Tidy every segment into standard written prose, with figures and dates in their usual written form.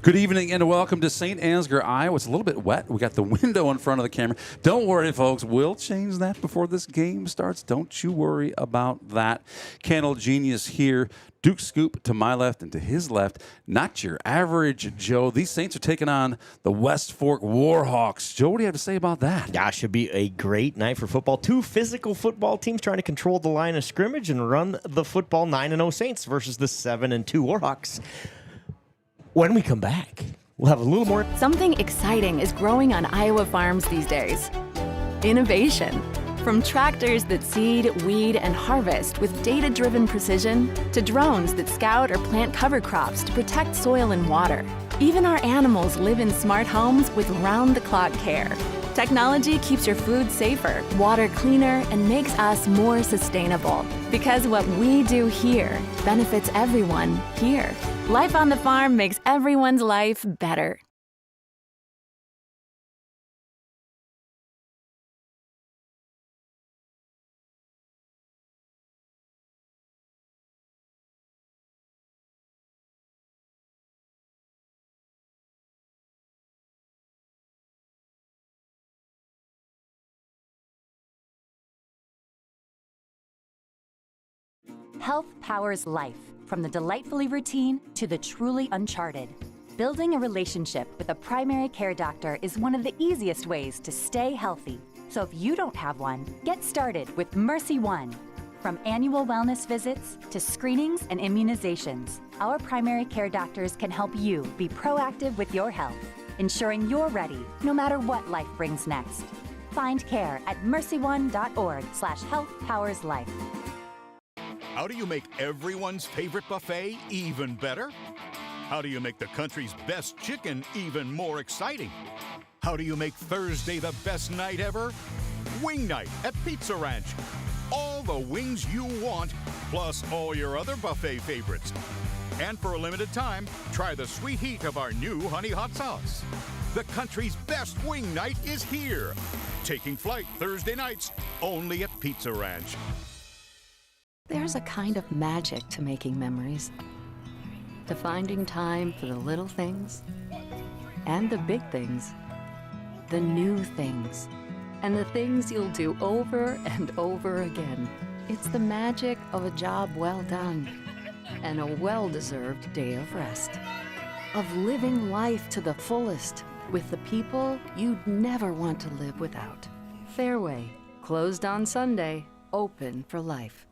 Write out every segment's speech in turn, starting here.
Good evening and welcome to Saint Ansgar, Iowa. It's a little bit wet. We got the window in front of the camera. Don't worry, folks. We'll change that before this game starts. Don't you worry about that. Candle Genius here. Duke Scoop to my left and to his left. Not your average Joe. These Saints are taking on the West Fork Warhawks. Joe, what do you have to say about that? Yeah, should be a great night for football. Two physical football teams trying to control the line of scrimmage and run the football. 9-0 Saints versus the 7-2 Warhawks. When we come back, we'll have a little more. Something exciting is growing on Iowa farms these days. Innovation. From tractors that seed, weed, and harvest with data-driven precision to drones that scout or plant cover crops to protect soil and water. Even our animals live in smart homes with round-the-clock care. Technology keeps your food safer, water cleaner, and makes us more sustainable. Because what we do here benefits everyone here. Life on the farm makes everyone's life better. Health powers life, from the delightfully routine to the truly uncharted. Building a relationship with a primary care doctor is one of the easiest ways to stay healthy. So if you don't have one, get started with Mercy One. From annual wellness visits to screenings and immunizations, our primary care doctors can help you be proactive with your health, ensuring you're ready no matter what life brings next. Find care at mercyone.org/healthpowerslife. How do you make everyone's favorite buffet even better? How do you make the country's best chicken even more exciting? How do you make Thursday the best night ever? Wing night at Pizza Ranch. All the wings you want, plus all your other buffet favorites. And for a limited time, try the sweet heat of our new honey hot sauce. The country's best wing night is here. Taking flight Thursday nights, only at Pizza Ranch. There's a kind of magic to making memories, to finding time for the little things and the big things, the new things, and the things you'll do over and over again. It's the magic of a job well done and a well-deserved day of rest, of living life to the fullest with the people you'd never want to live without. Fairway, closed on Sunday, open for life.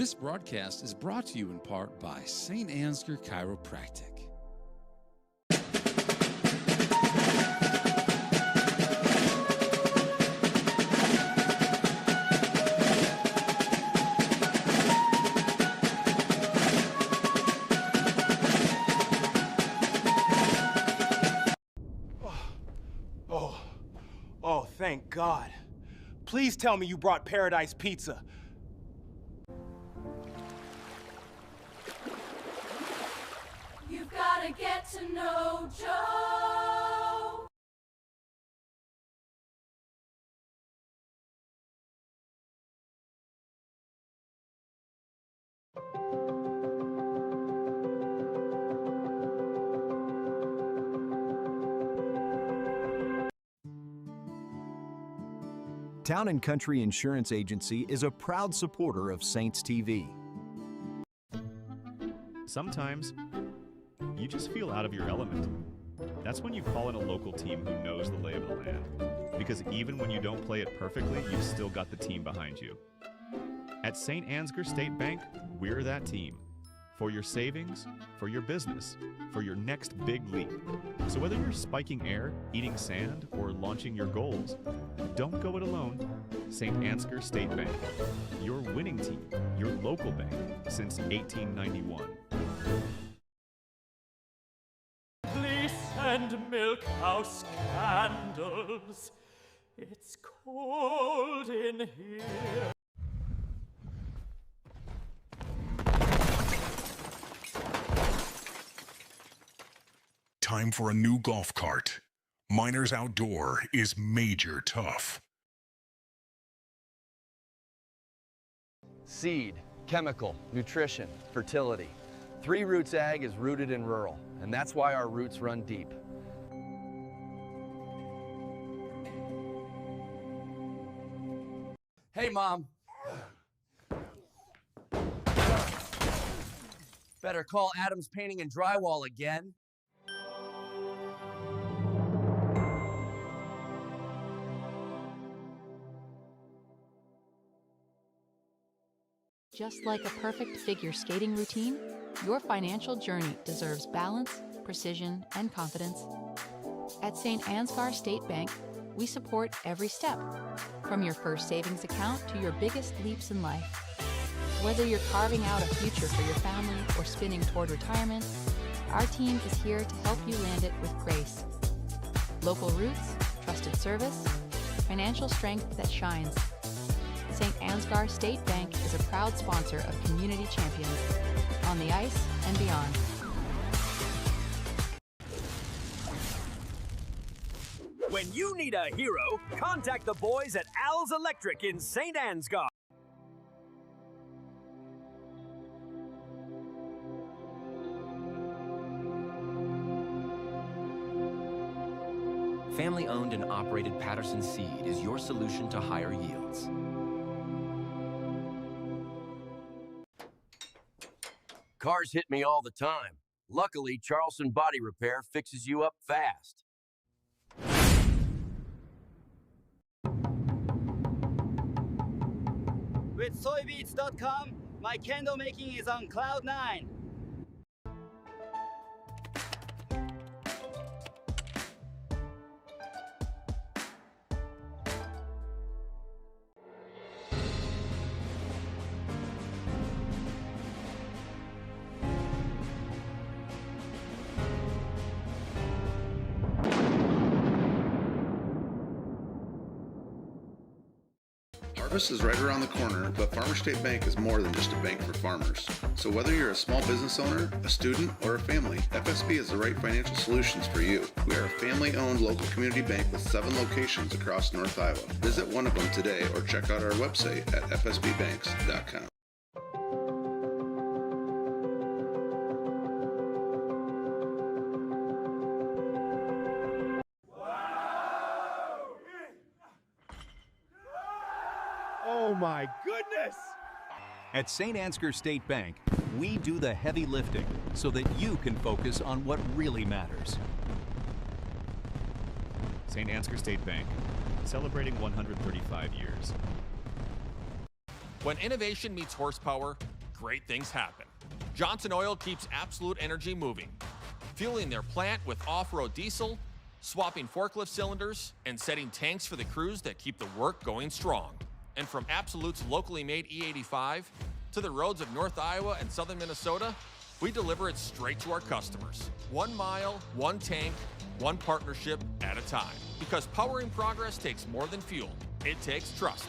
This broadcast is brought to you in part by Saint Ansgar Chiropractic. Oh, thank God. Please tell me you brought Paradise Pizza. You've got to get to know Joe. Town & Country Insurance Agency is a proud supporter of Saints TV. Sometimes you just feel out of your element. That's when you call in a local team who knows the lay of the land. Because even when you don't play it perfectly, you've still got the team behind you. At Saint Ansgar State Bank, we're that team. For your savings, for your business, for your next big leap. So whether you're spiking air, eating sand, or launching your goals, don't go it alone. Saint Ansgar State Bank, your winning team, your local bank since 1891. Fleece and milk house candles. It's cold in here. Time for a new golf cart. Miners Outdoor is major tough. Seed, chemical, nutrition, fertility. Three Roots Ag is rooted in rural, and that's why our roots run deep. Hey, Mom. Better call Adams Painting and Drywall again. Just like a perfect figure skating routine, your financial journey deserves balance, precision, and confidence. At Saint Ansgar State Bank, we support every step, from your first savings account to your biggest leaps in life. Whether you're carving out a future for your family or spinning toward retirement, our team is here to help you land it with grace. Local roots, trusted service, financial strength that shines. Saint Ansgar State Bank is a proud sponsor of Community Champions, on the ice and beyond. When you need a hero, contact the boys at Al's Electric in Saint Ansgar. Family-owned and operated Patterson Seed is your solution to higher yields. Cars hit me all the time. Luckily, Charleston Body Repair fixes you up fast. With soybeats.com, my candle making is on cloud 9. Harvest is right around the corner, but Farmer State Bank is more than just a bank for farmers. So whether you're a small business owner, a student, or a family, FSB is the right financial solutions for you. We are a family-owned local community bank with 7 locations across North Iowa. Visit one of them today or check out our website at fsbbanks.com. Oh my goodness! At Saint Ansgar State Bank, we do the heavy lifting so that you can focus on what really matters. Saint Ansgar State Bank, celebrating 135 years. When innovation meets horsepower, great things happen. Johnson Oil keeps Absolute Energy moving, fueling their plant with off-road diesel, swapping forklift cylinders, and setting tanks for the crews that keep the work going strong. And from Absolute's locally made E85 to the roads of North Iowa and southern Minnesota, we deliver it straight to our customers. 1 mile, 1 tank, 1 partnership at a time. Because powering progress takes more than fuel. It takes trust.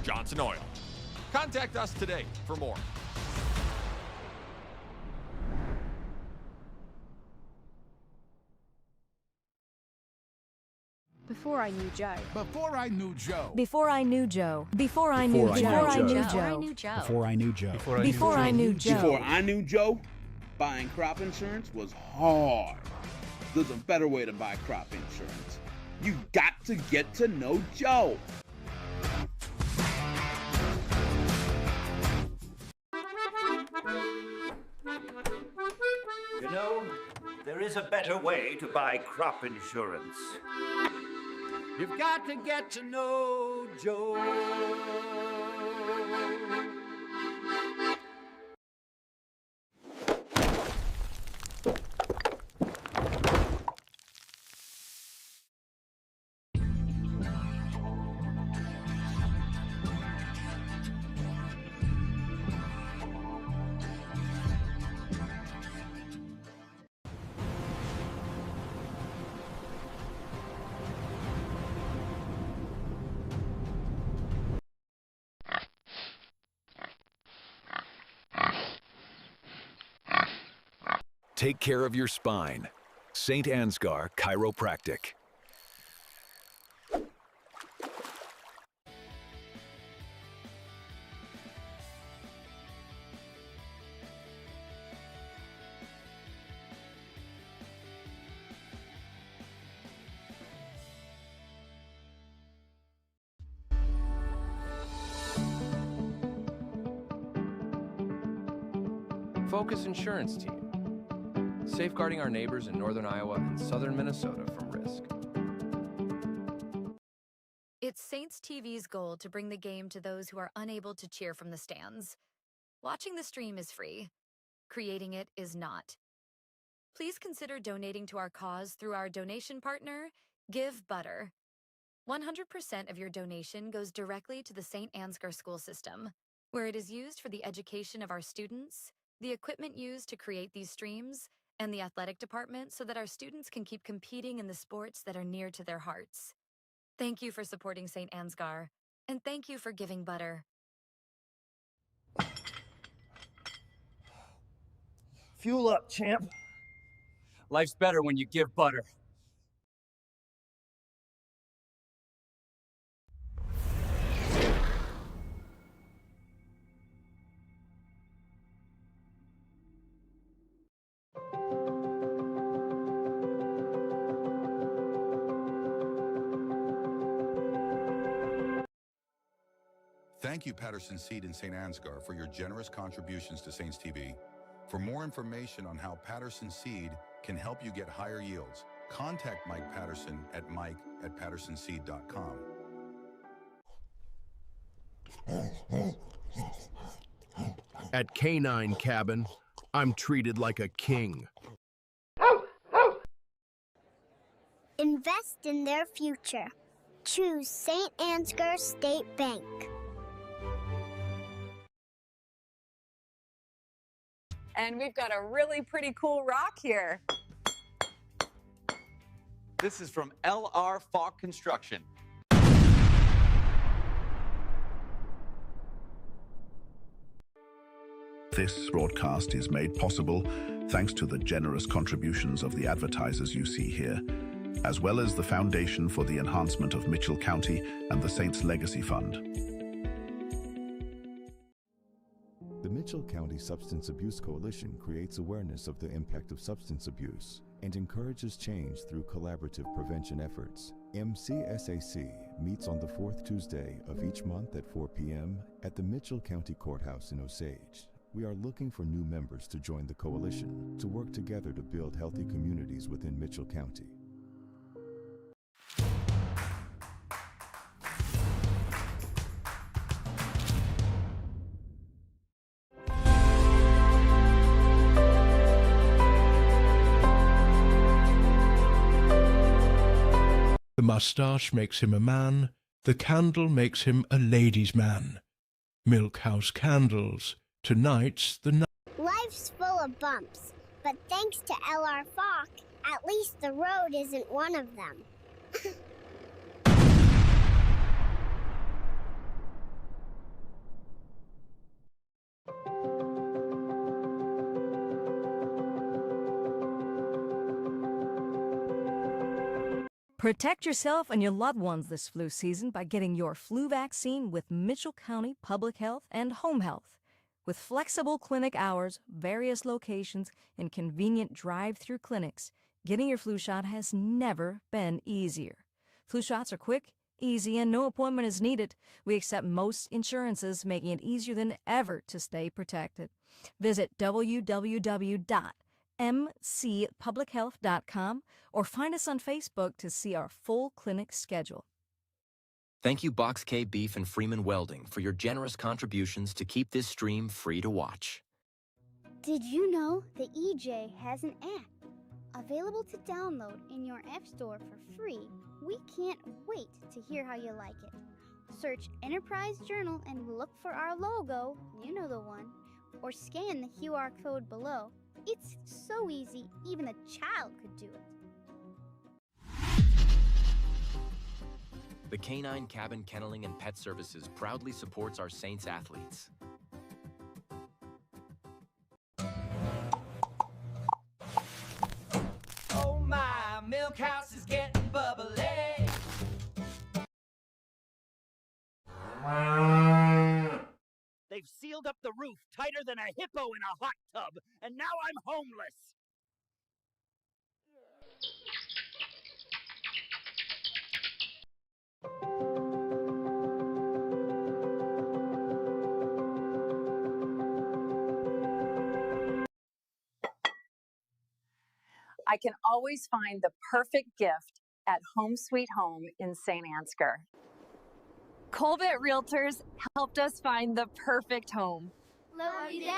Johnson Oil. Contact us today for more. Before I knew Joe. Before I knew Joe. Before I knew Joe. Before I knew Joe. Before I knew Joe. Before I knew Joe. Before I knew Joe. Before I knew Joe, buying crop insurance was hard. There's a better way to buy crop insurance. You got to get to know Joe. You know, there is a better way to buy crop insurance. You've got to get to know Joe. Take care of your spine. Saint Ansgar Chiropractic. Focus Insurance Team. Safeguarding our neighbors in northern Iowa and southern Minnesota from risk. It's Saints TV's goal to bring the game to those who are unable to cheer from the stands. Watching the stream is free. Creating it is not. Please consider donating to our cause through our donation partner, Give Butter. 100% of your donation goes directly to the Saint Ansgar school system, where it is used for the education of our students, the equipment used to create these streams, and the athletic department so that our students can keep competing in the sports that are near to their hearts. Thank you for supporting Saint Ansgar, and thank you for giving butter. Fuel up, champ. Life's better when you give butter. Thank you, Patterson Seed and Saint Ansgar, for your generous contributions to Saints TV. For more information on how Patterson Seed can help you get higher yields, contact Mike Patterson at mike@pattersonseed.com. At Canine Cabin, I'm treated like a king. Invest in their future. Choose Saint Ansgar State Bank. And we've got a really pretty cool rock here. This is from LR Falk Construction. This broadcast is made possible thanks to the generous contributions of the advertisers you see here, as well as the Foundation for the Enhancement of Mitchell County and the Saints Legacy Fund. The Mitchell County Substance Abuse Coalition creates awareness of the impact of substance abuse and encourages change through collaborative prevention efforts. MCSAC meets on the fourth Tuesday of each month at 4 p.m. at the Mitchell County Courthouse in Osage. We are looking for new members to join the coalition to work together to build healthy communities within Mitchell County. mustache makes him a man. The candle makes him a ladies' man. Milkhouse Candles. Tonight's the night. Life's full of bumps, but thanks to LR Falk, at least the road isn't one of them. Protect yourself and your loved ones this flu season by getting your flu vaccine with Mitchell County Public Health and Home Health. With flexible clinic hours, various locations, and convenient drive-through clinics, getting your flu shot has never been easier. Flu shots are quick, easy, and no appointment is needed. We accept most insurances, making it easier than ever to stay protected. Visit www.mcpublichealth.com or find us on Facebook to see our full clinic schedule. Thank you, Box K Beef and Freeman Welding, for your generous contributions to keep this stream free to watch. Did you know the EJ has an app available to download in your app store for free? We can't wait to hear how you like it. Search Enterprise Journal and look for our logo, you know the one, or scan the QR code below. It's so easy, even a child could do it. The Canine Cabin Kenneling and Pet Services proudly supports our Saints athletes. Oh my, milk house is getting bubbly. They've sealed up the roof tighter than a hippo in a hot tub, and now I'm homeless. I can always find the perfect gift at Home Sweet Home in Saint Ansgar. Colbert Realtors helped us find the perfect home. Love you, guys!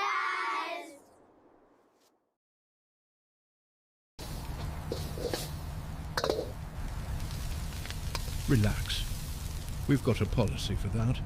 Relax. We've got a policy for that.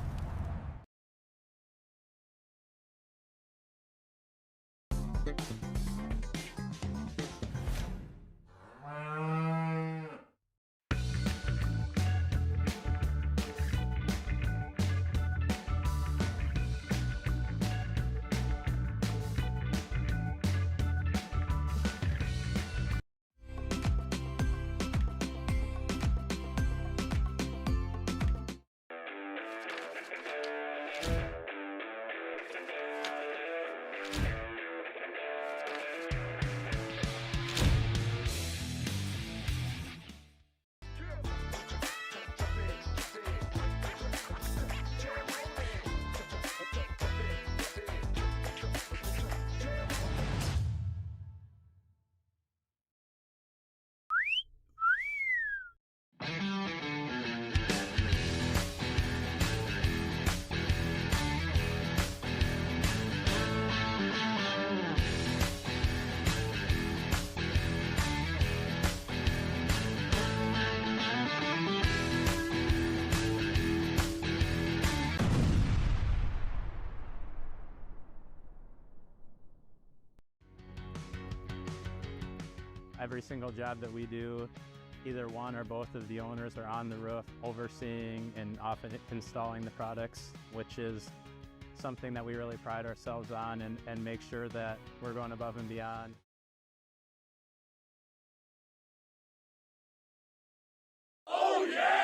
Every single job that we do, either one or both of the owners are on the roof overseeing and often installing the products, which is something that we really pride ourselves on and make sure that we're going above and beyond. Oh yeah!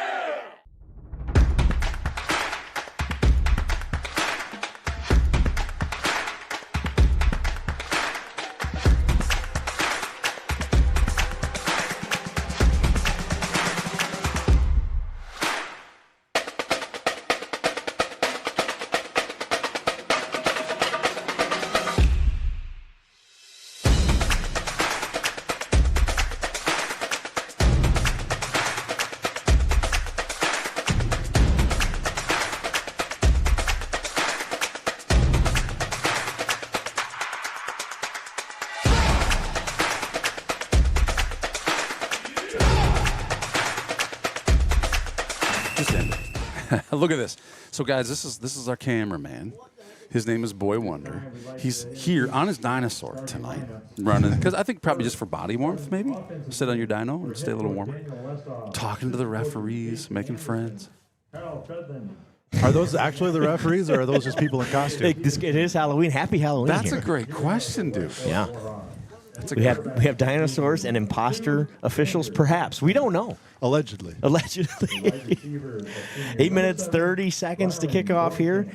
Look at this. So, guys, this is our cameraman. His name is Boy Wonder. He's here on his dinosaur tonight, running, because I think probably just for body warmth, maybe. Sit on your dino and stay a little warmer. Talking to the referees, making friends. Are those actually the referees, or are those just people in costume? It is Halloween. Happy Halloween. That's here. a great question, dude. Yeah. We have dinosaurs and imposter officials, perhaps. We don't know. Allegedly. 8 minutes, 30 seconds to kick off here.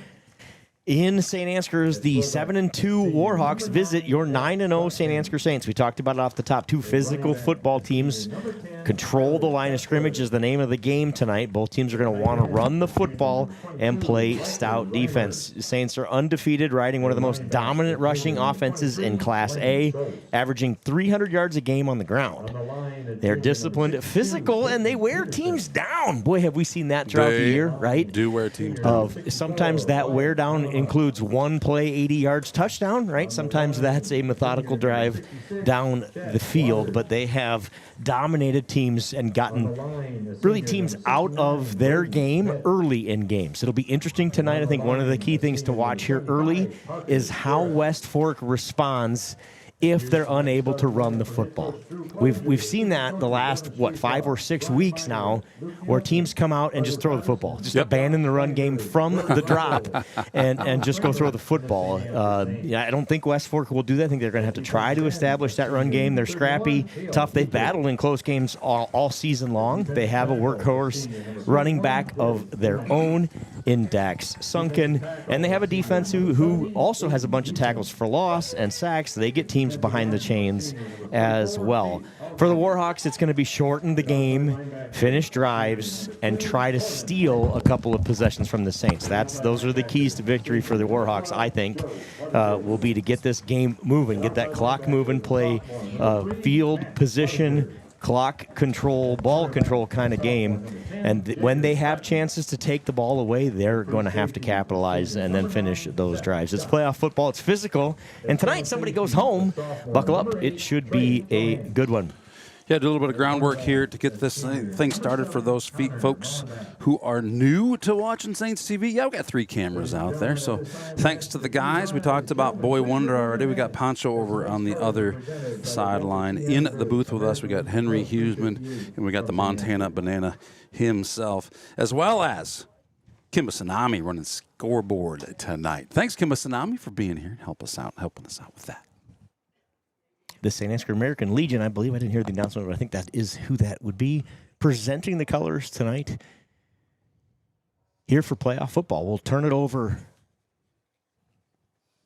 In St. Ansgar's, the 7-2 Warhawks visit your 9-0 St. Ansgar Saints. We talked about it off the top. Two physical football teams. Control the line of scrimmage is the name of the game tonight. Both teams are going to want to run the football and play stout defense. Saints are undefeated, riding one of the most dominant rushing offenses in Class A, averaging 300 yards a game on the ground. They're disciplined, physical, and they wear teams down. Boy, have we seen that throughout the year, right? Do wear teams down. Sometimes that wear down includes one play, 80 yards, touchdown, right? Sometimes that's a methodical drive down the field, but they have dominated teams and gotten really teams out of their game early in games. It'll be interesting tonight. I think one of the key things to watch here early is how West Fork responds if they're unable to run the football. We've seen that the last, 5 or 6 weeks now, where teams come out and just throw the football, just abandon the run game from the drop and just go throw the football. I don't think West Fork will do that. I think they're going to have to try to establish that run game. They're scrappy, tough. They've battled in close games all season long. They have a workhorse running back of their own in Dax Sunken, and they have a defense who also has a bunch of tackles for loss and sacks. They get teams behind the chains as well. For the Warhawks, it's going to be shorten the game, finish drives, and try to steal a couple of possessions from the Saints. Those are the keys to victory for the Warhawks, I think, will be to get this game moving, get that clock moving, play field position, clock control, ball control kind of game. And when they have chances to take the ball away, they're going to have to capitalize and then finish those drives. It's playoff football. It's physical. And tonight, somebody goes home. Buckle up. It should be a good one. Yeah, do a little bit of groundwork here to get this thing started for those folks who are new to watching Saints TV. Yeah, we got 3 cameras out there, so thanks to the guys. We talked about Boy Wonder already. We got Poncho over on the other sideline. In the booth with us, we got Henry Huseman, and we got the Montana Banana himself, as well as Kimba Tsunami running scoreboard tonight. Thanks, Kimba Tsunami, for being here and helping us out with that. The St. Ansgar American Legion, I believe I didn't hear the announcement, but I think that is who that would be presenting the colors tonight here for playoff football. We'll turn it over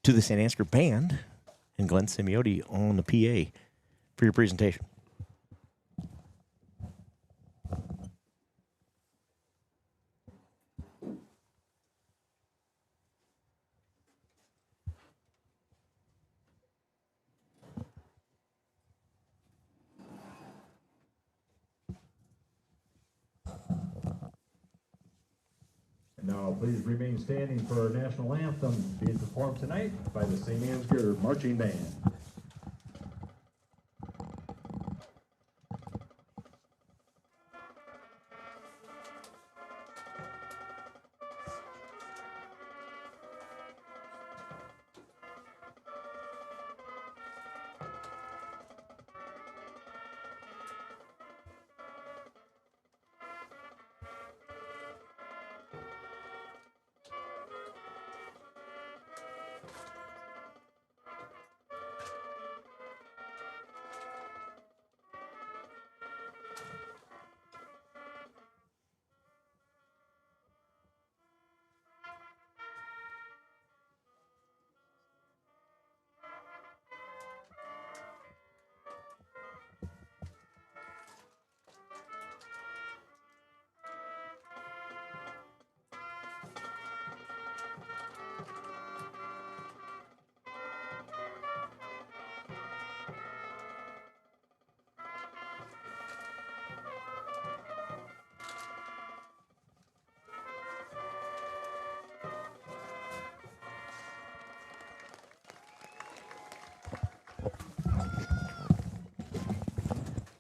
to the St. Ansgar Band and Glenn Semiotti on the PA for your presentation. Now, please remain standing for our national anthem being performed tonight by the Saint Ansgar Marching Band.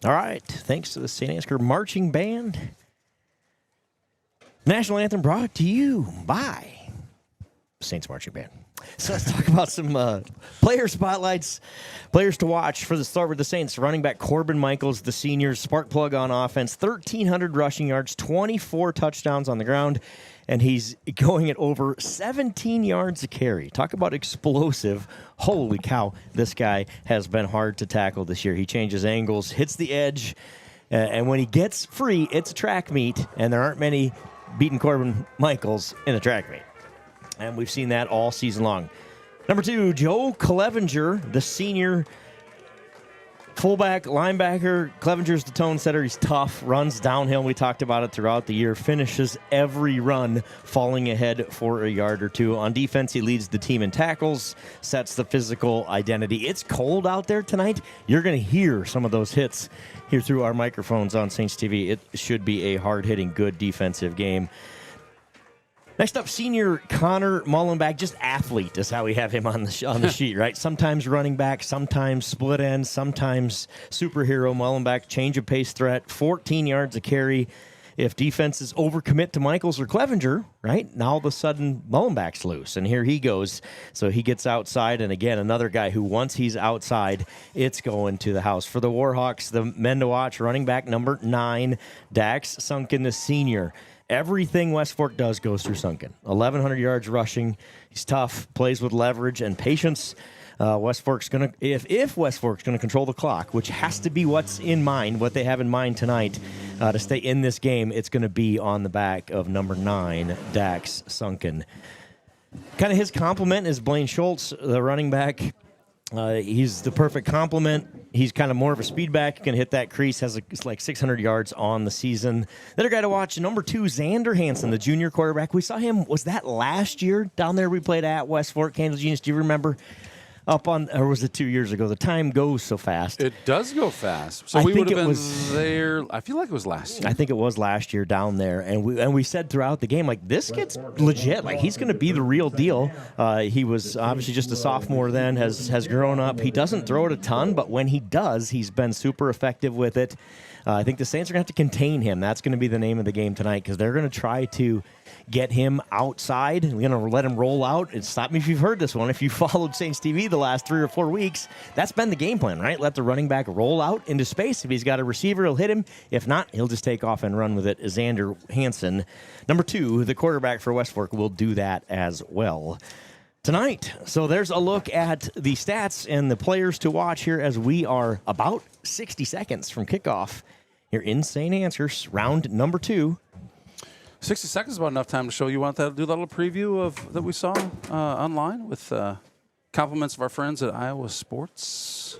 All right. Thanks to the St. Ansgar Marching Band. National Anthem brought to you by Saints Marching Band. So let's talk about some player spotlights, players to watch for the start with the Saints. Running back Corbin Michaels, the senior, spark plug on offense, 1,300 rushing yards, 24 touchdowns on the ground, and he's going at over 17 yards a carry. Talk about explosive. Holy cow, this guy has been hard to tackle this year. He changes angles, hits the edge, and when he gets free, it's a track meet, and there aren't many beating Corbin Michaels in a track meet. And we've seen that all season long. Number 2, Joe Clevenger, the senior fullback, linebacker. Clevenger's the tone setter. He's tough, runs downhill. We talked about it throughout the year. Finishes every run falling ahead for a yard or two. On defense, he leads the team in tackles, sets the physical identity. It's cold out there tonight. You're going to hear some of those hits here through our microphones on Saints TV. It should be a hard-hitting, good defensive game. Next up, senior Connor Mullenback, just athlete is how we have him on the sheet, right? Sometimes running back, sometimes split end, sometimes superhero. Mullenback, change of pace threat, 14 yards a carry. If defenses overcommit to Michaels or Clevenger, right, now all of a sudden Mullenback's loose, and here he goes. So he gets outside, and again, another guy who once he's outside, it's going to the house. For the Warhawks, the men to watch, running back number 9, Dax Sunken, the senior. Everything West Fork does goes through Sunken. 1,100 yards rushing. He's tough, plays with leverage and patience. West Fork's going to, if West Fork's going to control the clock, which has to be what's in mind, what they have in mind tonight to stay in this game, it's going to be on the back of number 9, Dax Sunken. Kind of his complement is Blaine Schultz, the running back. He's the perfect complement. He's kind of more of a speed back. Can hit that crease. Has like 600 yards on the season. Another guy to watch, number 2, Xander Hansen, the junior quarterback. We saw him, was that last year down there we played at West Fork, Kansas Genius? Do you remember? Up on, or was it 2 years ago? The time goes so fast. It does go fast. So we would have been there. I feel like it was last year. I think it was last year down there, and we said throughout the game, like, this kid's legit. Like, he's going to be the real deal. He was obviously just a sophomore then, has grown up. He doesn't throw it a ton, but when he does, he's been super effective with it. I think the Saints are going to have to contain him. That's going to be the name of the game tonight, because they're going to try to get him outside. We're going to let him roll out. And stop me if you've heard this one. If you followed Saints TV the last 3 or 4 weeks, that's been the game plan, right? Let the running back roll out into space. If he's got a receiver, he'll hit him. If not, he'll just take off and run with it. Xander Hansen, number 2, the quarterback for West Fork, will do that as well tonight. So there's a look at the stats and the players to watch here as we are about 60 seconds from kickoff here in St. Ansgar, round number 2. 60 seconds is about enough time to show you. Want to do a little preview of that we saw online with compliments of our friends at Iowa Sports.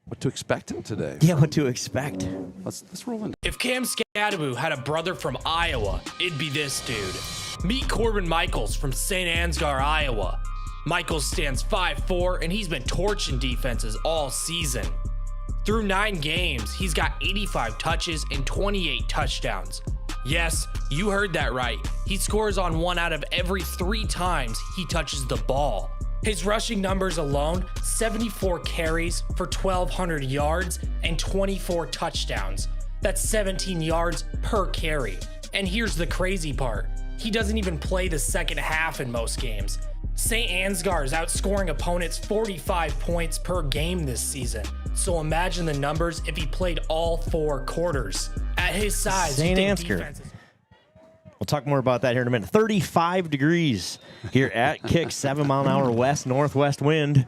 What to expect today? Yeah, what to expect. Let's roll in. If Cam Scadaboo had a brother from Iowa, it'd be this dude. Meet Corbin Michaels from Saint Ansgar, Iowa. Michaels stands 5'4", and he's been torching defenses all season. Through 9 games, he's got 85 touches and 28 touchdowns. Yes, you heard that right. He scores on 1 out of every 3 times he touches the ball. His rushing numbers alone, 74 carries for 1,200 yards and 24 touchdowns. That's 17 yards per carry. And here's the crazy part. He doesn't even play the second half in most games. Saint Ansgar is outscoring opponents 45 points per game this season. So imagine the numbers if he played all 4 quarters. At his size, Saint Ansgar. We'll talk more about that here in a minute. 35 degrees here at Kick, 7-mile-an-hour west-northwest wind.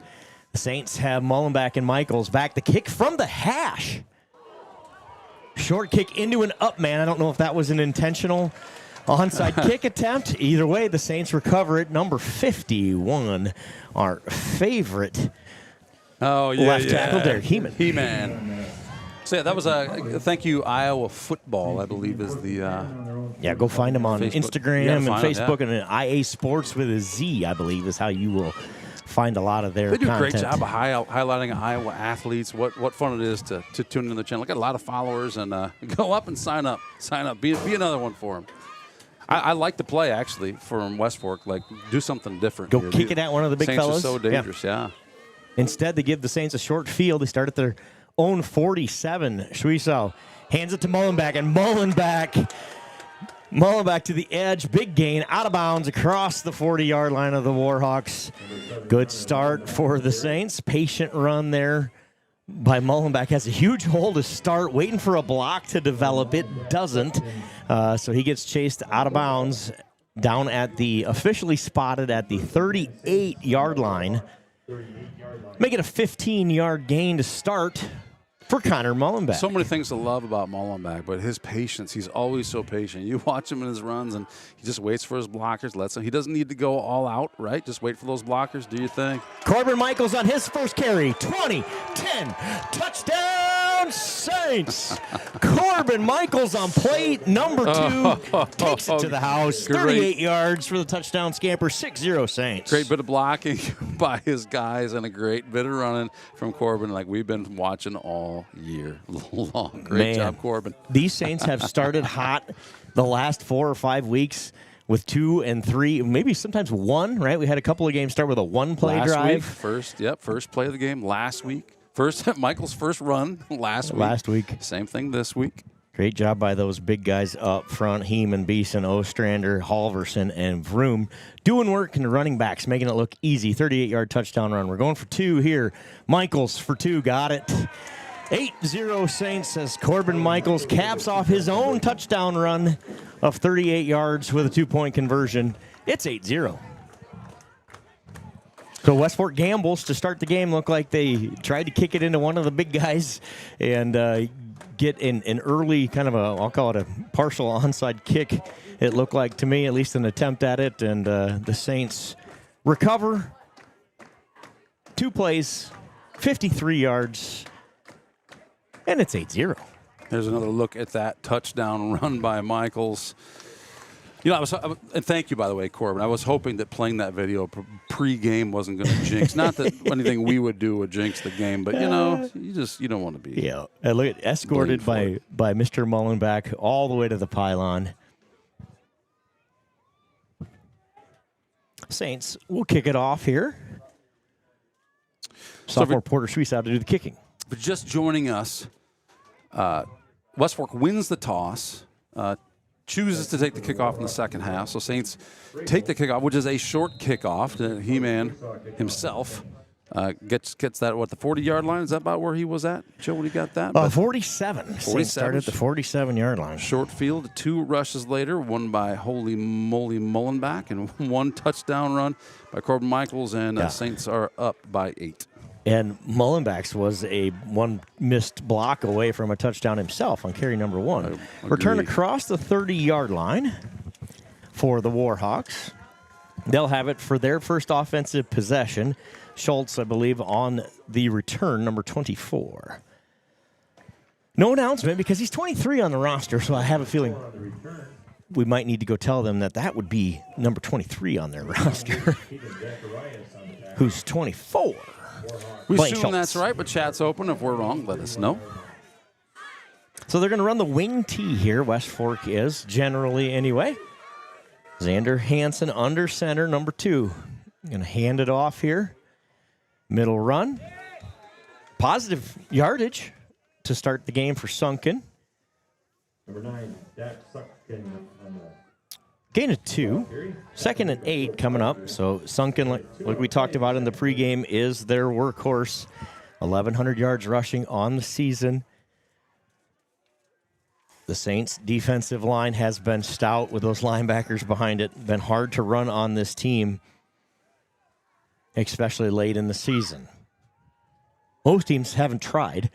The Saints have Mullenback and Michaels back. The kick from the hash. Short kick into an up man. I don't know if that was an intentional onside kick attempt. Either way, the Saints recover it. Number 51, our favorite left tackle, Derek Heeman. He-Man. So, yeah, that was a thank you, Iowa Football, I believe is the... yeah, go find them on Facebook. Instagram and Facebook, and IA Sports with a Z, I believe, is how you will find a lot of their content. They do a great job of highlighting Iowa athletes, what fun it is to tune into the channel. Got a lot of followers, and go up and sign up. Be another one for them. I like to play, actually, from West Fork. Like, do something different. Go kick it at one of the big Saints fellas. Are so dangerous, yeah. Instead, they give the Saints a short field. They start at their own 47. Schwiesow hands it to Mullenback, and Mullenback Mullenbeck to the edge, big gain, out of bounds across the 40-yard line of the Warhawks. Good start for the Saints. Patient run there by Mullenbeck. Has a huge hole to start, waiting for a block to develop. It doesn't. So he gets chased out of bounds down at the, officially spotted at the 38-yard line. Make it a 15-yard gain to start for Connor Mullenbeck. So many things to love about Mullenbeck, but his patience, he's always so patient. You watch him in his runs, and he just waits for his blockers, lets him. He doesn't need to go all out, right? Just wait for those blockers, do your thing. Corbin Michaels on his first carry, 20, 10, touchdown Saints. Corbin Michaels on play number 2, takes it to the house, 38 yards for the touchdown scamper, 6-0 Saints. Great bit of blocking by his guys and a great bit of running from Corbin like we've been watching all year long. Great job, Corbin. These Saints have started hot the last 4 or 5 weeks with 2 and 3, maybe sometimes 1, right? We had a couple of games start with a 1-play drive. First play of the game last week. Michael's first run last week. Same thing this week. Great job by those big guys up front, Heeman, Beeson, Ostrander, Halverson, and Vroom. Doing work in the running backs, making it look easy. 38-yard touchdown run. We're going for 2 here. Michaels for 2, got it. 8-0 Saints as Corbin Michaels caps off his own touchdown run of 38 yards with a 2-point conversion. It's 8-0. So West Fork gambles to start the game. Look like they tried to kick it into one of the big guys and get an early kind of I'll call it a partial onside kick. It looked like to me, at least an attempt at it, and the Saints recover. 2 plays, 53 yards, and it's 8-0. There's another look at that touchdown run by Michaels. You know, and thank you, by the way, Corbin. I was hoping that playing that video pre-game wasn't going to jinx. Not that anything we would do would jinx the game, but, you know, you don't want to be. Yeah, look at escorted by Mr. Mullenbeck all the way to the pylon. Saints will kick it off here. Sophomore Porter Suisse out to do the kicking. But just joining us, West Fork wins the toss, chooses to take the kickoff in the second half. So Saints take the kickoff, which is a short kickoff. He-Man himself gets that, what, the 40-yard line? Is that about where he was at, Joe, when he got that? 47. Saints started at the 47-yard line. Short field, 2 rushes later, one by Holy Moly Mullenbeck, and 1 touchdown run by Corbin Michaels, and Saints are up by 8. And Mullenbeck's was a 1 missed block away from a touchdown himself on carry number 1. Return across the 30-yard line for the Warhawks. They'll have it for their first offensive possession. Schultz, I believe, on the return, number 24. No announcement because he's 23 on the roster, so I have a feeling we might need to go tell them that would be number 23 on their roster, who's 24. We assume that's right, but chat's open. If we're wrong, let us know. So they're going to run the wing tee here. West Fork is, generally anyway. Xander Hansen under center, number 2. Going to hand it off here. Middle run. Positive yardage to start the game for Sunken. Number 9, Dak Sunken on the gain of 2. 2nd and 8 coming up. So Sunken, like we talked about in the pregame, is their workhorse. 1,100 yards rushing on the season. The Saints' defensive line has been stout with those linebackers behind it. Been hard to run on this team, especially late in the season. Most teams haven't tried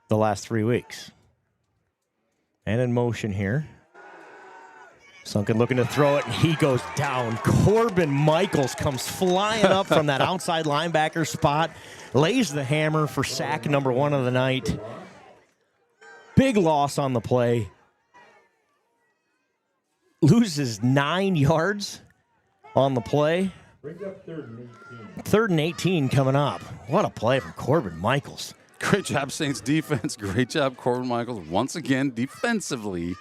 the last 3 weeks. And in motion here. Sunken looking to throw it, and he goes down. Corbin Michaels comes flying up from that outside linebacker spot, lays the hammer for sack number 1 of the night. Big loss on the play. Loses 9 yards on the play. Brings up 3rd and 18. 3rd and 18 coming up. What a play from Corbin Michaels. Great job, Saints defense. Great job, Corbin Michaels. Once again, defensively.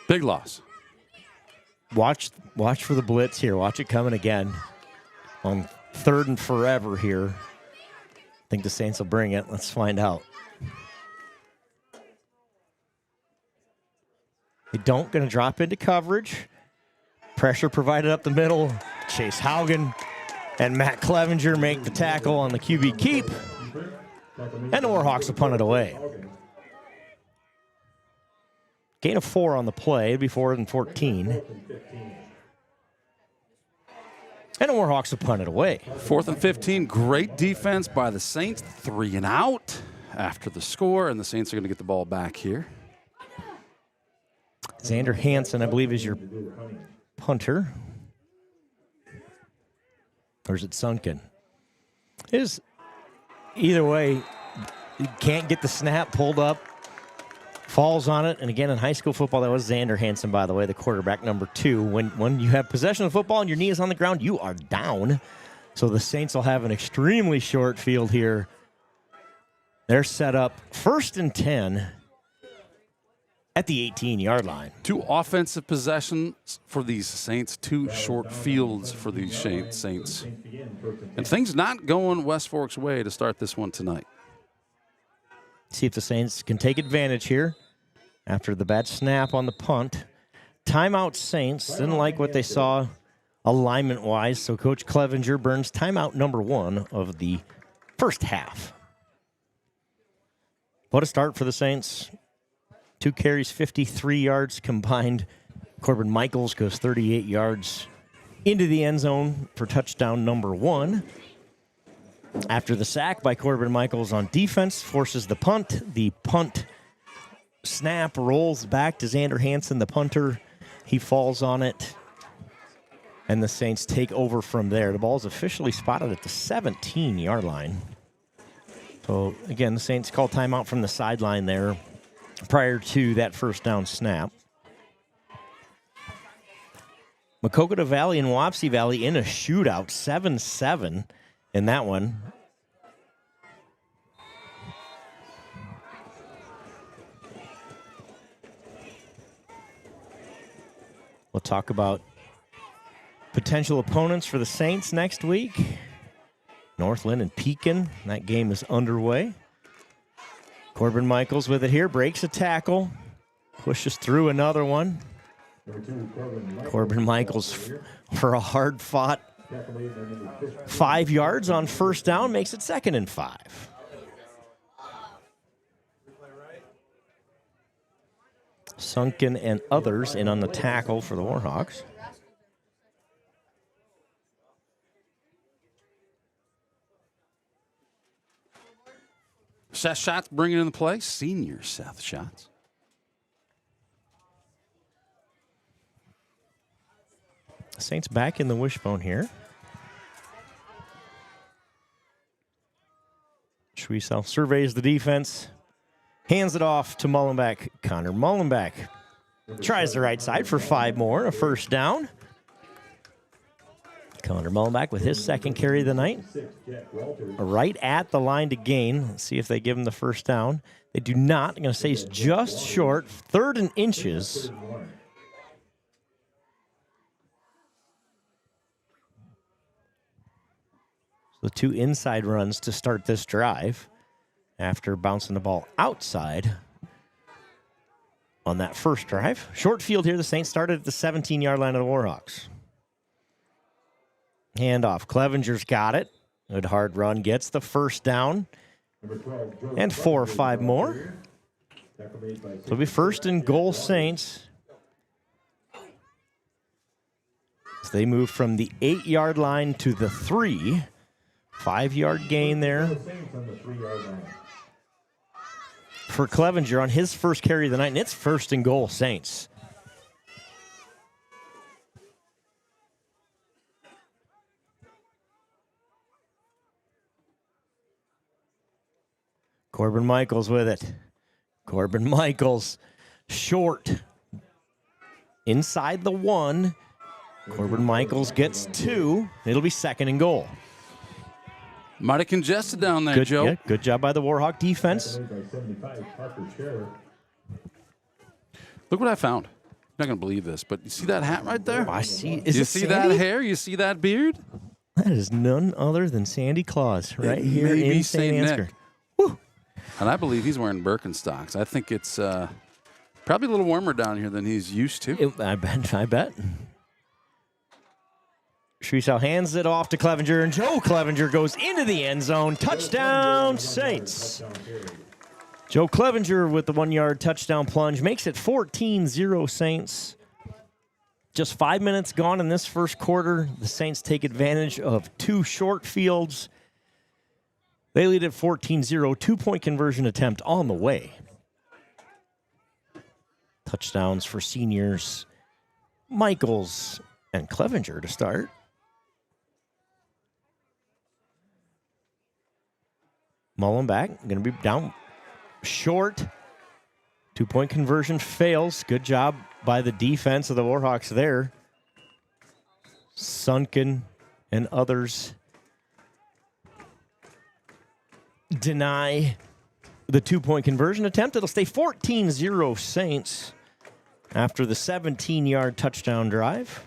Big loss. Watch for the blitz here. Watch it coming again. On 3rd and forever here. I think the Saints will bring it. Let's find out. They don't, going to drop into coverage. Pressure provided up the middle. Chase Haugen and Matt Clevenger make the tackle on the QB keep. And the Warhawks will punt it away. Gain of 4 on the play. It'd be 4th and 14. And the Warhawks will punt it away. 4th and 15. Great defense by the Saints. 3 and out after the score, and the Saints are going to get the ball back here. Xander Hansen, I believe, is your punter. Or is it Sunken? Either way, you can't get the snap pulled up. Falls on it. And again, in high school football, that was Xander Hansen, by the way, the quarterback number 2. When you have possession of football and your knee is on the ground, you are down. So the Saints will have an extremely short field here. They're set up 1st and 10 at the 18-yard line. 2 offensive possessions for these Saints, 2 short fields for these Saints. And things not going West Fork's way to start this one tonight. See if the Saints can take advantage here after the bad snap on the punt. Timeout Saints. Didn't like what they saw alignment-wise, so Coach Clevenger burns timeout number 1 of the first half. What a start for the Saints. 2 carries, 53 yards combined. Corbin Michaels goes 38 yards into the end zone for touchdown number 1. After the sack by Corbin Michaels on defense, forces the punt. The punt snap rolls back to Xander Hansen, the punter. He falls on it, and the Saints take over from there. The ball is officially spotted at the 17-yard line. So, again, the Saints call timeout from the sideline there prior to that first down snap. Maquoketa Valley and Wapsie Valley in a shootout, 7-7 in that one. We'll talk about potential opponents for the Saints next week. Northland and Pekin. That game is underway. Corbin Michaels with it here. Breaks a tackle. Pushes through another one. Corbin Michaels for a hard-fought 5 yards on first down. Makes it 2nd and 5. Sunken and others in on the tackle for the Warhawks. Seth Schatz bringing in the play. Senior Seth Schatz. Saints back in the wishbone here. Schwiesel surveys the defense. Hands it off to Mullenbeck. Connor Mullenbeck tries the right side for 5 more. A first down. Connor Mullenbeck with his 2nd carry of the night. Right at the line to gain. Let's see if they give him the first down. They do not. I'm going to say he's just short. 3rd and inches. So the 2 inside runs to start this drive after bouncing the ball outside on that first drive. Short field here. The Saints started at the 17-yard line of the Warhawks. Handoff. Clevenger's got it. Good hard run. Gets the first down. And 4 or 5 more. It'll be 1st and goal Saints. As they move from the 8-yard line to the 3. 5-yard gain there for Clevenger on his first carry of the night, and it's 1st and goal Saints. Corbin Michaels with it. Corbin Michaels short inside the 1. Corbin Michaels gets 2. It'll be 2nd and goal. Might have congested down there, Joe. Yeah, good job by the Warhawk defense. Look what I found. You're not going to believe this, but you see that hat right there? Oh, I see. You see that hair? You see that beard? That is none other than Sandy Claus right here in Saint Ansgar. And I believe he's wearing Birkenstocks. I think it's Probably a little warmer down here than he's used to. I bet. Schwiesau hands it off to Clevenger, and Joe Clevenger goes into the end zone. Touchdown, Saints. Joe Clevenger with the 1-yard touchdown plunge makes it 14-0 Saints. Just 5 minutes gone in this first quarter. The Saints take advantage of 2 short fields. They lead at 14-0. 2-point conversion attempt on the way. Touchdowns for seniors Michaels and Clevenger to start. Mullenback going to be down short. 2-point conversion fails. Good job by the defense of the Warhawks there. Sunken and others deny the 2-point conversion attempt. It'll stay 14-0 Saints after the 17-yard touchdown drive.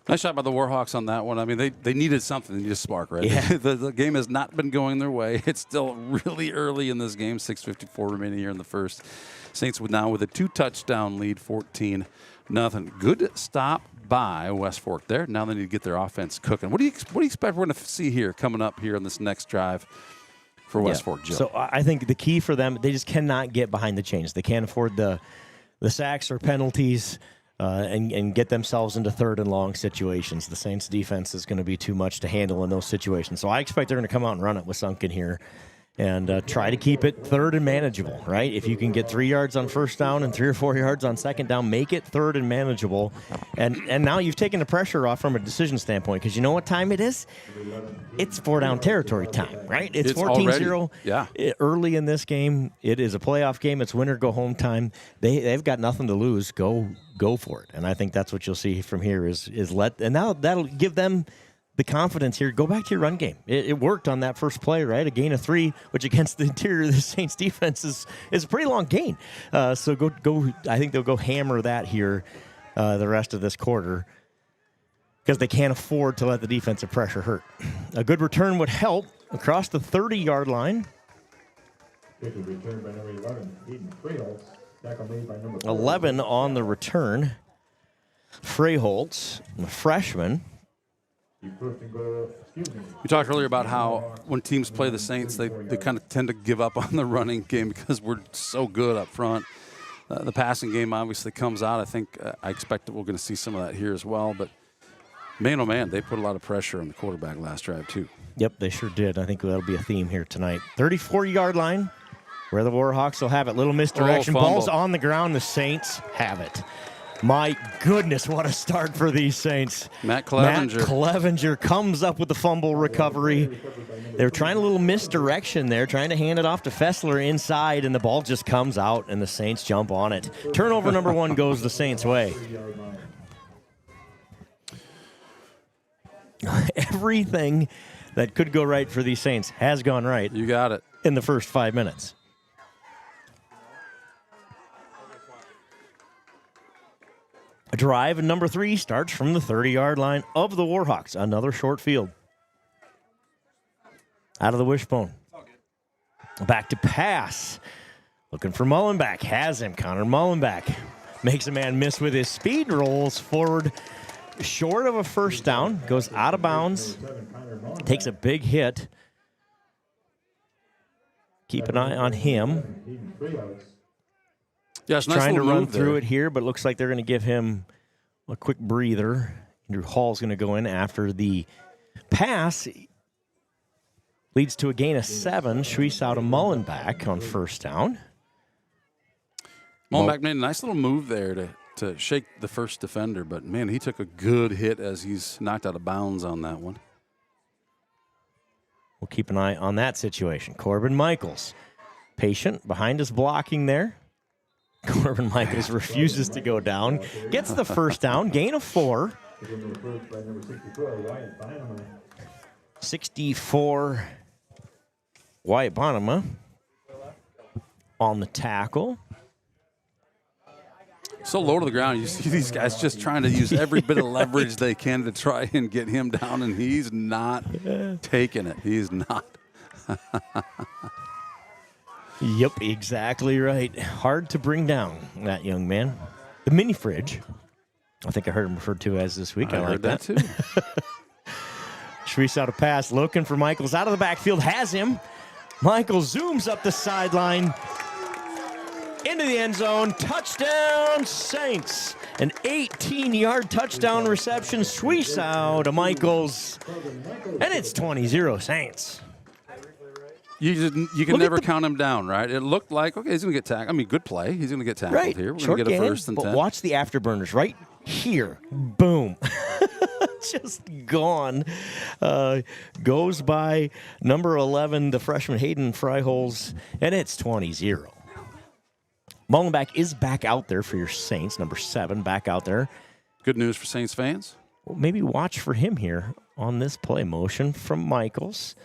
Nice shot by the Warhawks on that one. I mean, they needed something. They needed a spark, right? Yeah. the game has not been going their way. It's still really early in this game, 6:54 remaining here in the first. Saints now with a 2-touchdown lead, 14-0. Good stop by West Fork there. Now they need to get their offense cooking. What do you expect we're going to see here coming up here in this next drive for West Fork, Joe? So I think the key for them, they just cannot get behind the chains. They can't afford the sacks or penalties. And get themselves into 3rd and long situations. The Saints defense is going to be too much to handle in those situations. So I expect they're going to come out and run it with Sunken here and try to keep it 3rd and manageable, right? If you can get 3 yards on first down and 3 or 4 yards on second down, make it 3rd and manageable. And now you've taken the pressure off from a decision standpoint, because you know what time it is? It's 4-down territory time, right? It's 14-0. Yeah. Early in this game, it is a playoff game. It's win or go home time. They've got nothing to lose. Go for it. And I think that's what you'll see from here is and now that'll give them the confidence here. Go back to your run game. It worked on that first play, right? A gain of 3, which against the interior of the Saints defense is a pretty long gain. So go. I think they'll go hammer that here the rest of this quarter, because they can't afford to let the defensive pressure hurt. A good return would help across the 30-yard line. Good return by number 11, Eden Freeholtz. Tackle made by number 11 on the return. Freeholtz, the freshman. We talked earlier about how when teams play the Saints, they kind of tend to give up on the running game because we're so good up front. The passing game obviously comes out. I think I expect that we're going to see some of that here as well. But man, oh man, they put a lot of pressure on the quarterback last drive too. Yep, they sure did. I think that'll be a theme here tonight. 34-yard line, where the Warhawks will have it. Little misdirection. Ball's on the ground. The Saints have it. My goodness, what a start for these Saints. Matt Clevenger comes up with the fumble recovery. They're trying a little misdirection there, trying to hand it off to Fessler inside, and the ball just comes out, and the Saints jump on it. Turnover number 1 goes the Saints' way. Everything that could go right for these Saints has gone right. You got it. In the first 5 minutes. A drive in number 3 starts from the 30-yard line of the Warhawks. Another short field. Out of the wishbone. Back to pass. Looking for Mullenback. Has him. Connor Mullenback makes a man miss with his speed. Rolls forward short of a first down. Goes out of bounds. Takes a big hit. Keep an eye on him. Yes, nice trying to run there. through it here, but looks like they're going to give him a quick breather. Andrew Hall's going to go in after the pass. Leads to a gain of 7. Schwiesau to Mullenback on first down. Mullenback made a nice little move there to shake the first defender, but, man, he took a good hit as he's knocked out of bounds on that one. We'll keep an eye on that situation. Corbin Michaels, patient behind his blocking there. Corbin Michaels refuses to go down. Gets the first down. Gain of 4. 64. Wyatt Bonema on the tackle. So low to the ground. You see these guys just trying to use every bit of leverage they can to try and get him down, and he's not taking it. He's not. Yep, exactly right. Hard to bring down, that young man. The mini fridge. I think I heard him referred to as this week. I like heard that too. Shreese out a pass, looking for Michaels. Out of the backfield, has him. Michaels zooms up the sideline. Into the end zone. Touchdown, Saints. An 18-yard touchdown reception. Shreese to Michaels. And it's 20-0 Saints. You can never count him down, right? It looked like, okay, he's going to get tackled. I mean, good play. He's going to get tackled here. We're going to get a first and 10. But watch the afterburners right here. Boom. Just gone. Goes by number 11, the freshman Hayden Fryholes, and it's 20-0. Mullenbeck is back out there for your Saints, number 7, back out there. Good news for Saints fans. Well, maybe watch for him here on this play motion from Michaels.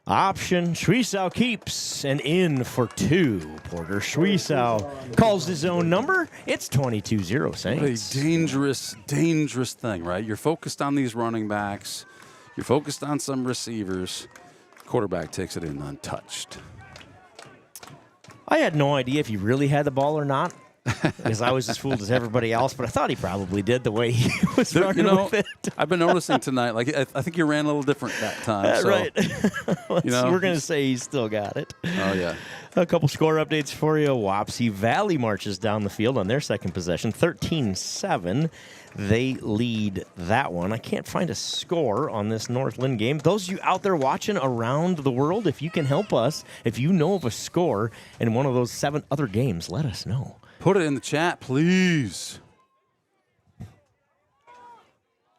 Option, Shreese keeps, and in for 2. Porter Shreese calls his own number. It's 22-0 Saints. What a dangerous, dangerous thing, right? You're focused on these running backs. You're focused on some receivers. Quarterback takes it in untouched. I had no idea if he really had the ball or not, because I was as fooled as everybody else, but I thought he probably did the way he was running with it. I've been noticing tonight, like I think you ran a little different that time. So, right. We're going to say he's still got it. Oh, yeah. A couple score updates for you. Wapsie Valley marches down the field on their second possession, 13-7. They lead that one. I can't find a score on this Northland game. Those of you out there watching around the world, if you can help us, if you know of a score in one of those 7 other games, let us know. Put it in the chat, please.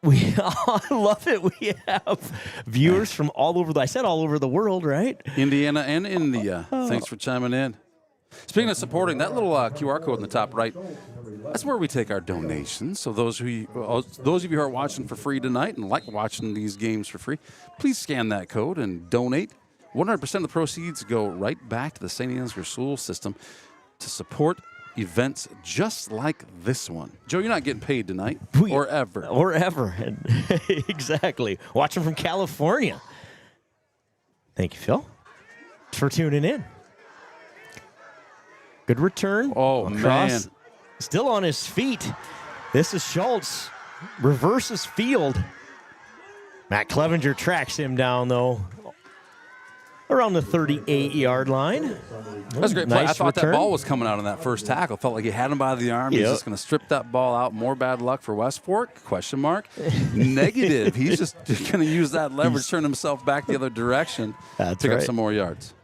I love it. We have viewers from all over all over the world, right? Indiana and India. Thanks for chiming in. Speaking of supporting, that little QR code in the top right, that's where we take our donations. So those of you who are watching for free tonight and like watching these games for free, please scan that code and donate. 100% of the proceeds go right back to the Saint Ansgar school system to support events just like this one. Joe, you're not getting paid tonight or ever. Or ever. Exactly. Watching from California. Thank you, Phil, for tuning in. Good return. Oh, across, man. Still on his feet. This is Schultz. Reverses field. Matt Clevenger tracks him down, though, around the 38-yard line. That's a great play. I thought that ball was coming out on that first tackle. Felt like he had him by the arm. He's just going to strip that ball out. More bad luck for West Fork? Question mark. Negative. He's just going to use that leverage, turn himself back the other direction, pick up some more yards.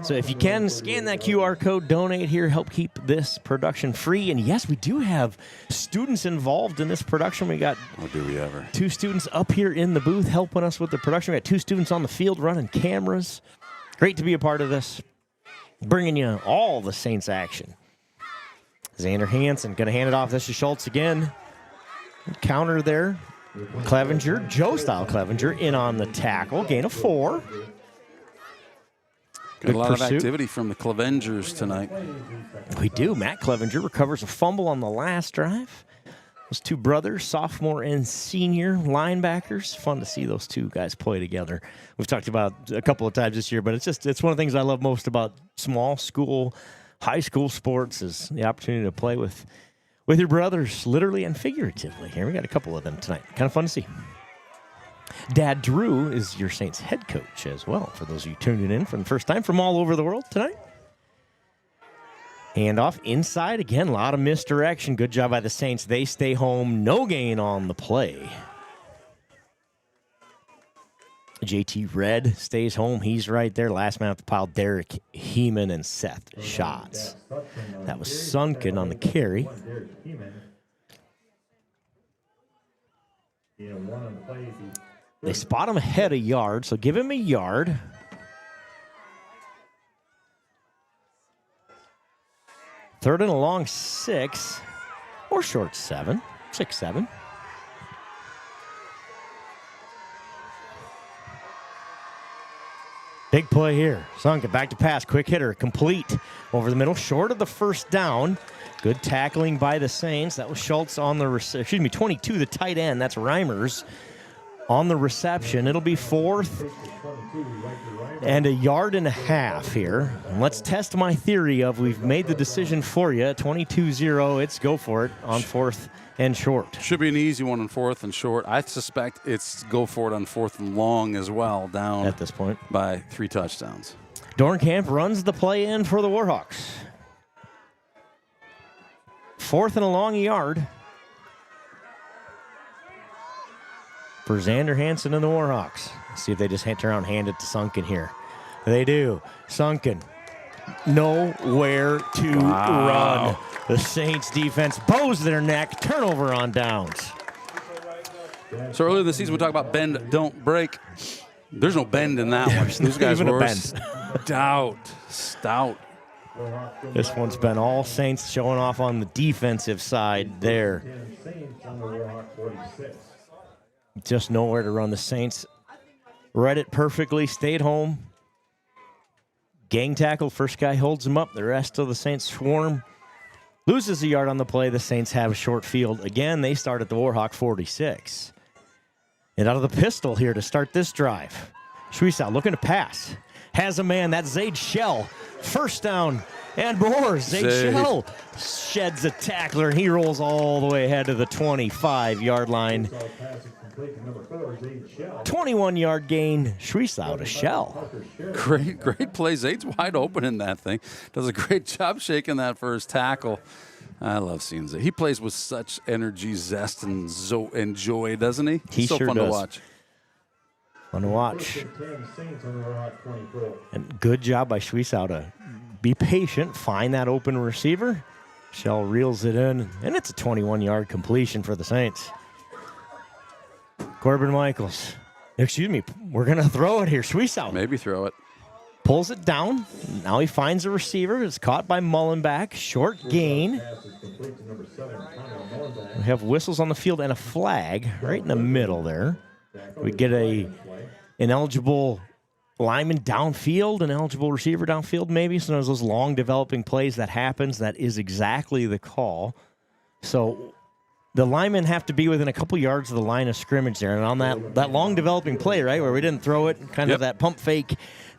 So if you can, scan that QR code, donate here, help keep this production free. And yes, we do have students involved in this production. We got 2 students up here in the booth helping us with the production. We got 2 students on the field running cameras. Great to be a part of this, bringing you all the Saints action. Xander Hansen going to hand it off. This is Schultz again. Counter there. Clevenger, Joe-style Clevenger, in on the tackle. Gain of 4. Got a lot of activity from the Clevengers tonight. We do. Matt Clevenger recovers a fumble on the last drive. Those 2 brothers, sophomore and senior linebackers. Fun to see those 2 guys play together. We've talked about a couple of times this year, but it's one of the things I love most about small school, high school sports is the opportunity to play with your brothers, literally and figuratively. Here we got a couple of them tonight. Kind of fun to see. Dad Drew is your Saints head coach as well, for those of you tuning in for the first time from all over the world tonight. Handoff inside. Again, a lot of misdirection. Good job by the Saints. They stay home. No gain on the play. JT Red stays home. He's right there. Last man at the pile, Derek Heeman and Seth Schatz. That was Sunken on the carry. They spot him ahead a yard, so give him a yard. Third and a long 6, or short 7, 6-7. Big play here. Sunken back to pass, quick hitter, complete over the middle, short of the first down. Good tackling by the Saints. That was Schultz on the 22, the tight end. That's Reimers. on the reception. It'll be 4th and 1.5 yards here. And let's test my theory of we've made the decision for you. 22-0, it's go for it on 4th and short. Should be an easy one on 4th and short. I suspect it's go for it on 4th and long as well, down at this point by 3 touchdowns. Dornkamp runs the play in for the Warhawks. 4th and a long yard for Xander Hansen and the Warhawks. Let's see if they just turn around and hand it to Sunken here. They do. Sunken, nowhere to run. The Saints defense bows their neck. Turnover on downs. So earlier this season, we talked about bend, don't break. There's no bend in that one. Those guys were stout. This one's been all Saints showing off on the defensive side there. Just nowhere to run. The Saints read it perfectly, stayed home. Gang tackle, first guy holds him up. The rest of the Saints swarm. Loses a yard on the play. The Saints have a short field. Again, they start at the Warhawk 46. And out of the pistol here to start this drive. Schwiesau looking to pass. Has a man. That's Zaid Shell. First down and more. Zaid Shell sheds a tackler, and he rolls all the way ahead to the 25-yard line. 21-yard gain. Schwiesau to Shell. Great play. Zaid's wide open in that thing. Does a great job shaking that first tackle. I love seeing Zaid. He plays with such energy, zest, and joy, doesn't he? He so sure fun does. to watch. Fun to watch. And good job by Schwiesau to be patient, find that open receiver. Shell reels it in, and it's a 21-yard completion for the Saints. Corbin Michaels. Excuse me, we're going to throw it here. Schwiesau. Maybe throw it. Pulls it down. Now he finds a receiver. It's caught by Mullenbeck. Short gain. We have whistles on the field and a flag right in the middle there. We get an eligible lineman downfield, an eligible receiver downfield maybe. Sometimes those long developing plays that happens, that is exactly the call. So the linemen have to be within a couple yards of the line of scrimmage there. And on that long developing play, right, where we didn't throw it, kind of that pump fake,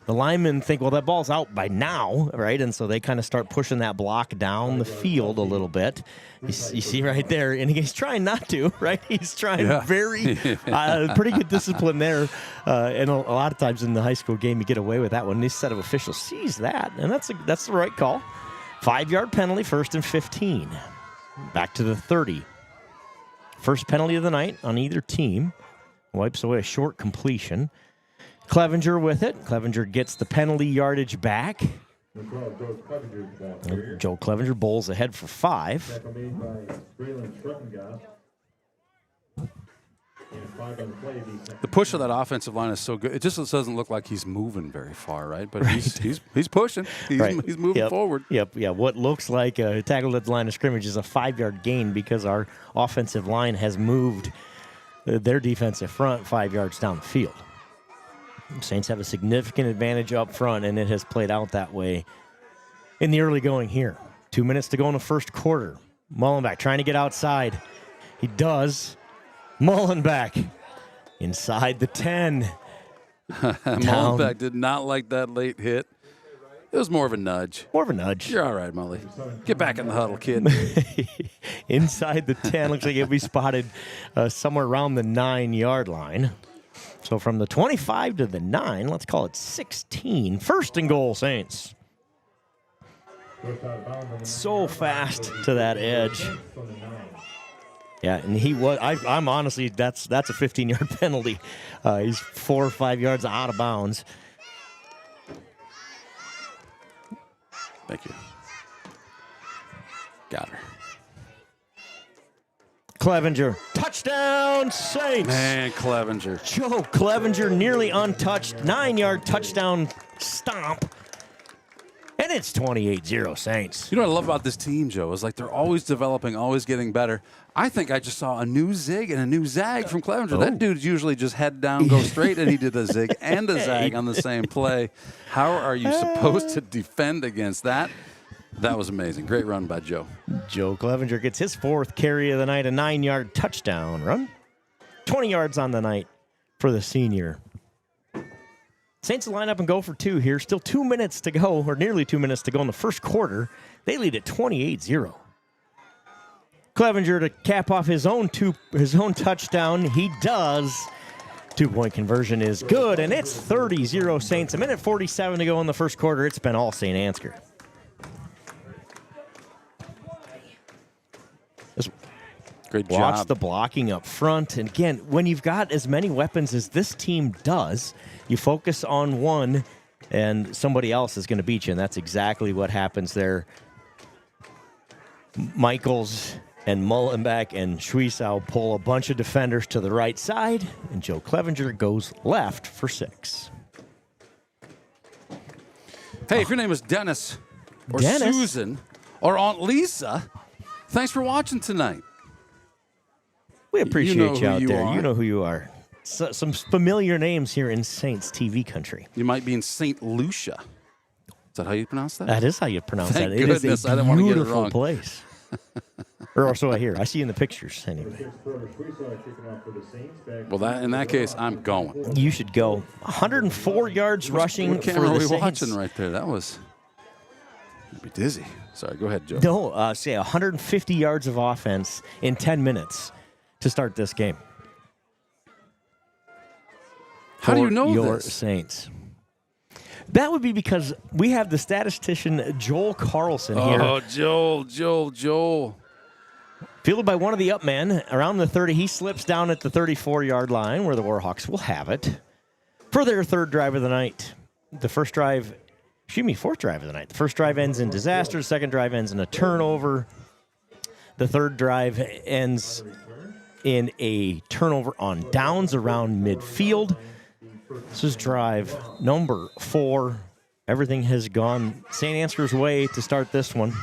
the linemen think, well, that ball's out by now, right? And so they kind of start pushing that block down the field a little bit. You see right there, and he's trying not to, right? He's trying very pretty good discipline there. And a lot of times in the high school game, you get away with that one. This set of officials sees that, and that's the right call. 5-yard penalty, 1st and 15. Back to the 30. First penalty of the night on either team. Wipes away a short completion. Clevenger with it. Clevenger gets the penalty yardage back. Joe Clevenger bowls ahead for 5. The push of that offensive line is so good. It just doesn't look like he's moving very far, right? But he's pushing. He's moving forward. Yep. Yeah. What looks like a tackle at the line of scrimmage is a 5-yard gain because our offensive line has moved their defensive front 5 yards down the field. Saints have a significant advantage up front, and it has played out that way in the early going here. 2 minutes to go in the first quarter. Mullenbeck trying to get outside. He does. Mullenbeck inside the 10. Mullenbeck did not like that late hit. It was more of a nudge. You're all right, Mully. Get back in the huddle, kid. Inside the 10. Looks like he'll be spotted somewhere around the 9-yard line. So from the 25 to the 9, let's call it 16. 1st and goal, Saints. So fast to that edge. Yeah, and he was. I'm honestly, that's a 15-yard penalty. He's 4 or 5 yards out of bounds. Thank you. Got her. Clevenger, touchdown, Saints. Man, Clevenger. Joe Clevenger nearly untouched, 9-yard touchdown stomp. And it's 28-0 Saints. You know what I love about this team, Joe, is like they're always developing, always getting better. I think I just saw a new zig and a new zag from Clevenger. Oh. That dude's usually just head down, go straight, and he did a zig and a zag on the same play. How are you supposed to defend against that? That was amazing. Great run by Joe. Joe Clevenger gets his 4th carry of the night, a 9-yard touchdown run. 20 yards on the night for the senior. Saints line up and go for two here. Still 2 minutes to go, or nearly 2 minutes to go in the first quarter. They lead at 28-0. Clevenger to cap off his own touchdown. He does. 2-point conversion is good, and it's 30-0 Saints. A minute 47 to go in the first quarter. It's been all Saint Ansgar. Great job. Watch the blocking up front. And again, when you've got as many weapons as this team does, you focus on one and somebody else is going to beat you, and that's exactly what happens there. Michaels and Mullenbeck and Schwiesau pull a bunch of defenders to the right side, and Joe Clevenger goes left for 6. Hey, if your name is Dennis or Susan or Aunt Lisa, thanks for watching tonight. We appreciate you out there. You know who you are. Some familiar names here in Saints TV country. You might be in St. Lucia. Is that how you pronounce that? That is how you pronounce Thank that. Goodness, it is a I didn't want to get it beautiful wrong. place. Or so I hear. I see in the pictures anyway. Well, in that case, I'm going. You should go. 104 yards rushing what for camera the are we Saints. watching right there? That was... I'd be dizzy. Sorry, go ahead, Joe. No, say 150 yards of offense in 10 minutes to start this game. How do you know your this? Saints? That would be because we have the statistician Joel Carlson here. Oh, Joel. Fielded by one of the up men around the 30. He slips down at the 34-yard line where the Warhawks will have it for their third drive of the night. Fourth drive of the night. The first drive ends in disaster. The second drive ends in a turnover. The third drive ends in a turnover on downs around midfield. This is drive number 4. Everything has gone St. Ansgar's way to start this one.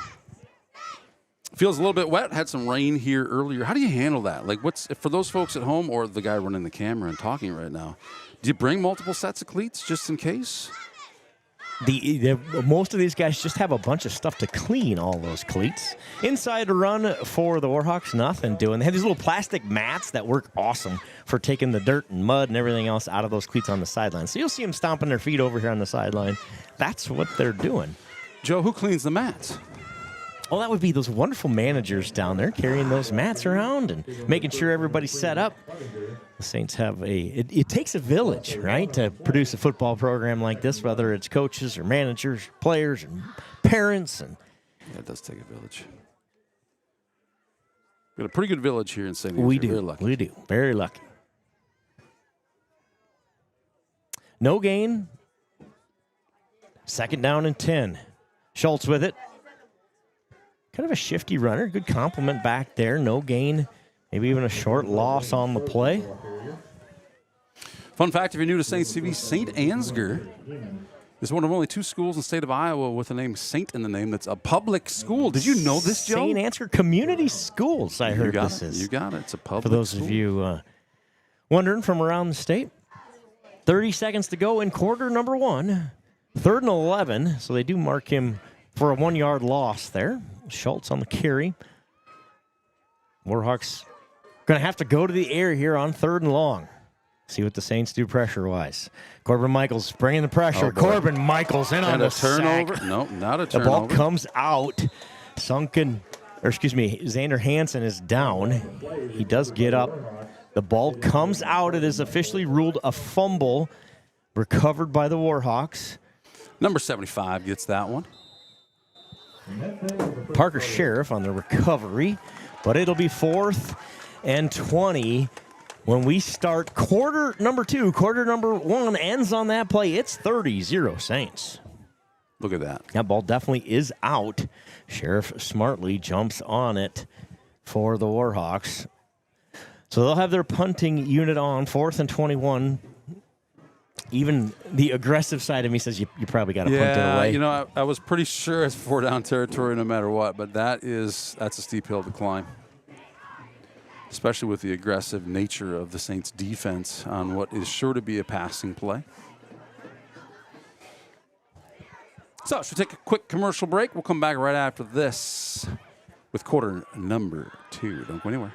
Feels a little bit wet. Had some rain here earlier. How do you handle that? Like, what's for those folks at home or the guy running the camera and talking right now? Do you bring multiple sets of cleats just in case? Most of these guys just have a bunch of stuff to clean all those cleats. Inside run for the Warhawks, nothing doing. They have these little plastic mats that work awesome for taking the dirt and mud and everything else out of those cleats on the sideline. So you'll see them stomping their feet over here on the sideline. That's what they're doing. Joe, who cleans the mats? Well, that would be those wonderful managers down there carrying those mats around and making sure everybody's set up. The Saints have it takes a village, right, to produce a football program like this, whether it's coaches or managers, players, and parents. And yeah, it does take a village. We've got a pretty good village here in St. Ansgar. We do. Very lucky. We do. Very lucky. No gain. Second down and 10. Schultz with it. Kind of a shifty runner. Good compliment back there. No gain. Maybe even a short loss on the play. Fun fact, if you're new to Saints TV, Saint Ansgar is one of only 2 schools in the state of Iowa with the name Saint in the name that's a public school. Did you know this, Joe? Saint Ansgar Community Schools, I heard this is. You got it. It's a public For those school. of you wondering from around the state. 30 seconds to go in quarter number 1. 3rd and 11, so they do mark him for a 1-yard loss there. Schultz on the carry. Warhawks going to have to go to the air here on 3rd and long. See what the Saints do pressure-wise. Corbin Michaels bringing the pressure. Corbin Michaels in on the turnover. sack. No, not a The turnover. ball comes out. Xander Hansen is down. He does get up. The ball comes out. It is officially ruled a fumble. Recovered by the Warhawks. Number 75 gets that one. Parker Sheriff on the recovery, but it'll be 4th and 20 when we start quarter number 2. Quarter number 1 ends on that play. It's 30-0 Saints. Look at that. That ball definitely is out. Sheriff smartly jumps on it for the Warhawks. So they'll have their punting unit on 4th and 21. Even the aggressive side of me says you probably got to punt it away. You know, I was pretty sure it's 4-down territory no matter what, but that's a steep hill to climb, especially with the aggressive nature of the Saints' defense on what is sure to be a passing play. So, should we take a quick commercial break? We'll come back right after this with quarter number 2. Don't go anywhere.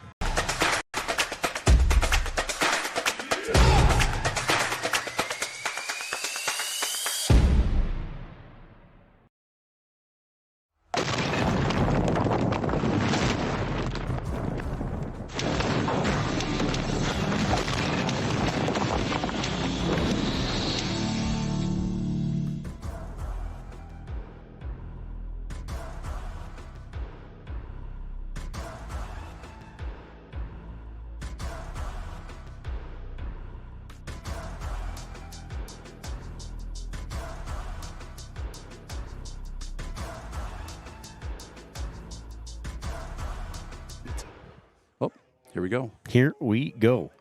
Here we go. Here we go.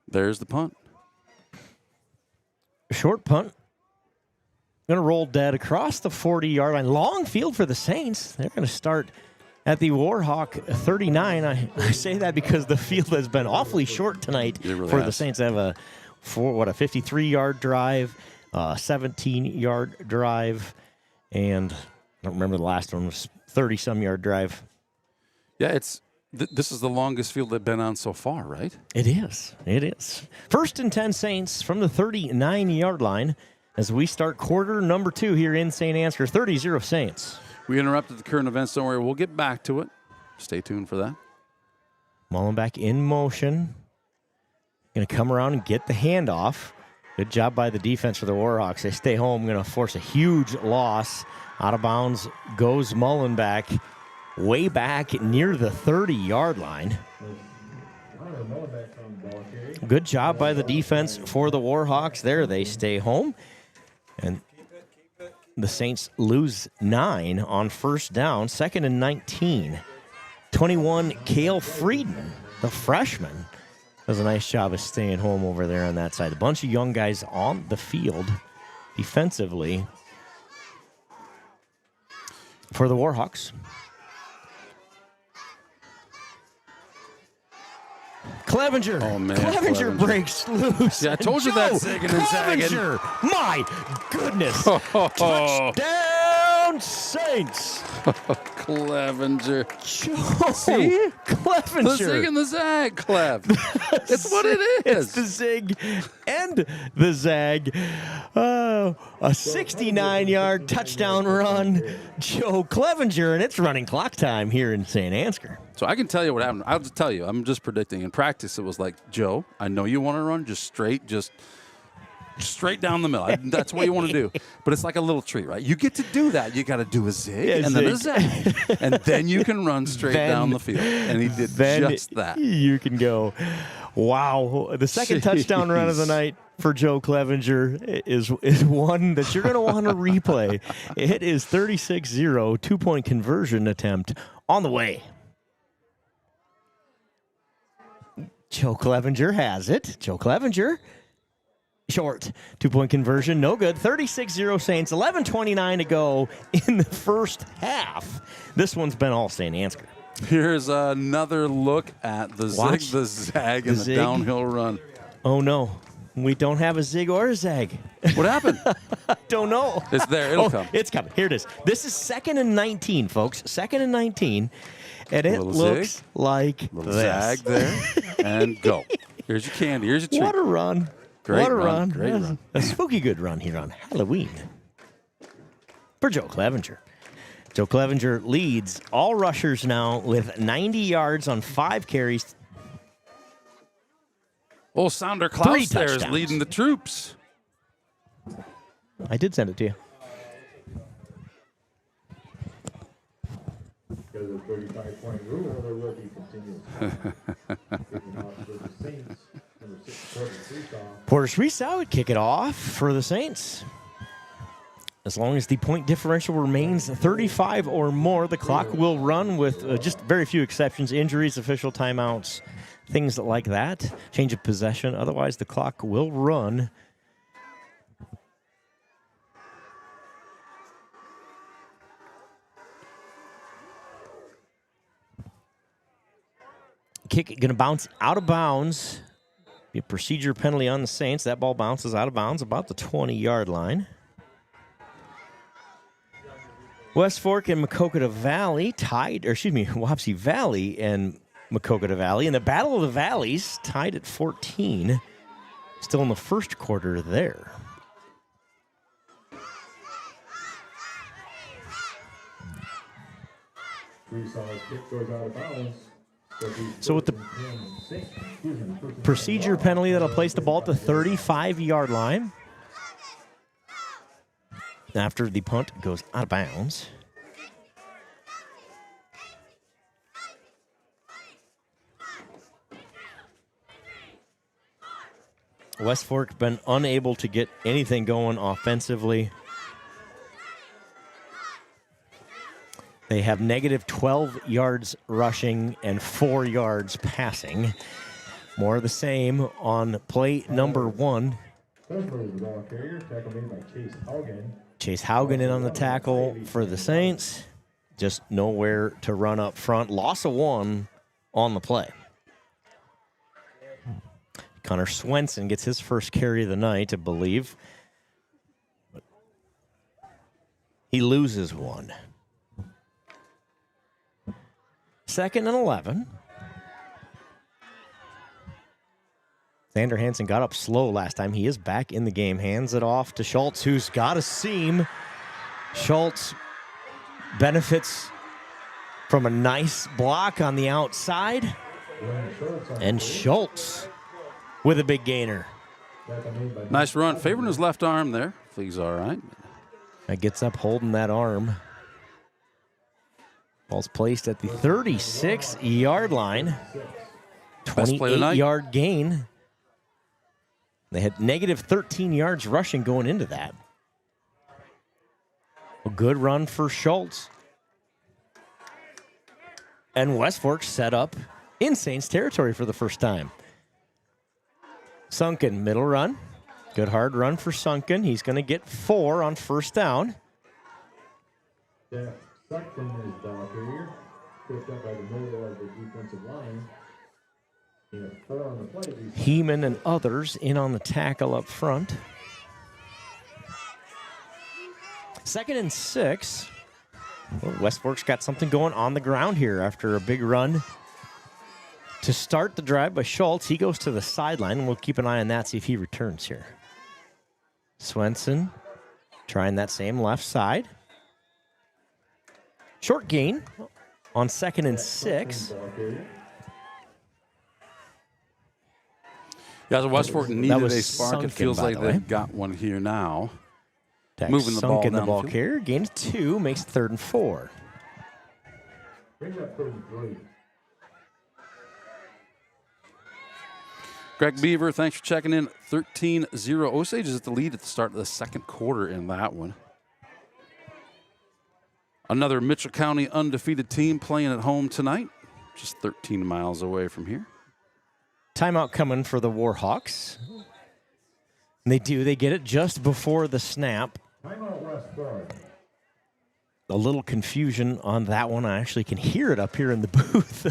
There's the punt. Short punt. Going to roll dead across the 40-yard line. Long field for the Saints. They're going to start at the Warhawk 39. I say that because the field has been awfully short tonight for the Saints. They have a 53-yard drive, 17-yard drive, and I don't remember the last one. It was 30-some-yard drive. Yeah, this is the longest field they've been on so far, right? It is. It is. 1st and 10 Saints from the 39-yard line as we start quarter number 2 here in St. Ansgar. 30-0 Saints. We interrupted the current events. Don't worry. We'll get back to it. Stay tuned for that. Mullenbeck in motion. Going to come around and get the handoff. Good job by the defense for the Warhawks. They stay home. Going to force a huge loss. Out of bounds goes Mullenbeck. Way back near the 30-yard line. Good job by the defense for the Warhawks there. They stay home. And the Saints lose 9 on first down. 2nd and 19. 21, Cale Frieden, the freshman, does a nice job of staying home over there on that side. A bunch of young guys on the field defensively for the Warhawks. Clevenger. Oh, man. Clevenger breaks loose. Yeah, I told you that zigging and zagging. Clevenger. My goodness. Touchdown, Saints. Clevenger. See? Clevenger. The zig and the zag, Clev. It's what it is. It's the zig and the zag. Oh, a 69-yard touchdown run. Joe Clevenger, and it's running clock time here in St. Ansgar. So I can tell you what happened. I'll just tell you. I'm just predicting. In practice, it was like, Joe, I know you want to run just straight down the middle. That's what you want to do. But it's like a little treat, right? You get to do that. You got to do a zig and then a zag. And then you can run straight down the field. And he did just that. You can go, wow. The second touchdown run of the night for Joe Clevenger is one that you're going to want to replay. It is 36-0, 2-point conversion attempt on the way. Joe Clevenger has it. Joe Clevenger. Short. 2-point conversion. No good. 36-0 Saints. 11:29 to go in the first half. This one's been all St. Ansgar. Here's another look at the zig, the zag, and the downhill run. Oh, no. We don't have a zig or a zag. What happened? Don't know. It's there. It'll come. It's coming. Here it is. This is 2nd and 19, folks. 2nd and 19. And it looks zig, like little this. Zag there, and go. Here's your candy. Here's your treat. What a run. Great what a run. Great run. A spooky good run here on Halloween for Joe Clevenger. Joe Clevenger leads all rushers now with 90 yards on 5 carries. Oh, Sounder Klaus there is leading the troops. I did send it to you. Because of the 35-point rule, there will be continuous. Porter Schweisow would kick it off for the Saints. As long as the point differential remains 35 or more, the clock will run with just very few exceptions, injuries, official timeouts, things like that. Change of possession. Otherwise, the clock will run. Kick going to bounce out of bounds. Be a procedure penalty on the Saints. That ball bounces out of bounds about the 20-yard line. West Fork and Maquoketa Valley tied, or excuse me, Wapsie Valley and Maquoketa Valley. And the Battle of the Valleys tied at 14. Still in the first quarter there. Kick goes out of bounds. So with the procedure penalty, that'll place the ball at the 35-yard line. After the punt goes out of bounds. West Fork been unable to get anything going offensively. They have negative 12 yards rushing and 4 yards passing. More of the same on play number 1. Chase Haugen in on the tackle for the Saints. Just nowhere to run up front. Loss of 1 on the play. Connor Swenson gets his first carry of the night, I believe. He loses 1. 2nd and 11. Xander Hansen got up slow last time. He is back in the game. Hands it off to Schultz, who's got a seam. Schultz benefits from a nice block on the outside. And Schultz with a big gainer. Nice run. Favoring his left arm there. He's all right. That gets up holding that arm. Ball's placed at the 36-yard line. 28-yard gain. They had negative 13 yards rushing going into that. A good run for Schultz. And West Fork set up in Saints territory for the first time. Sunken, middle run. Good hard run for Sunken. He's going to get 4 on first down. Sunken is ball carrier, picked up by the middle of the defensive line. Heeman and others in on the tackle up front. 2nd and 6. Well, West Fork's got something going on the ground here after a big run to start the drive by Schultz. He goes to the sideline, and we'll keep an eye on that, see if he returns here. Swenson trying that same left side. Short gain on 2nd and 6. Yeah, the West Fork needed a spark. It feels like they've got one here now. Moving the ball in the ball downfield. carrier. Gain of 2, makes 3rd and 4. Greg Beaver, thanks for checking in. 13-0. Osage is at the lead at the start of the second quarter in that one. Another Mitchell County undefeated team playing at home tonight, just 13 miles away from here. Timeout coming for the Warhawks. And they get it just before the snap. Timeout West Fork. A little confusion on that one. I actually can hear it up here in the booth.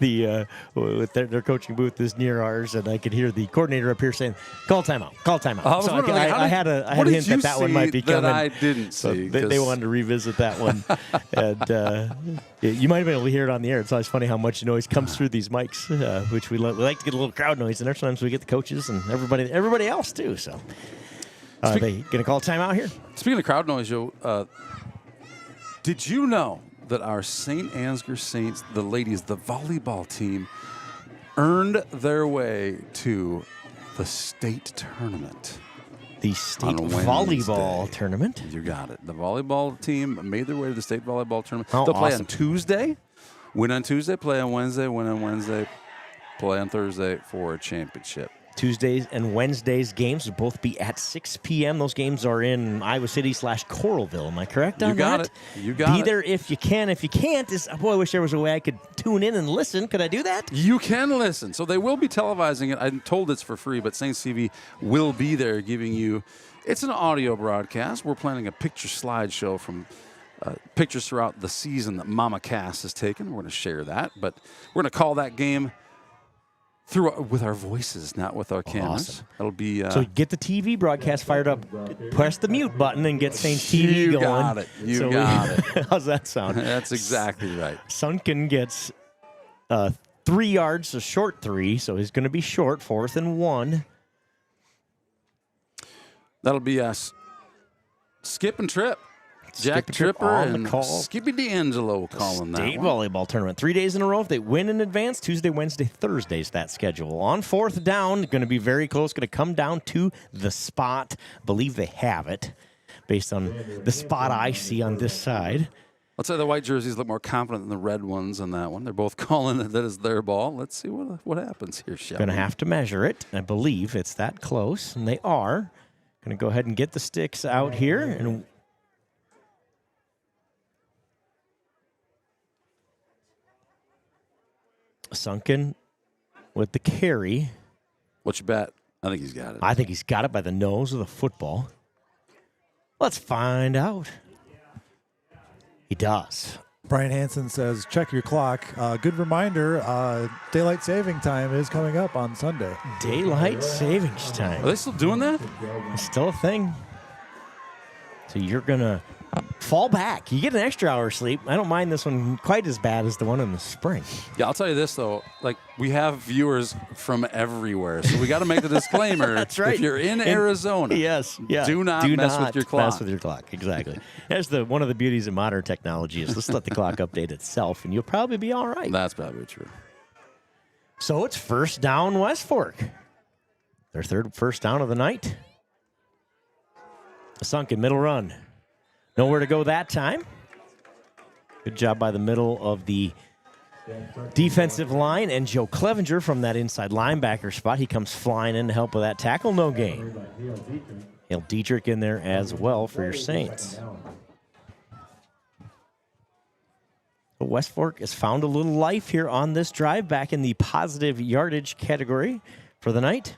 Their coaching booth is near ours, and I could hear the coordinator up here saying, "Call timeout, call timeout." I had a hint that one might be coming. That I didn't so see. They wanted to revisit that one, and you might have been able to hear it on the air. It's always funny how much noise comes through these mics, which we like to get a little crowd noise in there. Sometimes we get the coaches and everybody else too. So, are they going to call timeout here? Speaking of crowd noise, Joe. Did you know that our Saint Ansgar Saints, the ladies, the volleyball team, earned their way to the state tournament? The state volleyball tournament? You got it. The volleyball team made their way to the state volleyball tournament. Oh, they'll play awesome. on Tuesday, win on Tuesday, play on Wednesday, win on Wednesday, play on Thursday for a championship. Tuesdays and Wednesdays games will both be at 6 p.m. Those games are in Iowa City / Coralville. Am I correct on that? You got it. You got it. Be there if you can. If you can't, boy, I wish there was a way I could tune in and listen. Could I do that? You can listen. So they will be televising it. I'm told it's for free, but Saints TV will be there giving you. It's an audio broadcast. We're planning a picture slideshow from pictures throughout the season that Mama Cass has taken. We're going to share that, but we're going to call that game with our voices, not with our cameras. Awesome. That'll be. So get the TV broadcast fired up. Press the mute button and get Saints TV going. You got it. You got it. How's that sound? That's exactly right. Sunken gets 3 yards, a short 3, so he's going to be short, 4th and 1. That'll be us. Skip and Trip. Jack Tripper on and the call. Skippy D'Angelo calling that State one. volleyball tournament. 3 days in a row. If they win in advance, Tuesday, Wednesday, Thursday's that schedule. On 4th down, going to be very close. Going to come down to the spot. Believe they have it based on the spot I see on this side. Let's say the white jerseys look more confident than the red ones on that one. They're both calling it that is their ball. Let's see what happens here, shall we? Going to have to measure it. I believe it's that close, and they are. Going to go ahead and get the sticks out here. And Sunken with the carry. What's your bet? I think he's got it. I think he's got it by the nose of the football. Let's find out. He does. Brian Hansen says, check your clock. Good reminder, daylight saving time is coming up on Sunday. Daylight savings time. Are they still doing that? It's still a thing. So you're going to fall back. You get an extra hour of sleep. I don't mind this one quite as bad as the one in the spring. Yeah, I'll tell you this, though. Like, we have viewers from everywhere, so we got to make the disclaimer. That's right. If you're in Arizona, do not mess with your clock. Mess with your clock, exactly. That's one of the beauties of modern technology is let's let the clock update itself, and you'll probably be all right. That's probably true. So it's first down West Fork. Their third first down of the night. A sunken middle run. Nowhere to go that time. Good job by the middle of the defensive line. And Joe Clevenger from that inside linebacker spot. He comes flying in to help with that tackle. No gain. Hale Dietrich in there as well for your Saints. But West Fork has found a little life here on this drive, back in the positive yardage category for the night.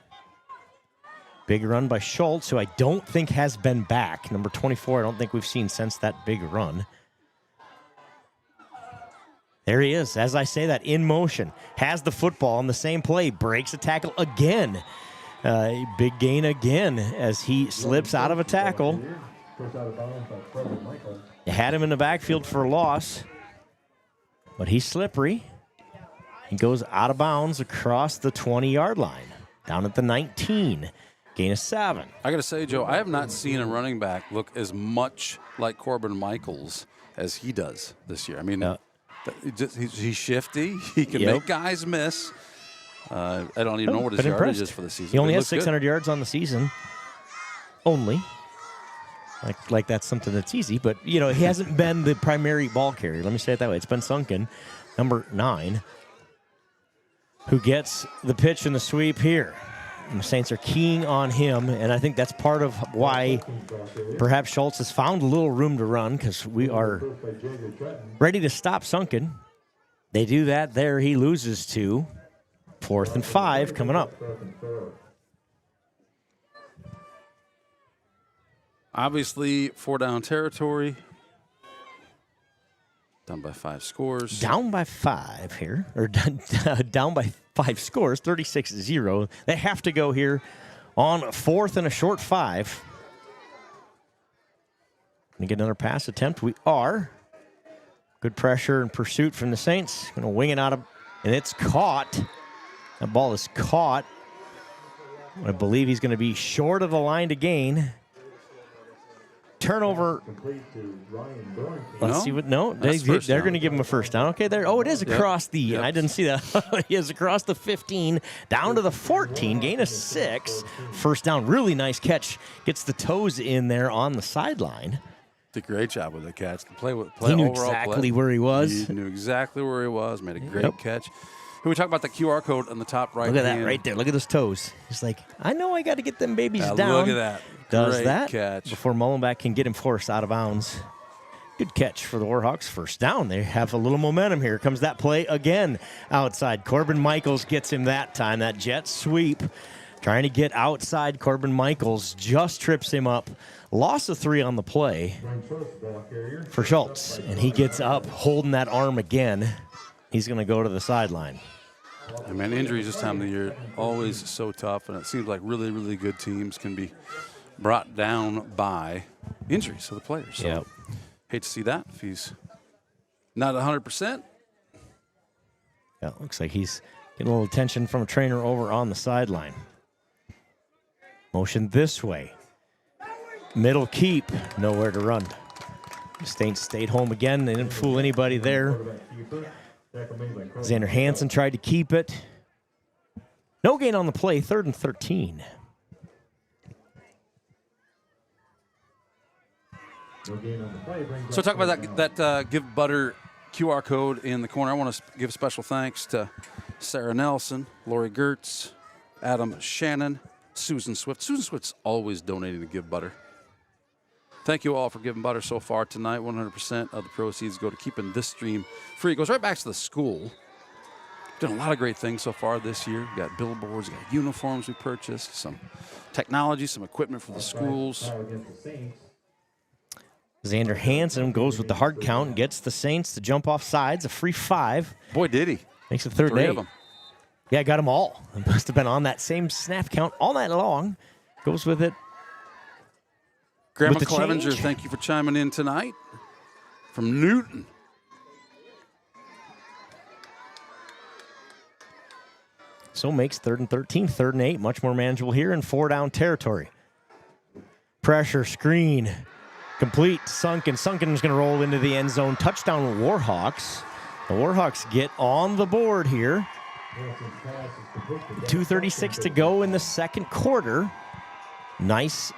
Big run by Schultz, who I don't think has been back. Number 24, I don't think we've seen since that big run. There he is, as I say that, in motion. Has the football on the same play. Breaks a tackle again. Big gain again as he slips out of a tackle. Had him in the backfield for a loss. But he's slippery. He goes out of bounds across the 20-yard line. Down at the 19. Gain of 7. I got to say, Joe, I have not seen a running back look as much like Corbin Michaels as he does this year. I mean, he's shifty. He can make guys miss. I don't even know what his yardage is for the season. He only has 600 yards on the season. Only. Like that's something that's easy. But, he hasn't been the primary ball carrier. Let me say it that way. It's been Sunken, number 9, who gets the pitch and the sweep here. And the Saints are keying on him, and I think that's part of why perhaps Schultz has found a little room to run, because we are ready to stop Sunken. They do that there. He loses 2. 4th and 5 coming up. Obviously, 4-down territory. Down by 5 scores. Down by 5 here, or down by 5 scores, 36-0. They have to go here on 4th and a short 5. Gonna get another pass attempt. We are. Good pressure and pursuit from the Saints. Gonna wing it out of, and it's caught. That ball is caught. I believe he's gonna be short of the line to gain. Turnover. Let's see what. No, they're going to give him a first down. Okay, there. Oh, it is across the. I didn't see that. He is across the 15, down to the 14, gain of 6. First down. Really nice catch. Gets the toes in there on the sideline. Did a great job with the catch. He knew exactly where he was. He knew exactly where he was. Made a great catch. Can we talk about the QR code on the top right? Look at that right there. Look at those toes. He's like, I know I got to get them babies down. Look at that. Does great that catch before Mullenbeck can get him forced out of bounds. Good catch for the Warhawks. First down. They have a little momentum here. Comes that play again outside. Corbin Michaels gets him that time. That jet sweep. Trying to get outside. Corbin Michaels just trips him up. Loss of 3 on the play for Schultz. And he gets up holding that arm again. He's going to go to the sideline. I mean, injuries this time of the year always so tough, and it seems like really, really good teams can be brought down by injuries to the players. So hate to see that if he's not 100%. Yeah, it looks like he's getting a little attention from a trainer over on the sideline. Motion this way. Middle keep, nowhere to run. Saints stayed home again. They didn't fool anybody there. Xander Hansen tried to keep it. No gain on the play, 3rd and 13. So talk about that Give Butter QR code in the corner. I want to give special thanks to Sarah Nelson, Lori Gertz, Adam Shannon, Susan Swift. Susan Swift's always donating to Give Butter. Thank you all for giving butter so far tonight. 100% of the proceeds go to keeping this stream free. It goes right back to the school Done a lot of great things so far this year. We got billboards, we got uniforms we purchased, some technology, some equipment for the schools. Xander Hansen goes with the hard count and gets the Saints to jump off sides, a free 5. Boy, did he. Makes it 3rd and 8. Of them. Yeah, got them all. It must have been on that same snap count all night long. Goes with it. Grandma with Clevenger, change. thank you for chiming in tonight from Newton. So makes 3rd and 13, 3rd and 8. Much more manageable here in 4-down territory. Pressure, screen, complete, Sunken. Sunken is going to roll into the end zone. Touchdown, Warhawks. The Warhawks get on the board here. 2:36 to go in the second quarter. Nice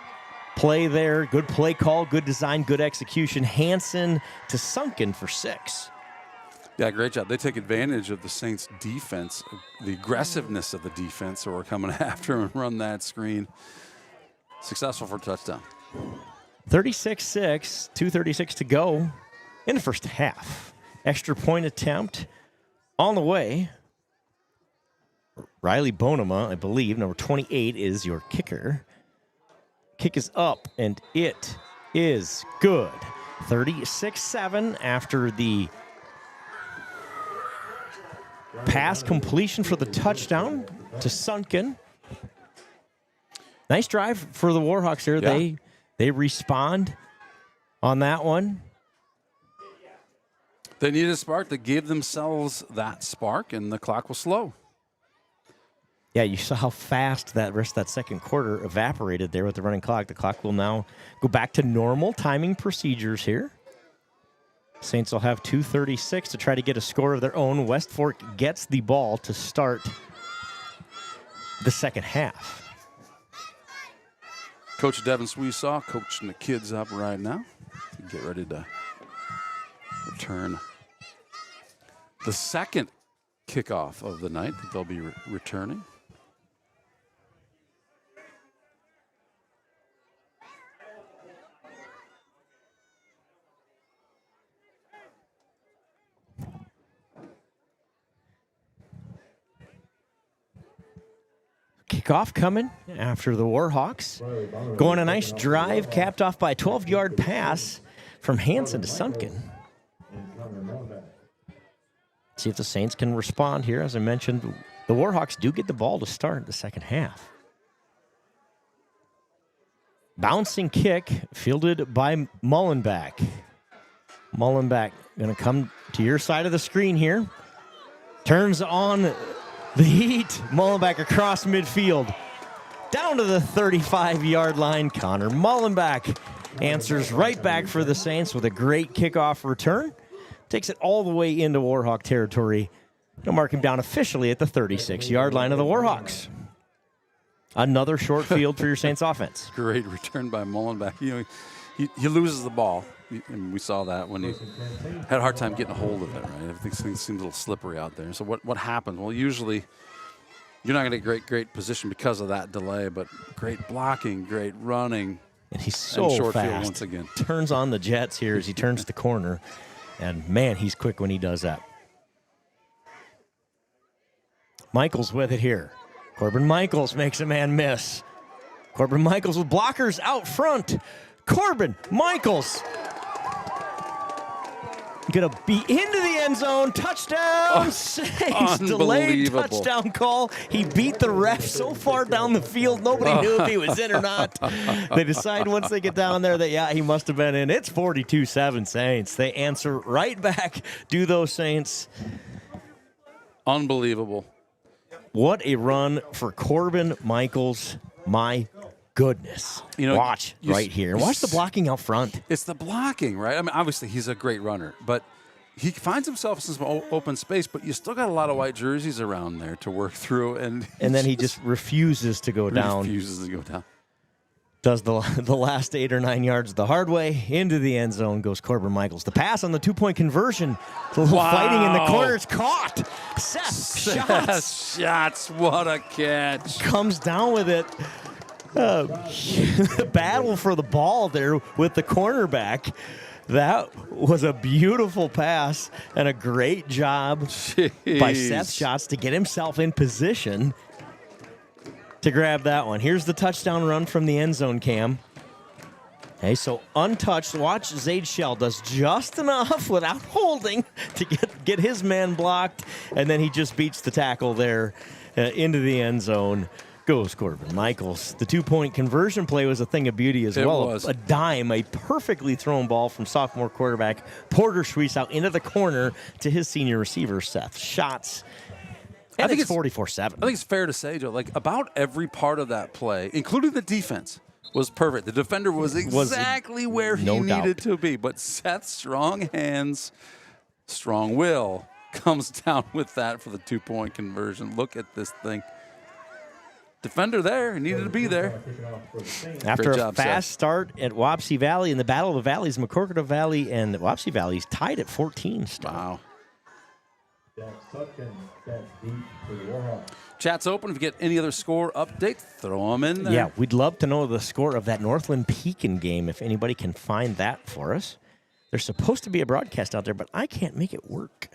play there. Good play call, good design, good execution. Hansen to Sunken for 6. Yeah, great job. They take advantage of the Saints' defense, the aggressiveness of the defense, so we're coming after them and run that screen. Successful for a touchdown. 36-6, 2:36 to go in the first half. Extra point attempt on the way. Riley Bonema, I believe, number 28 is your kicker. Kick is up, and it is good. 36-7 after the pass completion for the touchdown to Sunken. Nice drive for the Warhawks here. Yeah. They respond on that one. They needed a spark. They gave themselves that spark, and the clock was slow. Yeah, you saw how fast that rest of that second quarter evaporated there with the running clock. The clock will now go back to normal timing procedures here. Saints will have 2:36 to try to get a score of their own. West Fork gets the ball to start the second half. Coach Devin Sweesaw coaching the kids up right now. Get ready to return the second kickoff of the night that they'll be returning. Kickoff coming after the Warhawks. Going a nice drive, capped off by a 12-yard pass from Hansen to Sunken. See if the Saints can respond here. As I mentioned, the Warhawks do get the ball to start the second half. Bouncing kick fielded by Mullenbeck. Mullenbeck going to come to your side of the screen here. Turns on the heat. Mullenbeck across midfield. Down to the 35-yard line. Connor Mullenbeck answers right back for the Saints with a great kickoff return. Takes it all the way into Warhawk territory. They'll mark him down officially at the 36-yard line of the Warhawks. Another short field for your Saints offense. Great return by Mullenbeck. You know, he loses the ball, and we saw that when he had a hard time getting a hold of it, right? Everything seems a little slippery out there. So what happened? Well, usually you're not going to get great position because of that delay, but great blocking, great running. And he's so short fast. Field once again. Turns on the jets here as he turns the corner. And, man, he's quick when he does that. Michaels with it here. Corbin Michaels makes a man miss. Corbin Michaels with blockers out front. Corbin Michaels going to be into the end zone. Touchdown, Saints. Delayed touchdown call. He beat the ref so far down the field, nobody knew if he was in or not. They decide once they get down there that, yeah, he must have been in. It's 42-7 Saints. They answer right back. Do those Saints. Unbelievable. What a run for Corbin Michaels. My goodness. You know, watch right here. Watch the blocking out front. It's the blocking, right? I mean, obviously he's a great runner, but he finds himself in some open space, but you still got a lot of white jerseys around there to work through. And then he just refuses to go down. Refuses to go down. Does the last 8 or 9 yards the hard way. Into the end zone goes Corbin Michaels. The pass on the 2-point conversion. A little fighting in the corner. It's caught. Seth Schatz. What a catch. Comes down with it. Battle for the ball there with the cornerback. That was a beautiful pass and a great job by Seth Schatz to get himself in position to grab that one. Here's the touchdown run from the end zone cam. Okay, so untouched. Watch, Zaid Shell does just enough without holding to get his man blocked, and then he just beats the tackle there into the end zone. Goes Corbin Michaels. The 2-point conversion play was a thing of beauty as well. Was. A dime, a perfectly thrown ball from sophomore quarterback Porter Schweiss out into the corner to his senior receiver, Seth Schatz. And I think it's 44-7. I think it's fair to say, Joe, like about every part of that play, including the defense, was perfect. The defender was exactly where he needed to be. But Seth's strong hands, strong will comes down with that for the 2-point conversion. Look at this thing. Defender there, he needed to be there. After a fast start at Wapsie Valley in the Battle of the Valleys, McCorkota Valley and Wapsie Valley's tied at 14 still. Wow. Chat's open. If you get any other score update, throw them in there. Yeah, we'd love to know the score of that Northland-Pekin game if anybody can find that for us. There's supposed to be a broadcast out there, but I can't make it work.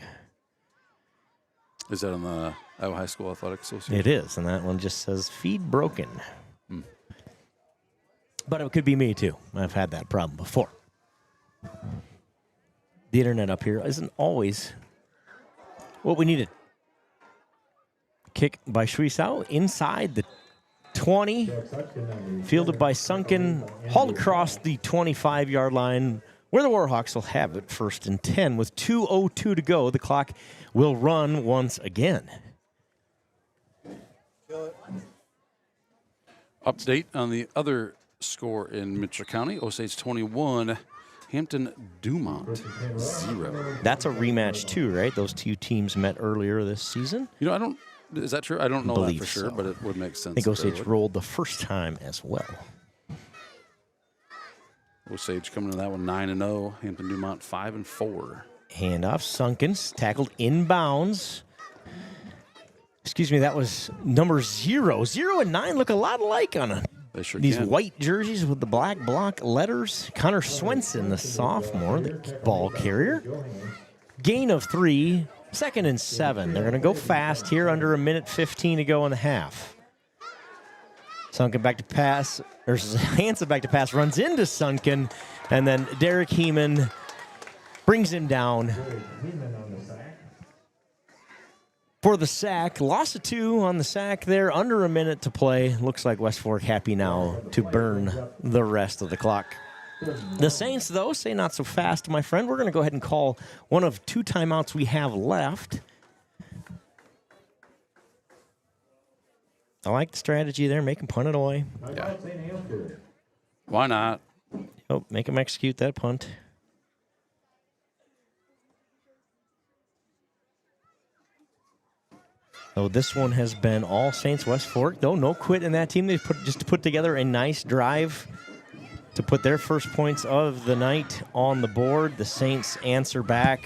Is that on the Iowa High School Athletic Association? It is, and that one just says feed broken. But it could be me, too. I've had that problem before. The internet up here isn't always what we needed. Kick by Schweiss out inside the 20. Fielded by Sunken. Hauled across the 25-yard line, where the Warhawks will have it 1st and 10 with 2:02 to go. The clock will run once again. Update on the other score in Mitchell County. Osage 21, Hampton Dumont 0. That's a rematch too, right? Those two teams met earlier this season. You know, is that true? I don't know that for sure, so. but it would make sense. I think Osage rolled the first time as well. Osage coming to that one 9-0. Hampton Dumont 5-4. Handoff, Sunkens, tackled inbounds. Excuse me, that was number 0. 0 and 9 look a lot alike on these white jerseys with the black block letters. Connor Swenson, the sophomore, the ball carrier. Gain of 3, 2nd and 7. They're going to go fast here, under 1:15 to go in the half. Sunken back to pass, or Hansen back to pass, runs into Sunken, and then Derek Heeman brings him down for the sack. Loss of 2 on the sack there, under a minute to play. Looks like West Fork happy now to burn the rest of the clock. The Saints, though, say not so fast, my friend. We're going to go ahead and call one of 2 timeouts we have left. I like the strategy there, make him punt it away. Yeah. Why not? Oh, make him execute that punt. So this one has been all Saints West Fork, though. No quit in that team. They just put together a nice drive to put their first points of the night on the board. The Saints answer back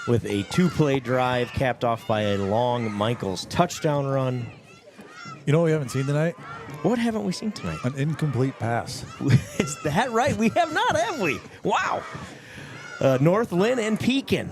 with a 2-play drive capped off by a long Michaels touchdown run. You know what we haven't seen tonight? What haven't we seen tonight? An incomplete pass. Is that right? We have not, have we? Wow. Northland and Pekin.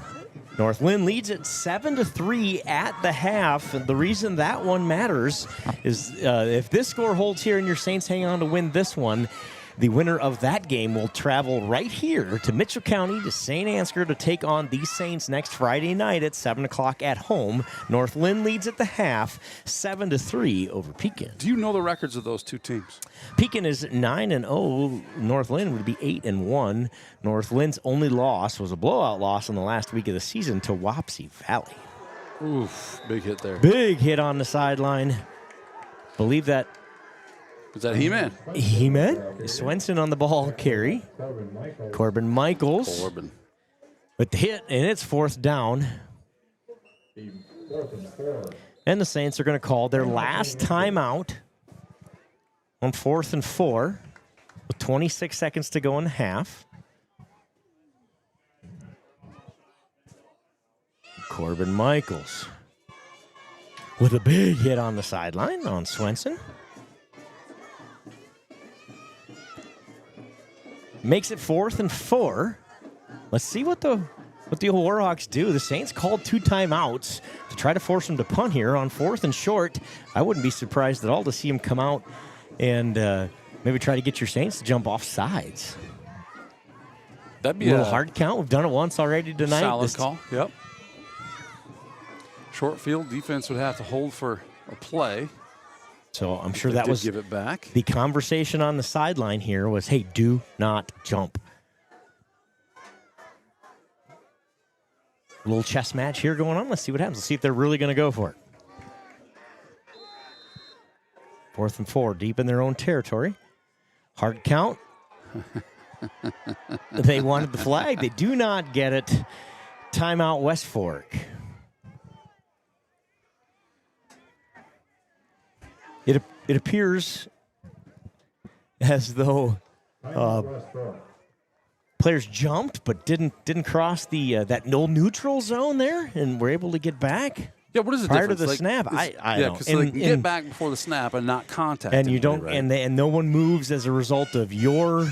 Northland leads at 7-3 at the half. And the reason that one matters is if this score holds here and your Saints hang on to win this one, the winner of that game will travel right here to Mitchell County to Saint Ansgar to take on the Saints next Friday night at 7 o'clock at home. Northland leads at the half, 7-3 over Pekin. Do you know the records of those 2 teams? Pekin is 9-0. Northland would be 8-1. Northland's only loss was a blowout loss in the last week of the season to Wapsie Valley. Oof, big hit there. Big hit on the sideline. Believe that. Was that He-Man? He-Man. Swenson on the ball carry. Corbin Michaels. With the hit, and it's 4th down. And the Saints are going to call their last timeout on 4th and 4 with 26 seconds to go in the half. Corbin Michaels with a big hit on the sideline on Swenson. makes it 4th and 4. Let's see what the old Warhawks do. The Saints called 2 timeouts to try to force them to punt here on 4th and short. I wouldn't be surprised at all to see them come out and maybe try to get your Saints to jump off sides. That'd be a little hard count. We've done it once already tonight. Solid call. Yep. Short field defense would have to hold for a play. So I'm sure that was give it back. The conversation on the sideline here was, hey, do not jump. A little chess match here going on. Let's see what happens. Let's see if they're really going to go for it. 4th and 4, deep in their own territory. Hard count. They wanted the flag. They do not get it. Timeout, West Fork. It appears as though players jumped but didn't cross the that no neutral zone there, and were able to get back. Yeah, what is the prior difference? to the snap? I don't. Because they can get back before the snap and not contact. And you don't, right? and no one moves as a result of your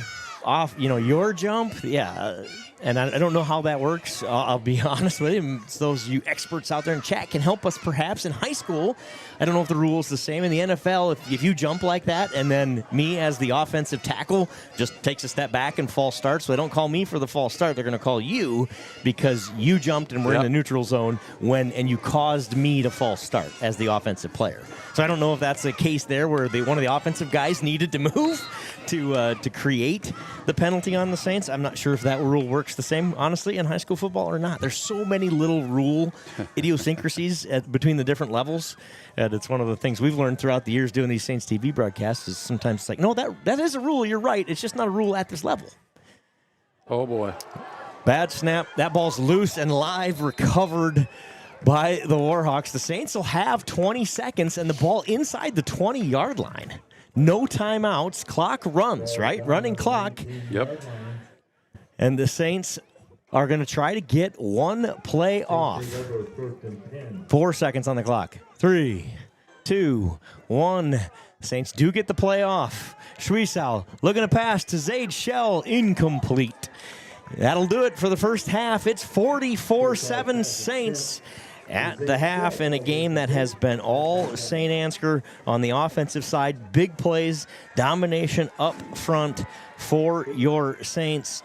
your jump. Yeah. And I don't know how that works. I'll be honest with you. It's those you experts out there in chat can help us perhaps. In high school, I don't know if the rule is the same. In the NFL, if you jump like that and then me as the offensive tackle just takes a step back and false start, so they don't call me for the false start. They're going to call you because you jumped and were in the neutral zone and you caused me to false start as the offensive player. So I don't know if that's a case there where one of the offensive guys needed to move to create the penalty on the Saints. I'm not sure if that rule works the same, honestly, in high school football or not. There's so many little rule idiosyncrasies between the different levels. And it's one of the things we've learned throughout the years doing these Saints TV broadcasts is sometimes it's like, no, that is a rule. You're right. It's just not a rule at this level. Oh, boy. Bad snap. That ball's loose and live, recovered by the Warhawks. The Saints will have 20 seconds and the ball inside the 20-yard line. No timeouts. Clock runs, right? Running clock. Yep. And the Saints are going to try to get one play off. 4 seconds on the clock. 3, 2, 1. Saints do get the play off. Schwiesau looking to pass to Zaid Shell. Incomplete. That'll do it for the first half. It's 44-7 Saints at the half in a game that has been all Saint Ansgar on the offensive side. Big plays, domination up front for your Saints,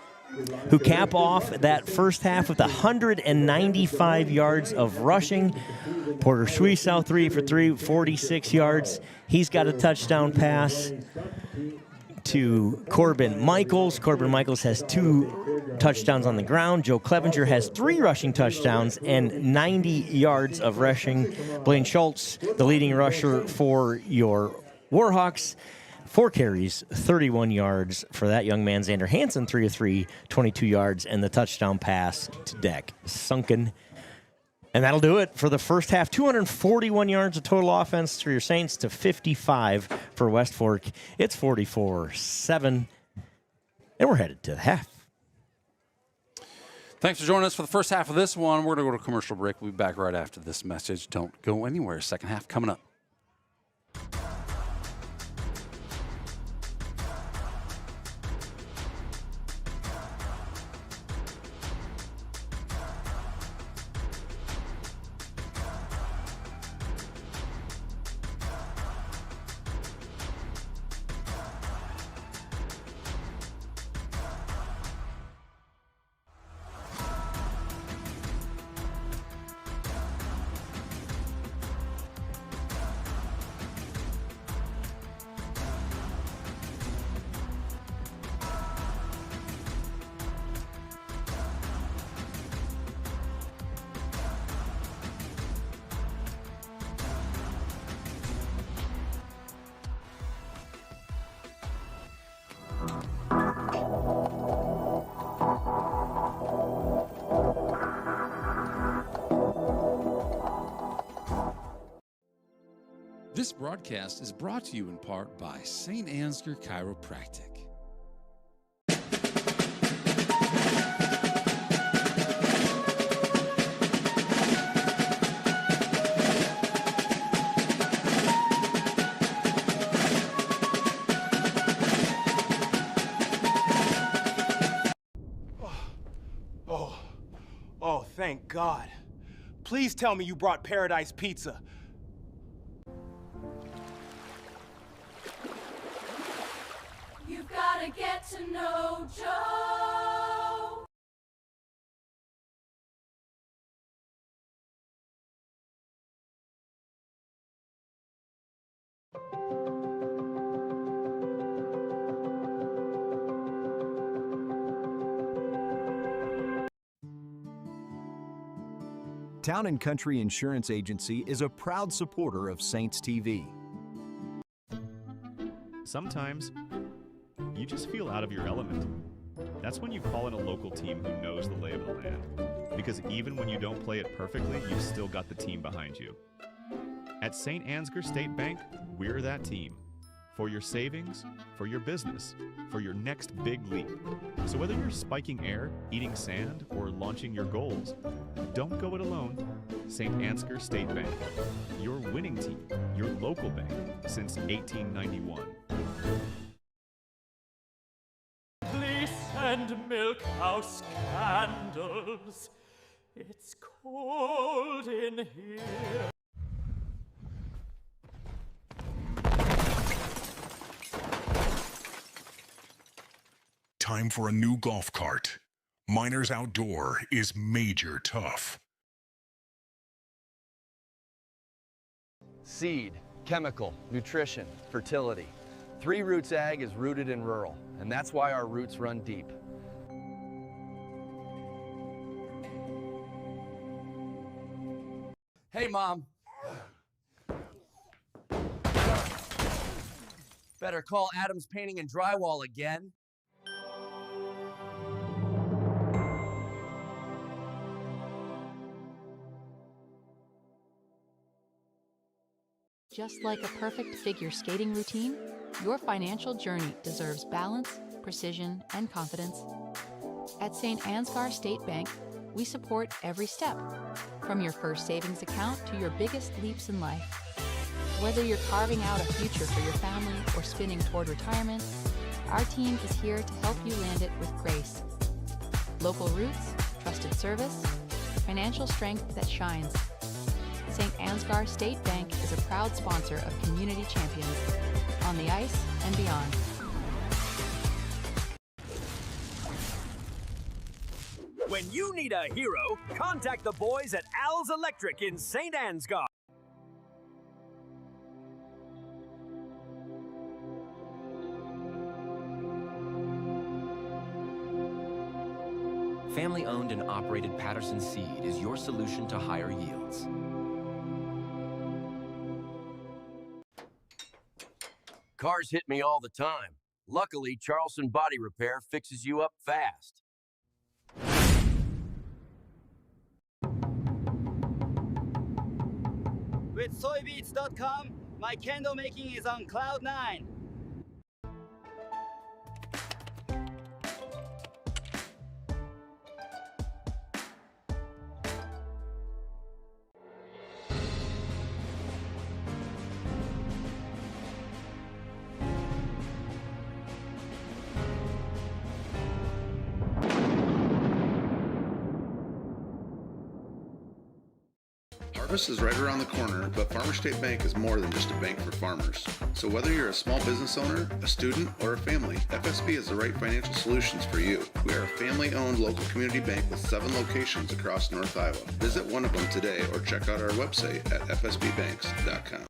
who cap off that first half with 195 yards of rushing. Porter Schwiesau 3 for 3, 46 yards. He's got a touchdown pass to Corbin Michaels. Corbin Michaels has 2 touchdowns on the ground. Joe Clevenger has 3 rushing touchdowns and 90 yards of rushing. Blaine Schultz, the leading rusher for your Warhawks, 4 carries, 31 yards for that young man. Xander Hansen, 3 of 3, 22 yards, and the touchdown pass to Deck Sunken. And that'll do it for the first half. 241 yards of total offense for your Saints to 55 for West Fork. It's 44-7, and we're headed to the half. Thanks for joining us for the first half of this one. We're going to go to commercial break. We'll be back right after this message. Don't go anywhere. Second half coming up. This broadcast is brought to you in part by Saint Ansgar Chiropractic. Thank God. Please tell me you brought Paradise Pizza. You've gotta get to know Joe. Town & Country Insurance Agency is a proud supporter of Saints TV. Sometimes, you just feel out of your element. That's when you call in a local team who knows the lay of the land. Because even when you don't play it perfectly, you've still got the team behind you. At Saint Ansgar State Bank, we're that team. For your savings, for your business, for your next big leap. So whether you're spiking air, eating sand, or launching your goals, don't go it alone. Saint Ansgar State Bank, your winning team, your local bank since 1891. Please send milk house candles. It's cold in here. Time for a new golf cart. Miners Outdoor is major tough. Seed, chemical, nutrition, fertility. 3 Roots Ag is rooted in rural, and that's why our roots run deep. Hey, Mom. Better call Adams Painting and Drywall again. Just like a perfect figure skating routine, your financial journey deserves balance, precision, and confidence. At Saint Ansgar State Bank, we support every step, from your first savings account to your biggest leaps in life. Whether you're carving out a future for your family or spinning toward retirement, our team is here to help you land it with grace. Local roots, trusted service, financial strength that shines. Saint Ansgar State Bank is a proud sponsor of Community Champions, on the ice and beyond. When you need a hero, contact the boys at Al's Electric in Saint Ansgar. Family-owned and operated Patterson Seed is your solution to higher yields. Cars hit me all the time. Luckily, Charleston Body Repair fixes you up fast. With soybeats.com, my candle making is on cloud 9. Harvest is right around the corner, but Farmer State Bank is more than just a bank for farmers. So whether you're a small business owner, a student, or a family, FSB is the right financial solutions for you. We are a family-owned local community bank with 7 locations across North Iowa. Visit one of them today or check out our website at fsbbanks.com.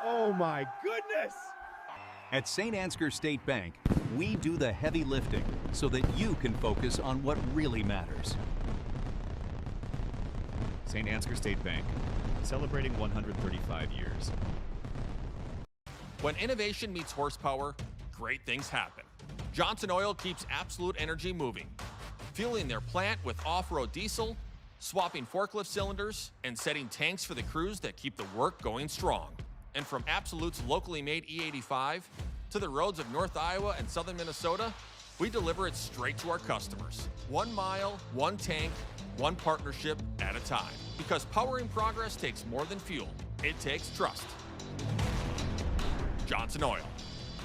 Oh my goodness! At Saint Ansgar State Bank, we do the heavy lifting so that you can focus on what really matters. Saint Ansgar State Bank, celebrating 135 years. When innovation meets horsepower, great things happen. Johnson Oil keeps Absolute Energy moving, fueling their plant with off-road diesel, swapping forklift cylinders, and setting tanks for the crews that keep the work going strong. And from Absolute's locally made E85 to the roads of North Iowa and southern Minnesota, We deliver it straight to our customers. 1 mile, 1 tank, 1 partnership at a time. Because powering progress takes more than fuel. It takes trust. Johnson Oil.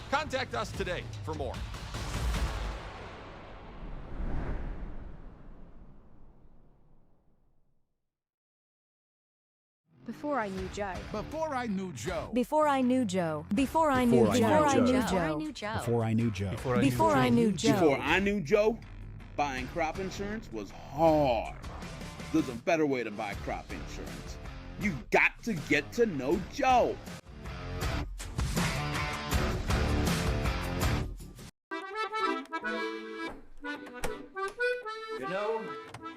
Contact us today for more. Before I knew Joe. Before I knew Joe. Before I knew Joe. Before I knew Joe. Before I knew Joe. Before I knew Joe. Before I knew Joe. Before I knew Joe, buying crop insurance was hard. There's a better way to buy crop insurance. You got to get to know Joe. You know,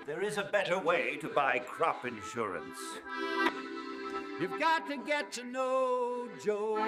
there is a better way to buy crop insurance. You've got to get to know Joe.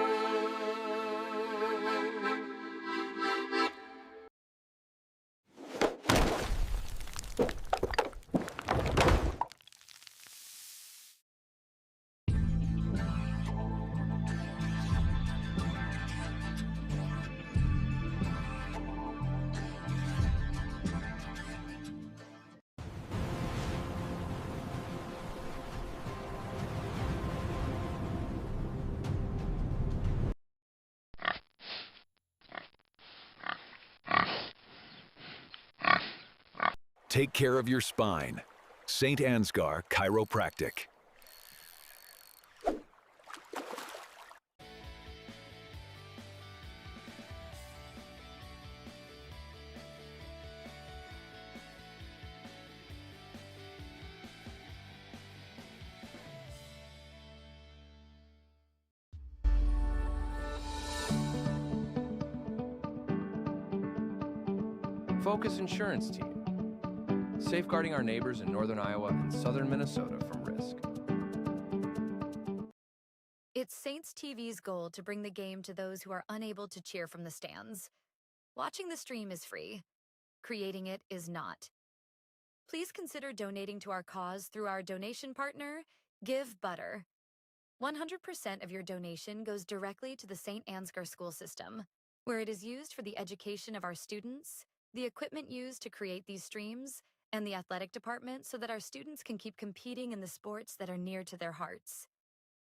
Take care of your spine. Saint Ansgar Chiropractic. Focus Insurance Team. Safeguarding our neighbors in northern Iowa and southern Minnesota from risk. It's Saints TV's goal to bring the game to those who are unable to cheer from the stands. Watching the stream is free. Creating it is not. Please consider donating to our cause through our donation partner, Give Butter. 100% of your donation goes directly to the Saint Ansgar school system, where it is used for the education of our students, the equipment used to create these streams, and the athletic department so that our students can keep competing in the sports that are near to their hearts.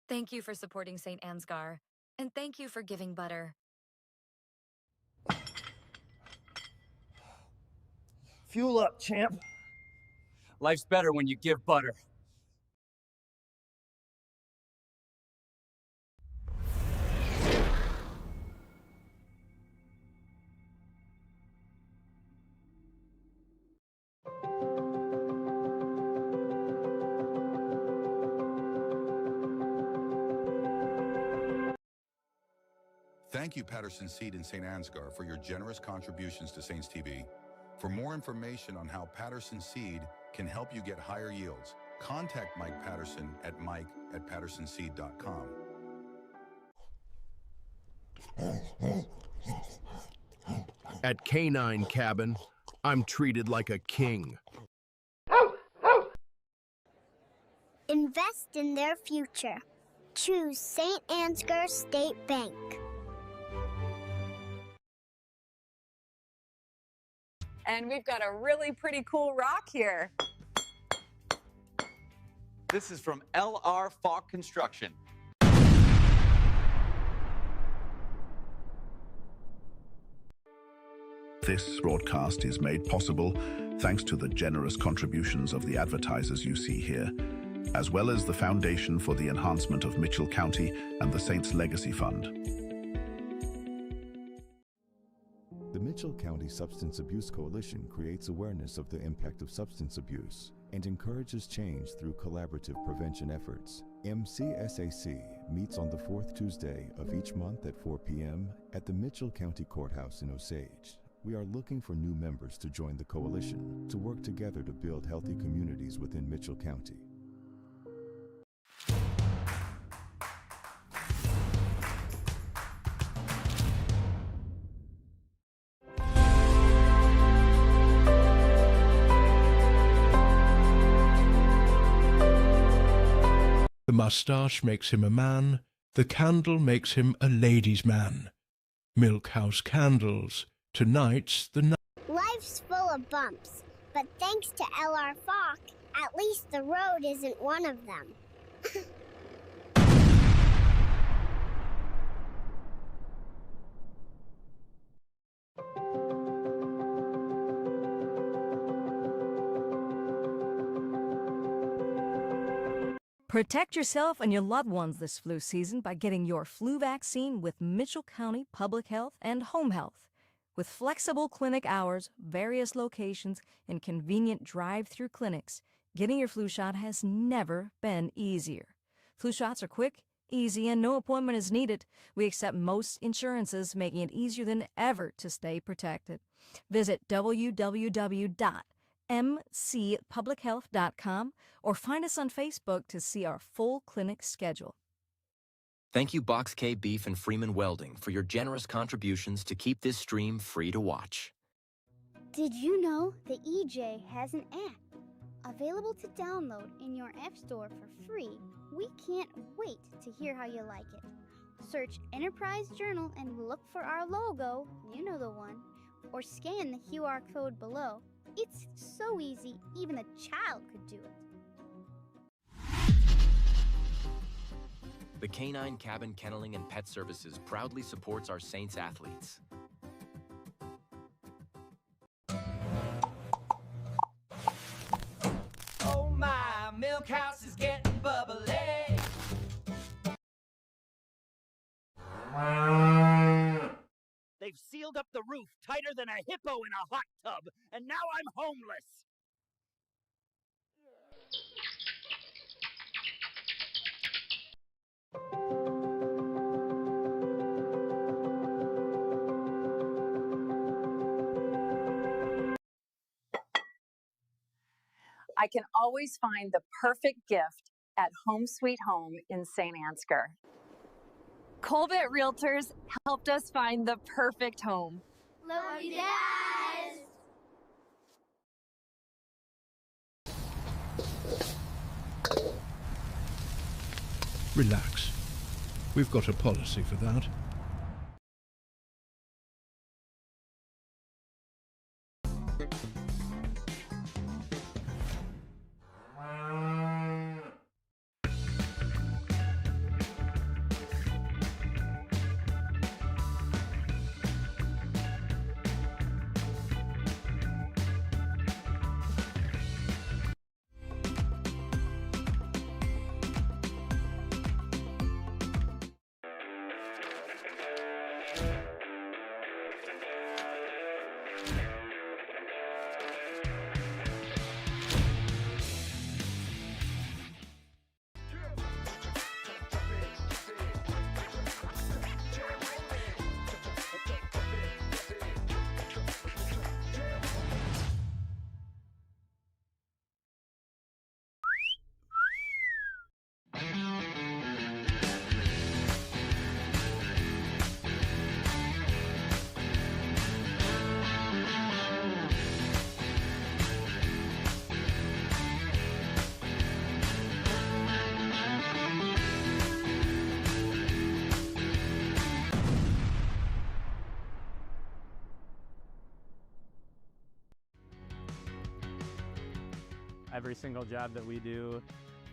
Thank you for supporting Saint Ansgar, and thank you for giving butter. Fuel up, champ. Life's better when you give butter. Thank you, Patterson Seed and Saint Ansgar, for your generous contributions to Saints TV. For more information on how Patterson Seed can help you get higher yields, contact Mike Patterson at mike@pattersonseed.com. At Canine Cabin, I'm treated like a king. Invest in their future. Choose Saint Ansgar State Bank. And we've got a really pretty cool rock here. This is from LR Falk Construction. This broadcast is made possible thanks to the generous contributions of the advertisers you see here, as well as the Foundation for the Enhancement of Mitchell County and the Saints Legacy Fund. The Mitchell County Substance Abuse Coalition creates awareness of the impact of substance abuse and encourages change through collaborative prevention efforts. MCSAC meets on the fourth Tuesday of each month at 4 p.m. at the Mitchell County Courthouse in Osage. We are looking for new members to join the coalition to work together to build healthy communities within Mitchell County. The mustache makes him a man, the candle makes him a ladies' man. Milk House Candles, tonight's the night. life's full of bumps, but thanks to LR Falk, at least the road isn't one of them. Protect yourself and your loved ones this flu season by getting your flu vaccine with Mitchell County Public Health and Home Health. With flexible clinic hours, various locations, and convenient drive-through clinics, getting your flu shot has never been easier. Flu shots are quick, easy, and no appointment is needed. We accept most insurances, making it easier than ever to stay protected. Visit www.mcpublichealth.com or find us on Facebook to see our full clinic schedule. Thank you, Box K Beef and Freeman Welding, for your generous contributions to keep this stream free to watch. Did you know the EJ has an app available to download in your app store for free? We can't wait to hear how you like it. Search Enterprise Journal and look for our logo, you know the one, or scan the QR code below. It's so easy, even a child could do it. The Canine Cabin Kenneling and Pet Services proudly supports our Saints athletes. Oh my, milk house is getting bubbly. They've sealed up the roof tighter than a hippo in a hot tub, and now I'm homeless. I can always find the perfect gift at Home Sweet Home in Saint Ansgar. Colbert Realtors helped us find the perfect home. Love you, guys! Relax. We've got a policy for that. Every single job that we do,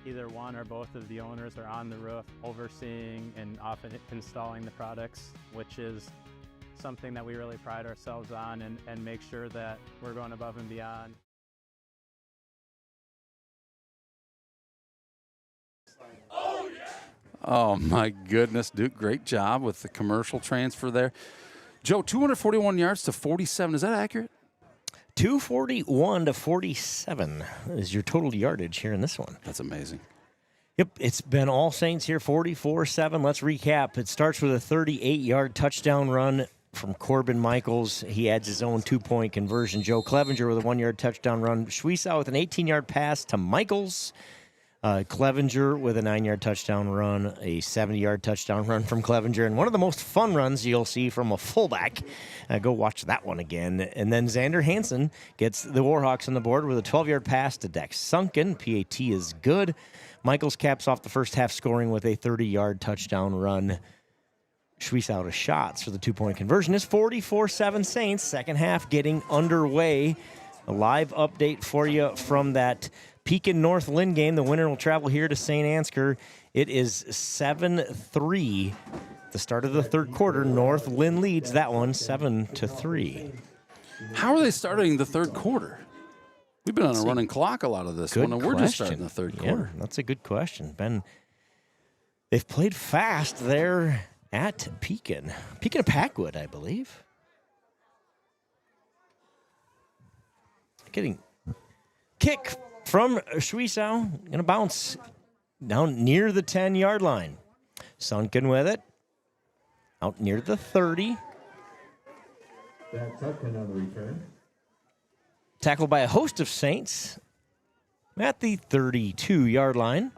either one or both of the owners are on the roof overseeing and often installing the products, which is something that we really pride ourselves on and make sure that we're going above and beyond. Oh my goodness, Duke, great job with the commercial transfer there. Joe, 241 yards to 47, is that accurate? 241 to 47 is your total yardage here in this one. That's amazing. Yep, it's been all Saints here, 44-7. Let's recap. It starts with a 38-yard touchdown run from Corbin Michaels. He adds his own two-point conversion. Joe Clevenger with a 1-yard touchdown run. Schweiss with an 18-yard pass to Michaels. Clevenger with a 9-yard touchdown run, a 70-yard touchdown run from Clevenger, and one of the most fun runs you'll see from a fullback. Go watch that one again. And then Xander Hansen gets the Warhawks on the board with a 12-yard pass to Dex Sunken. PAT is good. Michaels caps off the first half scoring with a 30-yard touchdown run. Schweiss out of shots for the 2-point conversion. Is 44-7 Saints. Second half getting underway. A live update for you from that Pekin North Lynn game. The winner will travel here to Saint Ansgar. It is 7-3. The start of the third quarter. North Lynn leads that one 7-3. How are they starting the third quarter? We've been on a running clock a lot of this one, and we're just starting the third quarter. Yeah, that's a good question, Ben. They've played fast there at Pekin. Pekin of Packwood, I believe. Getting kick from Schwiesow. Going to bounce down near the 10-yard line. Sunken with it. Out near the 30. That's Sunken on the return. Tackled by a host of Saints at the 32-yard line,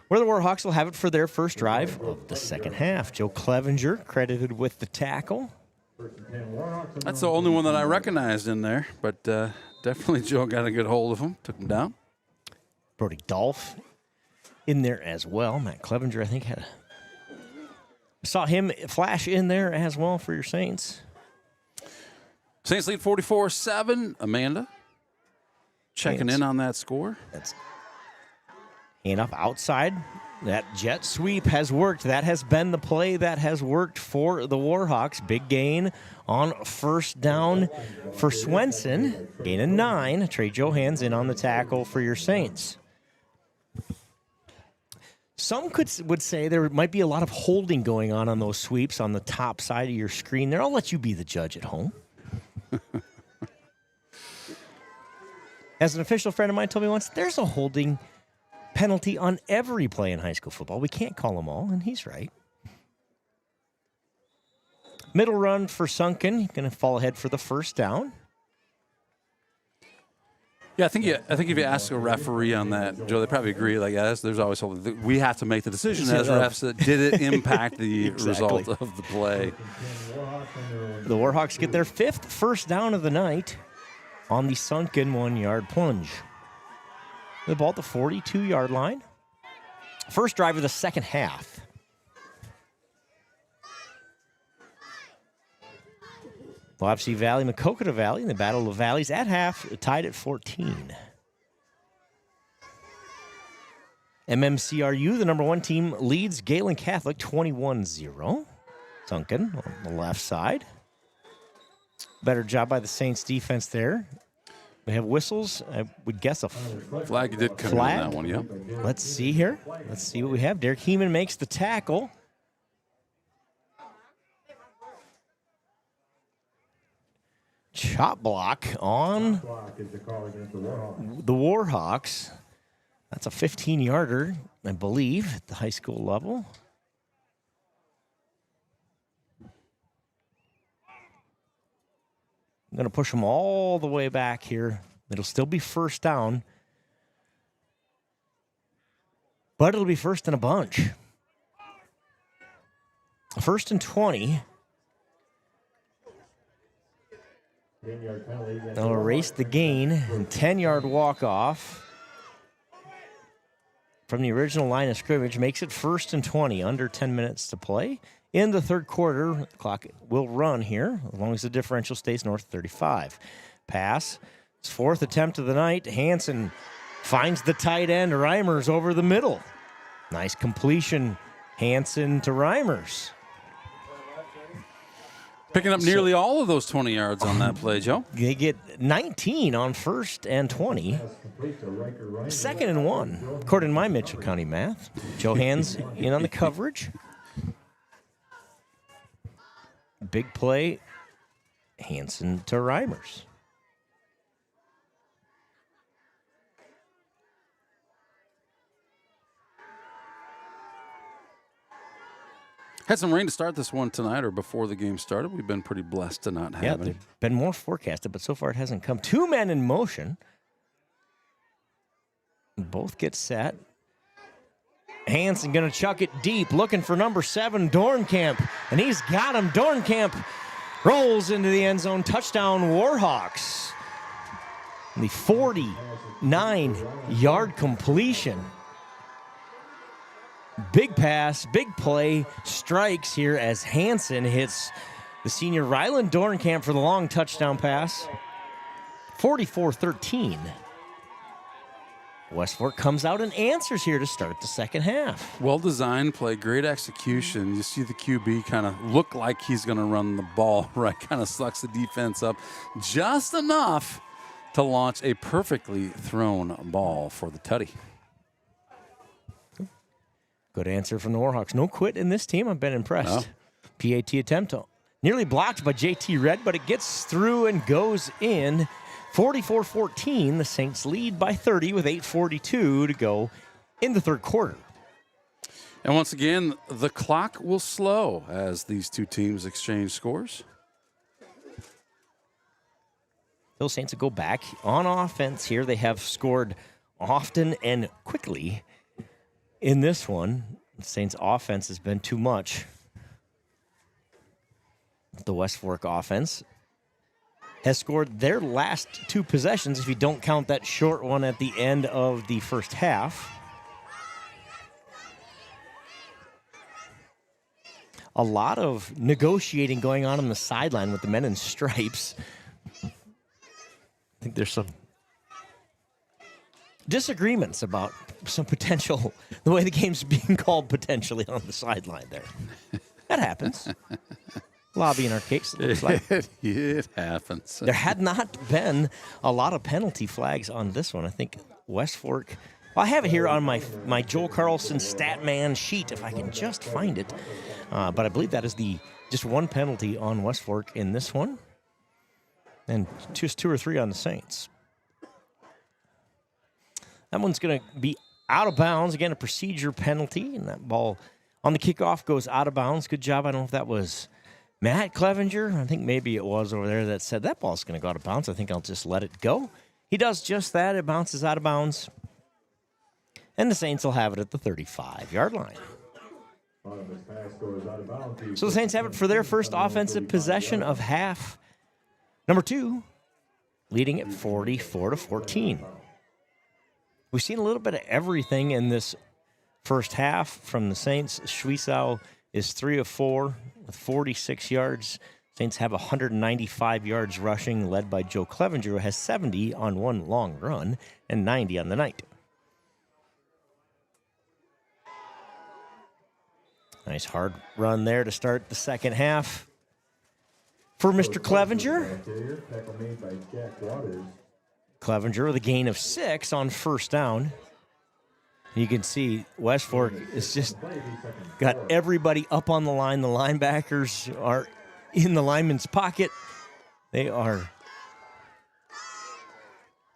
where the Warhawks will have it for their first drive of the second half. Joe Clevenger credited with the tackle. That's the only one that I recognized in there, but definitely Joe got a good hold of him, took him down. Brody Dolph in there as well. Matt Clevenger, I think, saw him flash in there as well for your Saints. Saints lead 44-7. Amanda checking in on that score. That's hand off outside. That jet sweep has worked. That has been the play that has worked for the Warhawks. Big gain on first down for Swenson. Gain of 9. Trey Johans in on the tackle for your Saints. Some would say there might be a lot of holding going on those sweeps on the top side of your screen there. I'll let you be the judge at home. As an official friend of mine told me once, there's a holding penalty on every play in high school football. We can't call them all, and he's right. Middle run for Sunken. Going to fall ahead for the first down. Yeah, I think if you ask a referee on that, Joe, they probably agree. Like, yes, there's always holding. We have to make the decision as refs. Did it impact the result of the play? The Warhawks get their 5th first down of the night on the Sunken 1-yard plunge. The ball at the 42-yard line. First drive of the second half. Wapsie Valley, Makokata Valley in the Battle of Valleys at half, tied at 14. MMCRU, the number 1 team, leads Galen Catholic 21-0. Sunken on the left side. Better job by the Saints defense there. We have whistles. I would guess a flag did come in that one, yeah. Let's see here. Let's see what we have. Derek Heeman makes the tackle. Chop block on the Warhawks. That's a 15-yarder, I believe, at the high school level. I'm going to push them all the way back here. It'll still be first down, but it'll be first in a bunch. First and 20. They'll erase the gain and 10-yard walk-off from the original line of scrimmage. Makes it first and 20, under 10 minutes to play. In the third quarter, the clock will run here, as long as the differential stays north of 35. Pass. It's 4th attempt of the night. Hansen finds the tight end, Reimers, over the middle. Nice completion, Hansen to Reimers. Picking up nearly all of those 20 yards on that play, Joe. They get 19 on first and 20. Second and 1, according to my Mitchell County math. Johans in on the coverage. Big play, Hansen to Reimers. Had some rain to start this one tonight or before the game started. We've been pretty blessed to not have any. Been more forecasted, but so far it hasn't come. 2 men in motion. Both get set. Hansen going to chuck it deep, looking for number 7, Dornkamp. And he's got him. Dornkamp rolls into the end zone. Touchdown, Warhawks. The 49-yard completion. Big pass, big play, strikes here as Hansen hits the senior Ryland Dornkamp for the long touchdown pass. 44-13. West Fork comes out and answers here to start the second half. Well-designed play, great execution. You see the QB kind of look like he's going to run the ball, right? Kind of sucks the defense up just enough to launch a perfectly thrown ball for the tutty. Good answer from the Warhawks. No quit in this team. I've been impressed. No. PAT attempt nearly blocked by JT Red, but it gets through and goes in. 44-14, the Saints lead by 30 with 8:42 to go in the third quarter. And once again, the clock will slow as these two teams exchange scores. Those Saints will go back on offense here. They have scored often and quickly in this one. The Saints' offense has been too much. The West Fork offense has scored their last two possessions, if you don't count that short one at the end of the first half. A lot of negotiating going on the sideline with the men in stripes. I think there's some disagreements about some potential, the way the game's being called potentially on the sideline there. That happens. Lobbying our case, it looks like. It happens. There had not been a lot of penalty flags on this one. I think West Fork, well, I have it here on my Joel Carlson Statman sheet, if I can just find it. But I believe that is just one penalty on West Fork in this one. And just 2 or 3 on the Saints. That one's going to be out of bounds. Again, a procedure penalty. And that ball on the kickoff goes out of bounds. Good job. I don't know if that was Matt Clevenger, I think maybe it was over there, that said that ball's going to go out of bounds. I think I'll just let it go. He does just that. It bounces out of bounds. And the Saints will have it at the 35-yard line. So the Saints have it for their first offensive possession of half number 2, leading at 44-14. We've seen a little bit of everything in this first half from the Saints. Schwiesau is 3 of 4 with 46 yards. Saints have 195 yards rushing, led by Joe Clevenger, who has 70 on one long run and 90 on the night. Nice hard run there to start the second half for Mr. Clevenger. Clevenger with a gain of 6 on first down. You can see West Fork is just got everybody up on the line. The linebackers are in the lineman's pocket. They are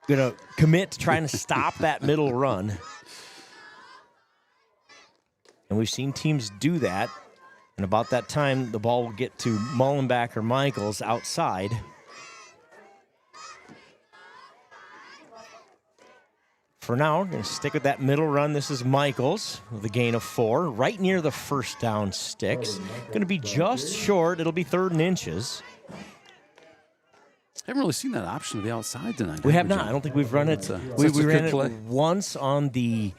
going to commit to trying to stop that middle run. And we've seen teams do that. And about that time, the ball will get to Mullenbeck or Michaels outside. For now, we're going to stick with that middle run. This is Michaels with a gain of 4, right near the first down sticks. Going to be just short. It'll be 3rd and inches. I haven't really seen that option to the outside tonight. We have not. I don't think we've run it. We ran it once on the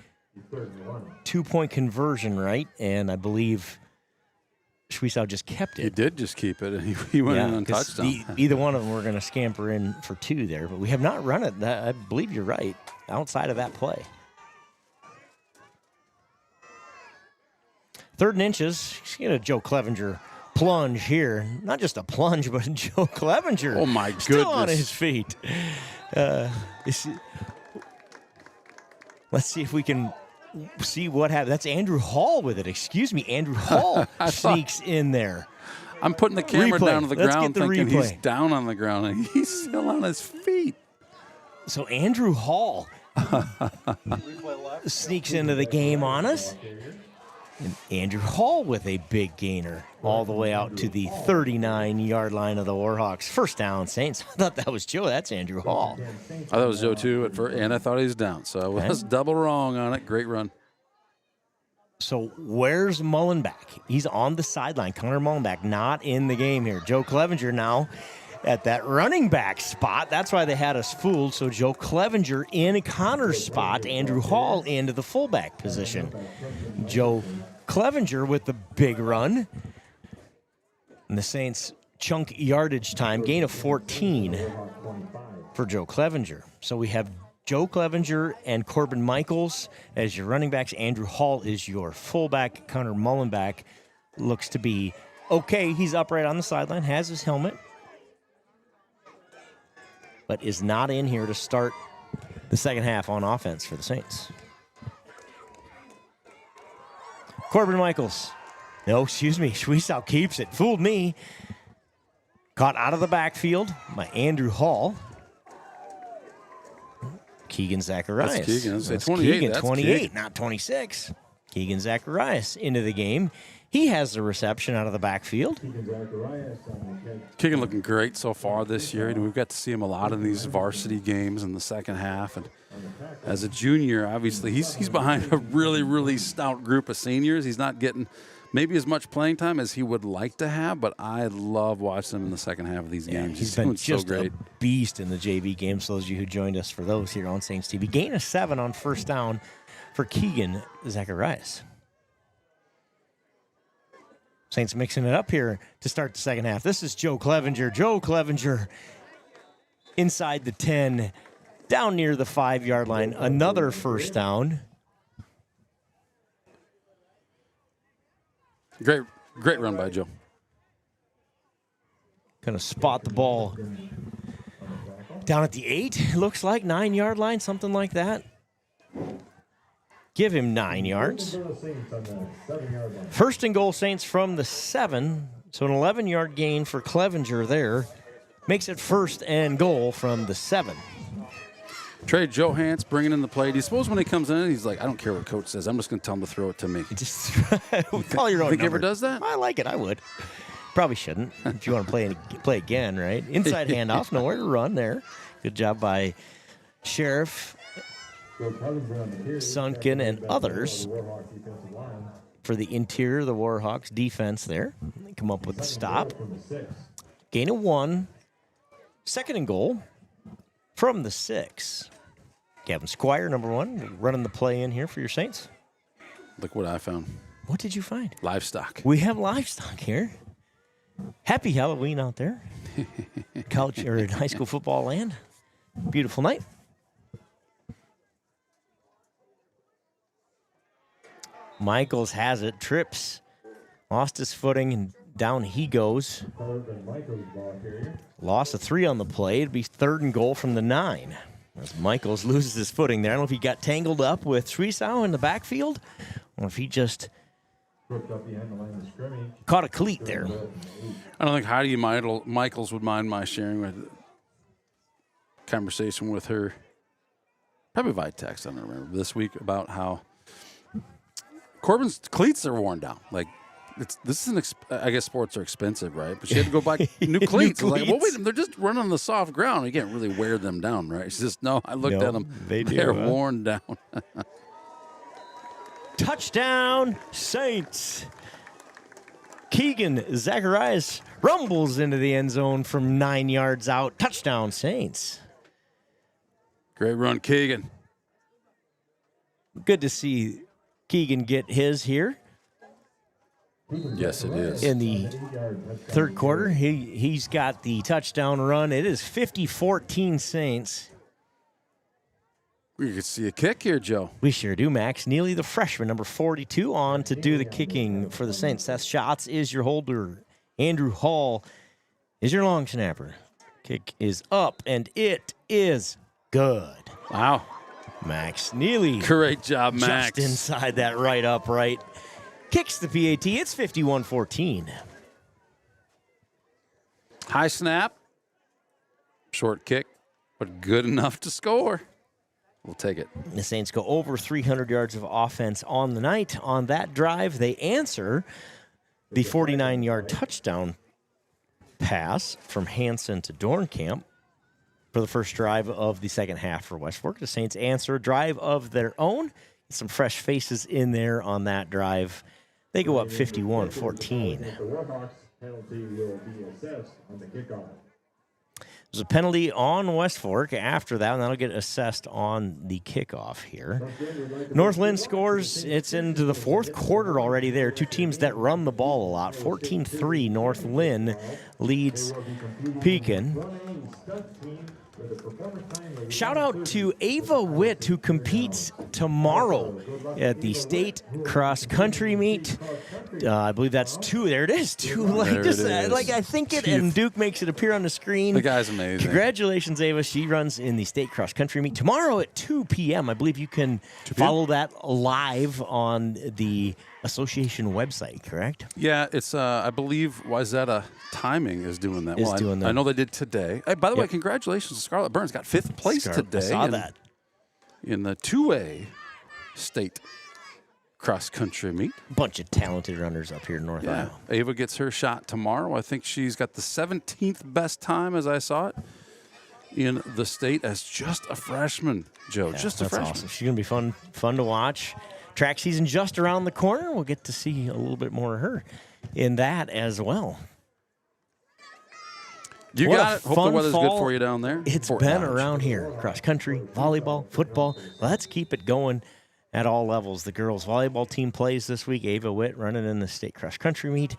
2-point conversion, right? And I believe Schwiesau just kept it. He did just keep it, and he went in on touchdown. Either one of them were going to scamper in for 2 there, but we have not run it. I believe you're right, outside of that play. 3rd and inches. Get a Joe Clevenger plunge here. Not just a plunge, but Joe Clevenger. Oh, my goodness. Still on his feet. Let's see if we can see what happens. That's Andrew Hall with it. Excuse me, Andrew Hall sneaks in there. I'm putting the camera down to the ground thinking he's down on the ground, and he's still on his feet. So Andrew Hall sneaks into the game on us. And Andrew Hall with a big gainer all the way out to the 39-yard line of the Warhawks. First down, Saints. I thought that was Joe. That's Andrew Hall. I thought it was Joe, too, at first, and I thought he was down. So I was double wrong on it. Great run. So where's Mullenbeck? He's on the sideline. Connor Mullenbeck not in the game here. Joe Clevenger now at that running back spot. That's why they had us fooled. So Joe Clevenger in Connor's spot, Andrew Hall into the fullback position. Joe Clevenger with the big run. And the Saints chunk yardage time, gain of 14 for Joe Clevenger. So we have Joe Clevenger and Corbin Michaels as your running backs. Andrew Hall is your fullback. Connor Mullenback looks to be okay. He's upright on the sideline, has his helmet, but is not in here to start the second half on offense for the Saints. Corbin Michaels. No, excuse me. Schweisow keeps it. Fooled me. Caught out of the backfield by Andrew Hall. Keegan Zacharias. That's Keegan. That's 28. Keegan, That's 28, Keegan. not 26. Keegan Zacharias into the game. He has the reception out of the backfield. Keegan looking great so far this year. We've got to see him a lot in these varsity games in the second half. And as a junior, obviously, he's behind a really, really stout group of seniors. He's not getting maybe as much playing time as he would like to have, but I love watching him in the second half of these games. He's been doing just so great. a beast in the JV games. Those of you who joined us for those here on Saints TV. Gain of 7 on first down for Keegan Zacharias. Saints mixing it up here to start the second half. This is Joe Clevenger. Joe Clevenger inside the 10, down near the 5-yard line. Another first down. Great run by Joe. Going to spot the ball down at the 8, looks like 9-yard line, something like that. Give him 9 yards. First and goal, Saints from the 7. So an 11-yard gain for Clevenger there. Makes it first and goal from the 7. Trey Johans bringing in the play. Do you suppose when he comes in, he's like, I don't care what coach says. I'm just going to tell him to throw it to me. Just call your own Think he number. ever does that? I like it. I would. Probably shouldn't if you want to play again, right? Inside handoff, nowhere to run there. Good job by Sheriff, Sunken, and others for the interior of the Warhawks defense there. They come up with the stop. Gain of 1. Second and goal from the 6. Gavin Squire, number 1, running the play in here for your Saints. Look what I found. What did you find? Livestock. We have livestock here. Happy Halloween out there. College or in high school football land. Beautiful night. Michaels has it, trips, lost his footing, and down he goes. Loss of 3 on the play. It'd be third and goal from the 9. As Michaels loses his footing there. I don't know if he got tangled up with Schweisow in the backfield or if he just caught a cleat there. I don't think Heidi Michaels would mind my sharing a conversation with her, probably via text, I don't remember, this week about how Corbin's cleats are worn down. Like, this is I guess sports are expensive, right? But she had to go buy new cleats. Like, well, wait, they're just running on the soft ground. You can't really wear them down, right? She says, no, I looked at them. They're worn down. Touchdown, Saints. Keegan Zacharias rumbles into the end zone from 9 yards out. Touchdown, Saints. Great run, Keegan. Good to see Keegan get his here. Yes, it is. In the third quarter, he's got the touchdown run. It is 50-14 Saints. We could see a kick here, Joe. We sure do, Max. Neely, the freshman, number 42, on to do the kicking for the Saints. Seth Schatz is your holder. Andrew Hall is your long snapper. Kick is up, and it is good. Wow. Max Neely. Great job, Max. Just inside that right upright. Kicks the PAT. It's 51-14. High snap. Short kick, but good enough to score. We'll take it. The Saints go over 300 yards of offense on the night. On that drive, they answer the 49-yard touchdown pass from Hansen to Dornkamp for the first drive of the second half for West Fork. The Saints answer a drive of their own. Some fresh faces in there on that drive. They go up 51-14. The Warhawks penalty will be assessed on the kickoff. There's a penalty on West Fork after that, and that'll get assessed on the kickoff here. North Lynn scores. It's into the fourth quarter already there. Two teams that run the ball a lot. 14-3, North Lynn leads Pekin. Shout out to Ava Witt, who competes tomorrow at the state cross country meet. I believe that's 2. There it is. 2. I think it, and Duke makes it appear on the screen. The guy's amazing. Congratulations, Ava. She runs in the state cross country meet tomorrow at 2 p.m. I believe you can follow that live on the association website, correct? Yeah, it's, I believe, Wayzata Timing is doing that. Doing that. I know they did today. Hey, by the way, congratulations to Scarlett Burns. Got 5th place today. I saw that. In the 2A state cross-country meet. Bunch of talented runners up here in North Iowa. Ava gets her shot tomorrow. I think she's got the 17th best time, as I saw it, in the state as just a freshman, Joe. Yeah, just a freshman. Awesome. She's going to be fun to watch. Track season just around the corner. We'll get to see a little bit more of her in that as well. You got it. Hope the weather's good for you down there. It's been around here. Cross country, volleyball, football. Let's keep it going at all levels. The girls' volleyball team plays this week. Ava Witt running in the state cross country meet.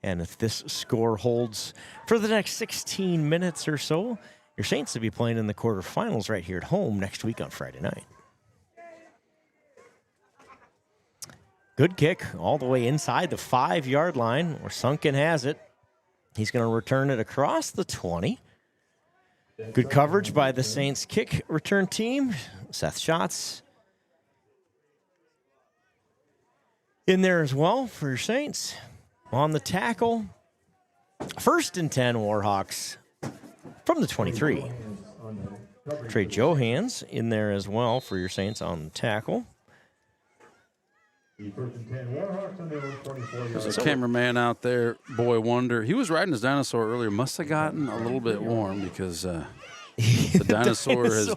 And if this score holds for the next 16 minutes or so, your Saints will be playing in the quarterfinals right here at home next week on Friday night. Good kick all the way inside the 5-yard line where Sunken has it. He's going to return it across the 20. Good coverage by the Saints kick return team. Seth Schatz in there as well for your Saints. On the tackle, 1st and 10 Warhawks from the 23. Trey Johans in there as well for your Saints on the tackle. There's a cameraman out there, Boy Wonder. He was riding his dinosaur earlier. Must have gotten a little bit warm because the dinosaur has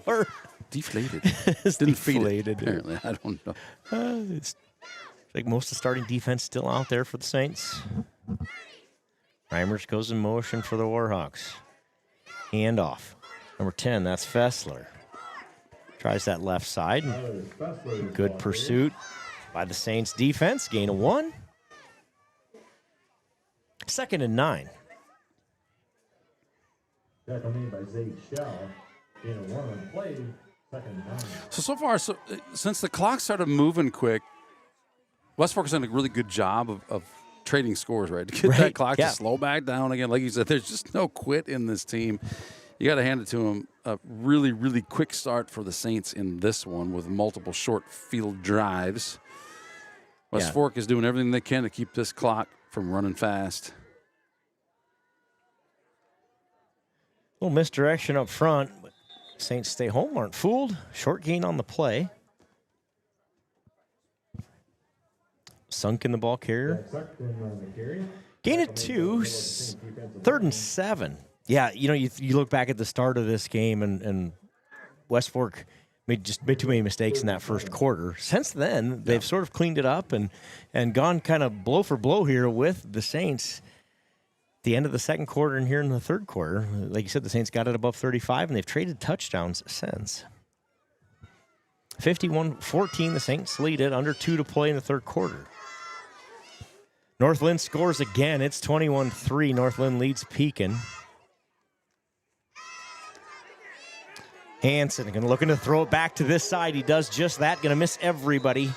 deflated. Didn't feed it, apparently. I don't know. It's like most of the starting defense still out there for the Saints. Reimers goes in motion for the Warhawks. Hand off. Number 10, that's Fessler. Tries that left side. Good pursuit by the Saints defense. Gain of 1. 2nd and 9. So far, since the clock started moving quick, West Fork has done a really good job of trading scores, right? To get that clock to slow back down again. Like you said, there's just no quit in this team. You got to hand it to them. A really, really quick start for the Saints in this one with multiple short field drives. West Fork is doing everything they can to keep this clock from running fast. A little misdirection up front, but Saints stay home, aren't fooled. Short gain on the play. Sunk in the ball carrier. Gain of 2, 3rd and 7. Yeah, you know, you look back at the start of this game, and West Fork made too many mistakes in that first quarter. Since then, they've sort of cleaned it up and gone kind of blow for blow here with the Saints. At the end of the second quarter and here in the third quarter, like you said, the Saints got it above 35, and they've traded touchdowns since. 51-14, the Saints lead it. Under 2 to play in the third quarter. North Lynn scores again. It's 21-3. North Lynn leads Pekin. Hansen going to looking to throw it back to this side. He does just that. Going to miss everybody.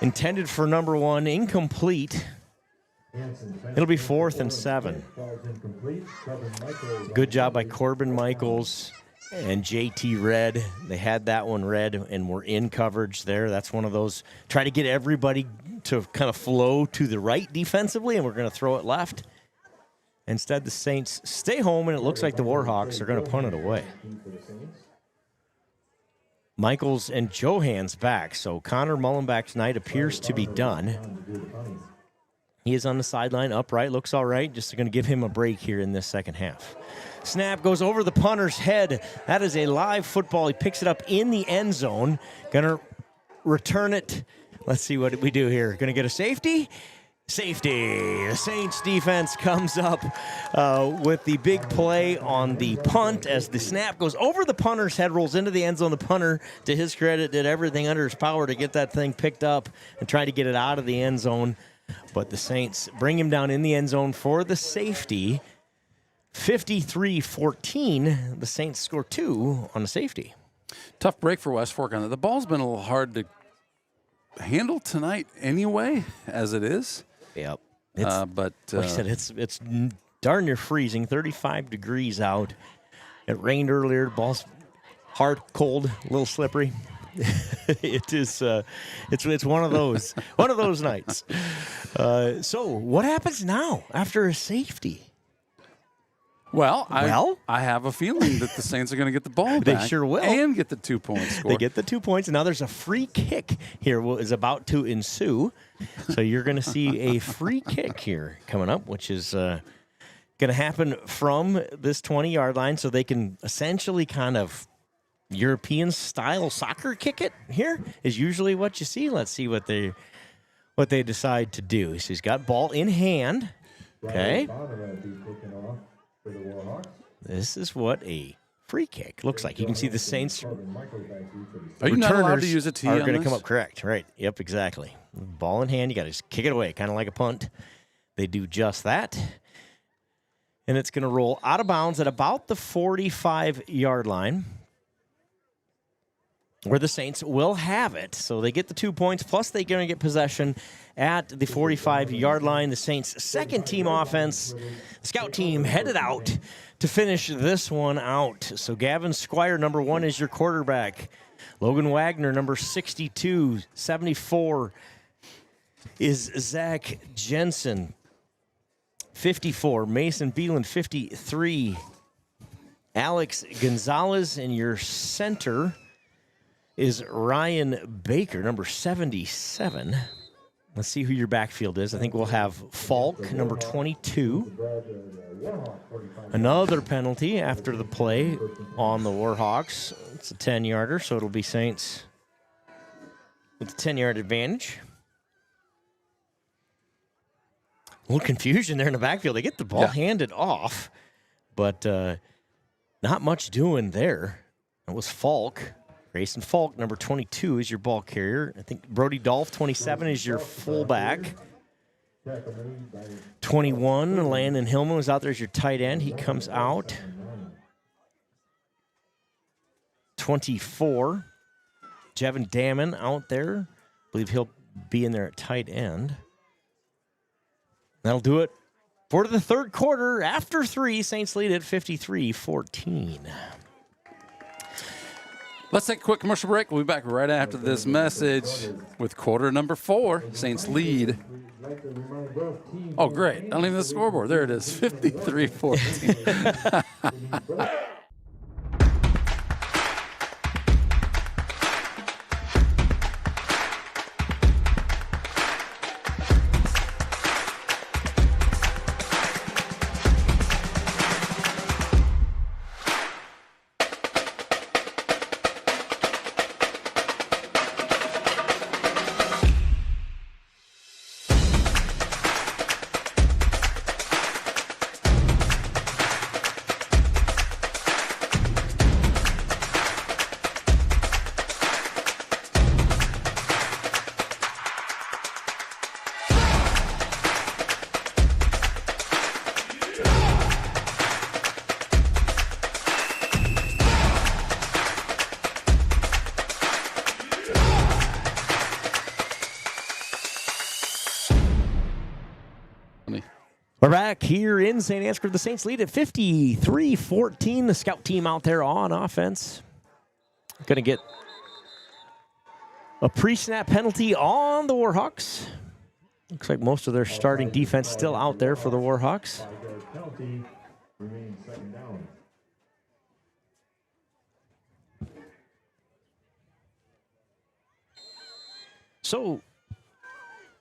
Intended for number 1, incomplete. It'll be 4th and 7. Good job by Corbin Michaels and JT Red. They had that one read and were in coverage there. That's one of those, try to get everybody to kind of flow to the right defensively, and we're going to throw it left. Instead, the Saints stay home, and it looks like the Warhawks are going to punt it away. Michaels and Johans back, so Connor Mullenbeck's night appears to be done. He is on the sideline, upright, looks all right. Just going to give him a break here in this second half. Snap goes over the punter's head. That is a live football. He picks it up in the end zone. Going to return it. Let's see what we do here. Going to get a safety. Safety. The Saints defense comes up with the big play on the punt as the snap goes over the punter's head, rolls into the end zone. The punter, to his credit, did everything under his power to get that thing picked up and try to get it out of the end zone. But the Saints bring him down in the end zone for the safety. 53-14. The Saints score 2 on the safety. Tough break for West Fork on that. The ball's been a little hard to handle tonight anyway, as it is. Yep. But like I said, it's darn near freezing, 35 degrees out. It rained earlier. The ball's hard, cold, a little slippery. It is. It's one of those nights. So what happens now after a safety? Well, I have a feeling that the Saints are going to get the ball back. They sure will. And get the 2 points score. They get the 2 points, and now there's a free kick here is about to ensue. So you're going to see a free kick here coming up, which is going to happen from this 20-yard line, so they can essentially kind of European-style soccer kick it here is usually what you see. Let's see what they decide to do. So he's got ball in hand. Okay. This is what a free kick looks like. You can see the Saints. Are you not allowed to use a tee? Are going to come up correct, right? Yep, exactly. Ball in hand, you got to just kick it away, kind of like a punt. They do just that, and it's going to roll out of bounds at about the 45-yard line, where the Saints will have it. So they get the 2 points, plus they're going to get possession at the 45-yard line. The Saints' second-team offense, scout team, headed out to finish this one out. So Gavin Squire, number 1, is your quarterback. Logan Wagner, number 62. 74 is Zach Jensen. 54, Mason Beelan. 53, Alex Gonzalez. And your center is Ryan Baker, number 77. Let's see who your backfield is. I think we'll have Falk, number 22. Another penalty after the play on the Warhawks. It's a 10-yarder, so it'll be Saints with a 10-yard advantage. A little confusion there in the backfield. They get the ball handed off, but not much doing there. It was Falk. Grayson Falk, number 22, is your ball carrier. I think Brody Dolph, 27, is your fullback. 21, Landon Hillman was out there as your tight end. He comes out. 24, Jevin Damon out there. I believe he'll be in there at tight end. That'll do it for the third quarter. After 3, Saints lead at 53-14. Let's take a quick commercial break. We'll be back right after this message with quarter number 4. Saints lead. Oh, great. I don't even have the scoreboard. There it is, 53-14. We're back here in St. Ansgar. The Saints lead at 53-14. The scout team out there on offense. Going to get a pre-snap penalty on the Warhawks. Looks like most of their starting defense still out there for the Warhawks. So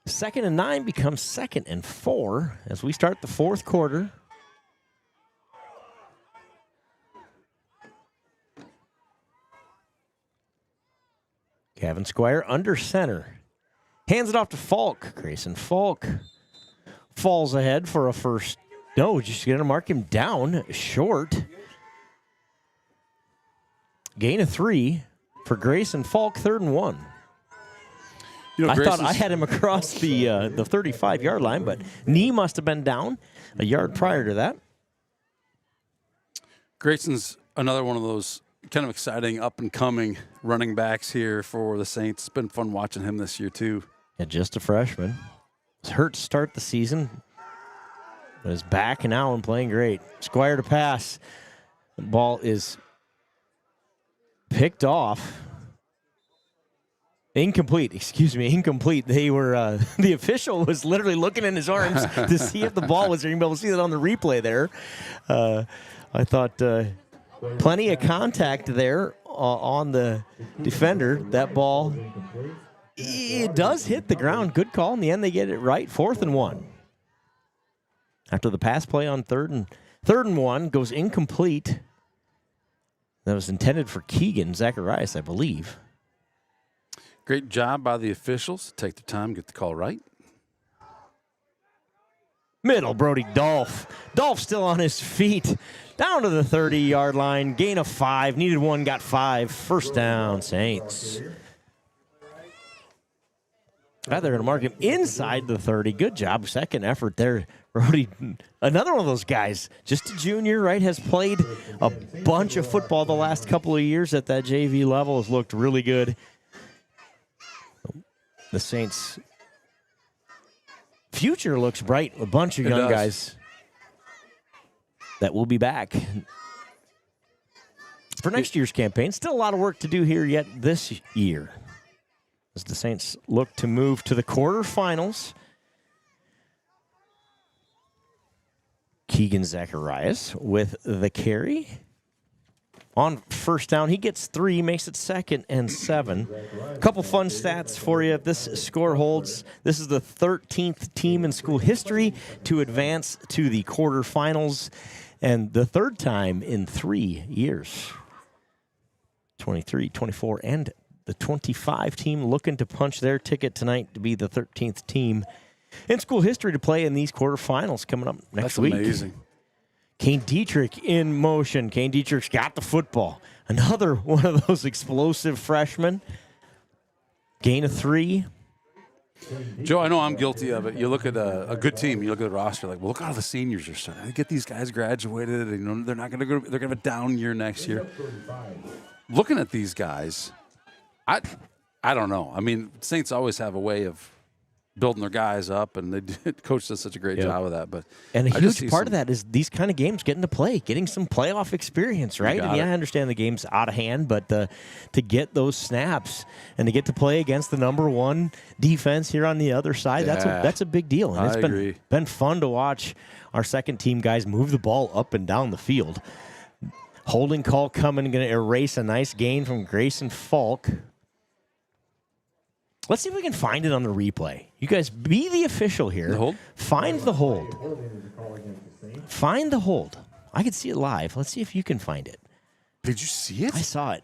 2nd and 9 becomes 2nd and 4 as we start the fourth quarter. Gavin Squire under center. Hands it off to Falk. Grayson Falk falls ahead for a first. No, just going to mark him down short. Gain of 3 for Grayson Falk, 3rd and 1. I thought I had him across the 35-yard line, but knee must have been down a yard prior to that. Grayson's another one of those kind of exciting up-and-coming running backs here for the Saints. It's been fun watching him this year, too. Yeah, just a freshman. Was hurt to start the season, but is back now and playing great. Squire to pass. The ball is picked off. Incomplete. They were the official was literally looking in his arms to see if the ball was there. You'll be able to see that on the replay there. I thought plenty of contact there on the defender. That ball, it does hit the ground. Good call. In the end, they get it right. 4th and 1. After the pass play on third and 1 goes incomplete. That was intended for Keegan Zacharias, I believe. Great job by the officials. Take the time, get the call right. Middle, Brody Dolph. Dolph still on his feet. Down to the 30-yard line. Gain of 5. Needed 1, got 5. First down, Saints. They're going to mark him inside the 30. Good job. Second effort there. Brody, another one of those guys, just a junior, right, has played a bunch of football the last couple of years at that JV level, has looked really good. The Saints' future looks bright. A bunch of young guys that will be back for next year's campaign. Still a lot of work to do here yet this year as the Saints look to move to the quarterfinals. Keegan Zacharias with the carry. On first down, he gets 3, makes it 2nd and 7. A couple fun stats for you. If this score holds, this is the 13th team in school history to advance to the quarterfinals, and the 3rd time in 3 years. 23, 24, and the 25 team looking to punch their ticket tonight to be the 13th team in school history to play in these quarterfinals coming up next week. That's amazing. Kane Dietrich in motion. Kane Dietrich's got the football. Another one of those explosive freshmen. Gain of 3. Joe, I know I'm guilty of it. You look at a good team, you look at the roster, like, well, look at all the seniors are starting to get these guys graduated. You know, they're not going to go. They're going to have a down year next year. Looking at these guys, I don't know. I mean, Saints always have a way of building their guys up, and the coach does such a great job of that. But and a huge part of that is these kind of games getting to play, getting some playoff experience, right? And I understand the game's out of hand, but to get those snaps and to get to play against the number 1 defense here on the other side, that's a big deal. And it's been fun to watch our second team guys move the ball up and down the field. Holding call coming, going to erase a nice gain from Grayson Falk. Let's see if we can find it on the replay. You guys be the official here. The hold? Find the hold. Find the hold. I can see it live. Let's see if you can find it. Did you see it? I saw it.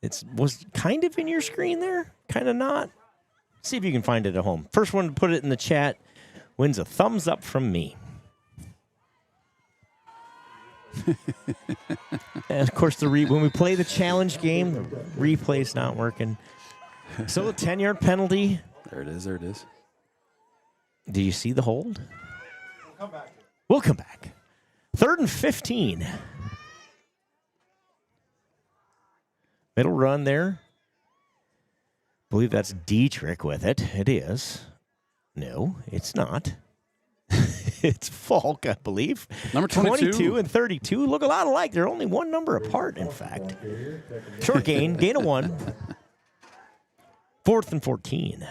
It was kind of in your screen there, kind of not. See if you can find it at home. First one to put it in the chat wins a thumbs up from me. And of course, when we play the challenge game, the replay's not working. So a 10-yard penalty. There it is. There it is. Do you see the hold? We'll come back. 3rd and 15. Middle run there. I believe that's Dietrich with it. It is. No, it's not. It's Falk, I believe. Number 22 and 32 look a lot alike. They're only 1 number apart, in fact. Short gain of 1. 4th and 14.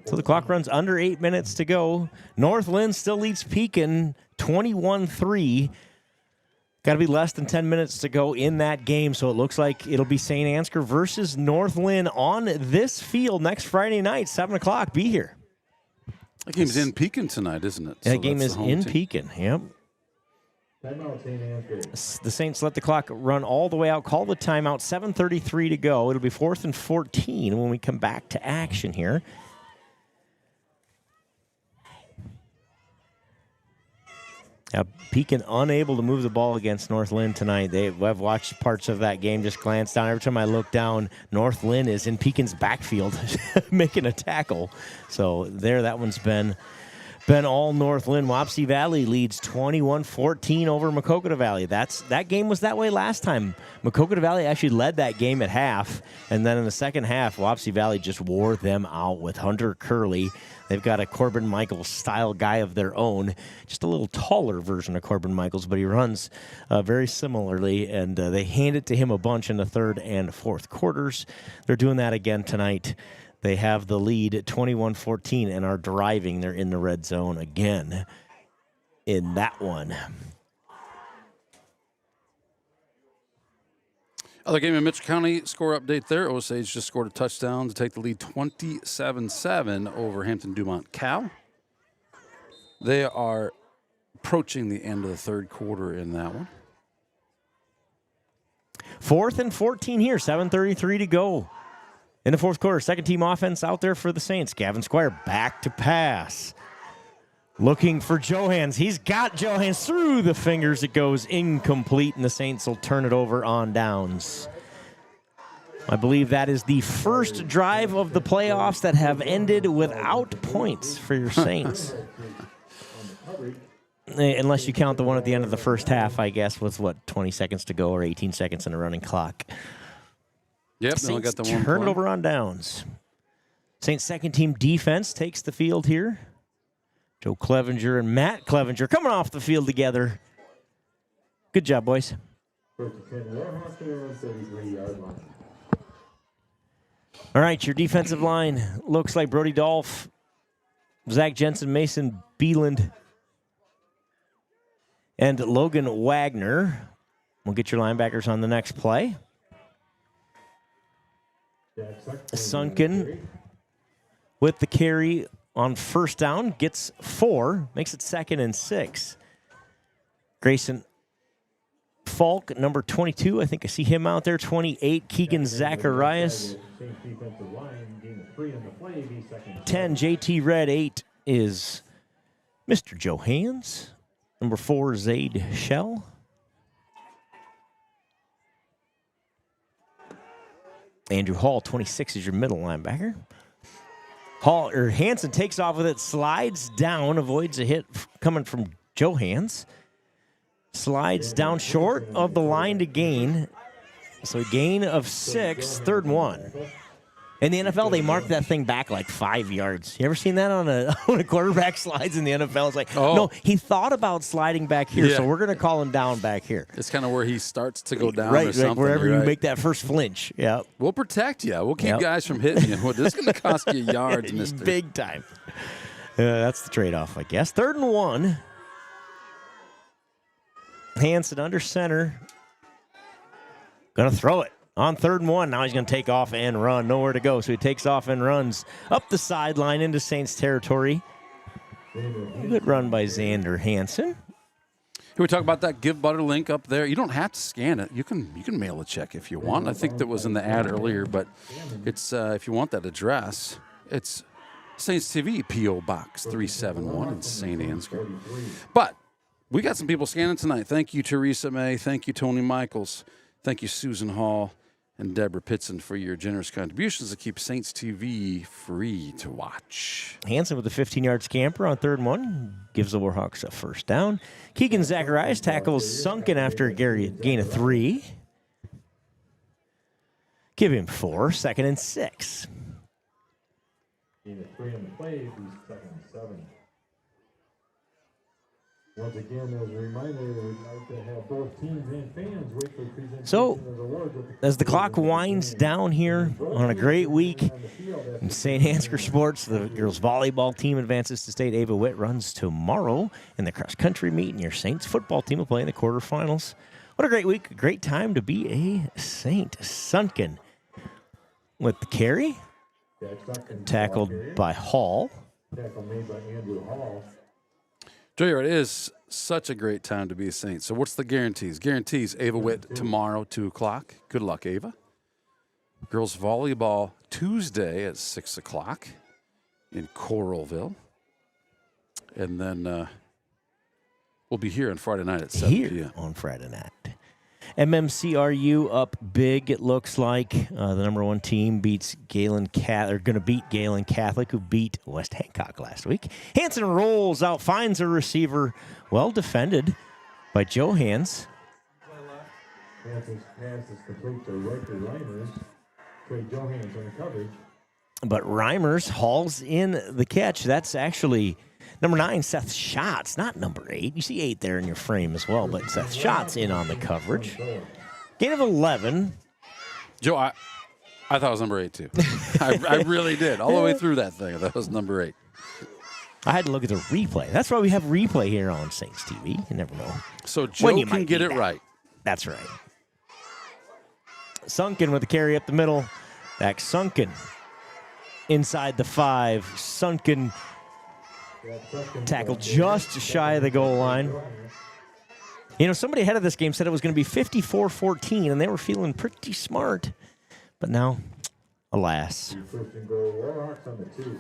So the clock runs under 8 minutes to go. Northland still leads Pekin 21-3. Got to be less than 10 minutes to go in that game, so it looks like it'll be Saint Ansgar versus Northland on this field next Friday night, 7 o'clock. Be here. That game's in Pekin tonight, isn't it? That game is in Pekin, yep. The Saints let the clock run all the way out, call the timeout, 7:33 to go. It'll be 4th and 14 when we come back to action here. Now, Pekin unable to move the ball against North Lynn tonight. I've watched parts of that game, just glanced down. Every time I look down, North Lynn is in Pekin's backfield making a tackle. So there, that one's been all North Lynn. Wapsie Valley leads 21-14 over Maquoketa Valley. That game was that way last time. Maquoketa Valley actually led that game at half, and then in the second half, Wapsie Valley just wore them out with Hunter Curley. They've got a Corbin Michaels style guy of their own, just a little taller version of Corbin Michaels, but he runs very similarly, and they hand it to him a bunch in the third and fourth quarters. They're doing that again tonight. They have the lead at 21-14 and are driving. They're in the red zone again in that one. Other game in Mitchell County, score update there. Osage just scored a touchdown to take the lead 27-7 over Hampton-Dumont Cal. They are approaching the end of the third quarter in that one. 4th and 14 here, 7:33 to go. In the fourth quarter, second team offense out there for the Saints. Gavin Squire back to pass. Looking for Johans. He's got Johans through the fingers. It goes incomplete, and the Saints will turn it over on downs. I believe that is the first drive of the playoffs that have ended without points for your Saints. Unless you count the one at the end of the first half, I guess, with, 20 seconds to go or 18 seconds in a running clock. Yep, Saints got the one turn it over on downs. Saints second team defense takes the field here. Joe Clevenger and Matt Clevenger coming off the field together. Good job, boys. All right, your defensive line looks like Brody Dolph, Zach Jensen, Mason Beeland, and Logan Wagner. We'll get your linebackers on the next play. Sunken with the carry on first down, gets 4, makes it 2nd and 6. Grayson Falk, number 22, I think I see him out there, 28, Keegan Zacharias. 10, JT Red, 8 is Mr. Johans. Number 4, Zaid Shell. Andrew Hall, 26, is your middle linebacker. Hansen takes off with it, slides down, avoids a hit coming from Johans. Slides down short of the line to gain. So a gain of 6, 3rd and 1. In the NFL, they mark that thing back like 5 yards. You ever seen that on when a quarterback slides in the NFL? It's like, no, he thought about sliding back here, so we're going to call him down back here. It's kind of where he starts to go down right, or something. Wherever you make that first flinch. Yeah, we'll protect you. We'll keep guys from hitting you. Well, this is going to cost you yards, mister. Big time. That's the trade-off, I guess. 3rd and 1. Hansen under center. Going to throw it. On 3rd and 1, now he's going to take off and run. Nowhere to go, so he takes off and runs up the sideline into Saints territory. Good run by Xander Hansen. Can we talk about that Give Butter link up there? You don't have to scan it. You can mail a check if you want. I think that was in the ad earlier, but it's if you want that address, it's Saints TV, P.O. Box 371 in Saint Ansgar. But we got some people scanning tonight. Thank you, Teresa May. Thank you, Tony Michaels. Thank you, Susan Hall and Deborah Pitson, for your generous contributions to keep Saints TV free to watch. Hansen with a 15-yard scamper on 3rd and 1. Gives the Warhawks a first down. Keegan Zacharias tackles Sunken after a gain of 3. Give him 4, 2nd and 6. Gain of 3 on the play, he's 2nd and 7. Once again, as a reminder, we'd like to have both teams and fans wait for the presentation of the awards. As the clock winds down here on a great week in St. Ansgar sports, the girls volleyball team advances to state. Ava Witt runs tomorrow in the cross-country meet, and your Saints football team will play in the quarterfinals. What a great week, a great time to be a Saint. Sunken with the carry, tackled by Hall. Tackle made by Andrew Hall. Joey, it is such a great time to be a Saint. So what's the guarantees? Guarantees, Ava Witt tomorrow, 2 o'clock. Good luck, Ava. Girls volleyball Tuesday at 6 o'clock in Coralville. And then we'll be here on Friday night at 7 p.m. on Friday night. MMCRU up big, it looks like. The number 1 team beats going to beat Galen Catholic, who beat West Hancock last week. Hanson rolls out, finds a receiver. Well defended by Joe Hans. Hanson's pass is complete to Riker Reimers. Trade Joe Hans on the coverage. But Reimers hauls in the catch. That's actually number 9, Seth Schatz, not number 8. You see 8 there in your frame as well, but Seth Schatz in on the coverage. Gain of 11. Joe, I thought it was number 8 too. I really did. All the way through that thing, I thought it was number 8. I had to look at the replay. That's why we have replay here on Saints TV. You never know. So Joe can get it right. That's right. Sunken with the carry up the middle. Back Sunken. Inside the 5. Sunken tackle just shy of the goal line. You know, somebody ahead of this game said it was going to be 54-14, and they were feeling pretty smart. But now, alas.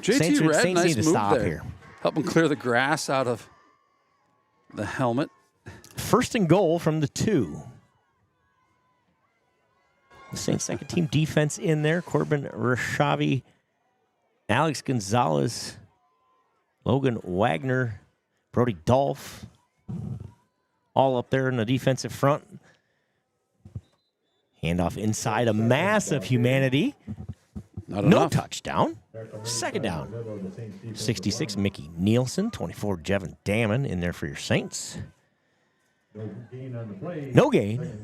JT Red, Saints nice need to move stop there. here. Help him clear the grass out of the helmet. First and goal from the 2. The Saints second team defense in there. Corbin Rashavi, Alex Gonzalez, Logan Wagner, Brody Dolph, all up there in the defensive front. Handoff inside, a mass of humanity. No touchdown. Second down. 66, Mickey Nielsen. 24, Jevin Damon in there for your Saints. No gain.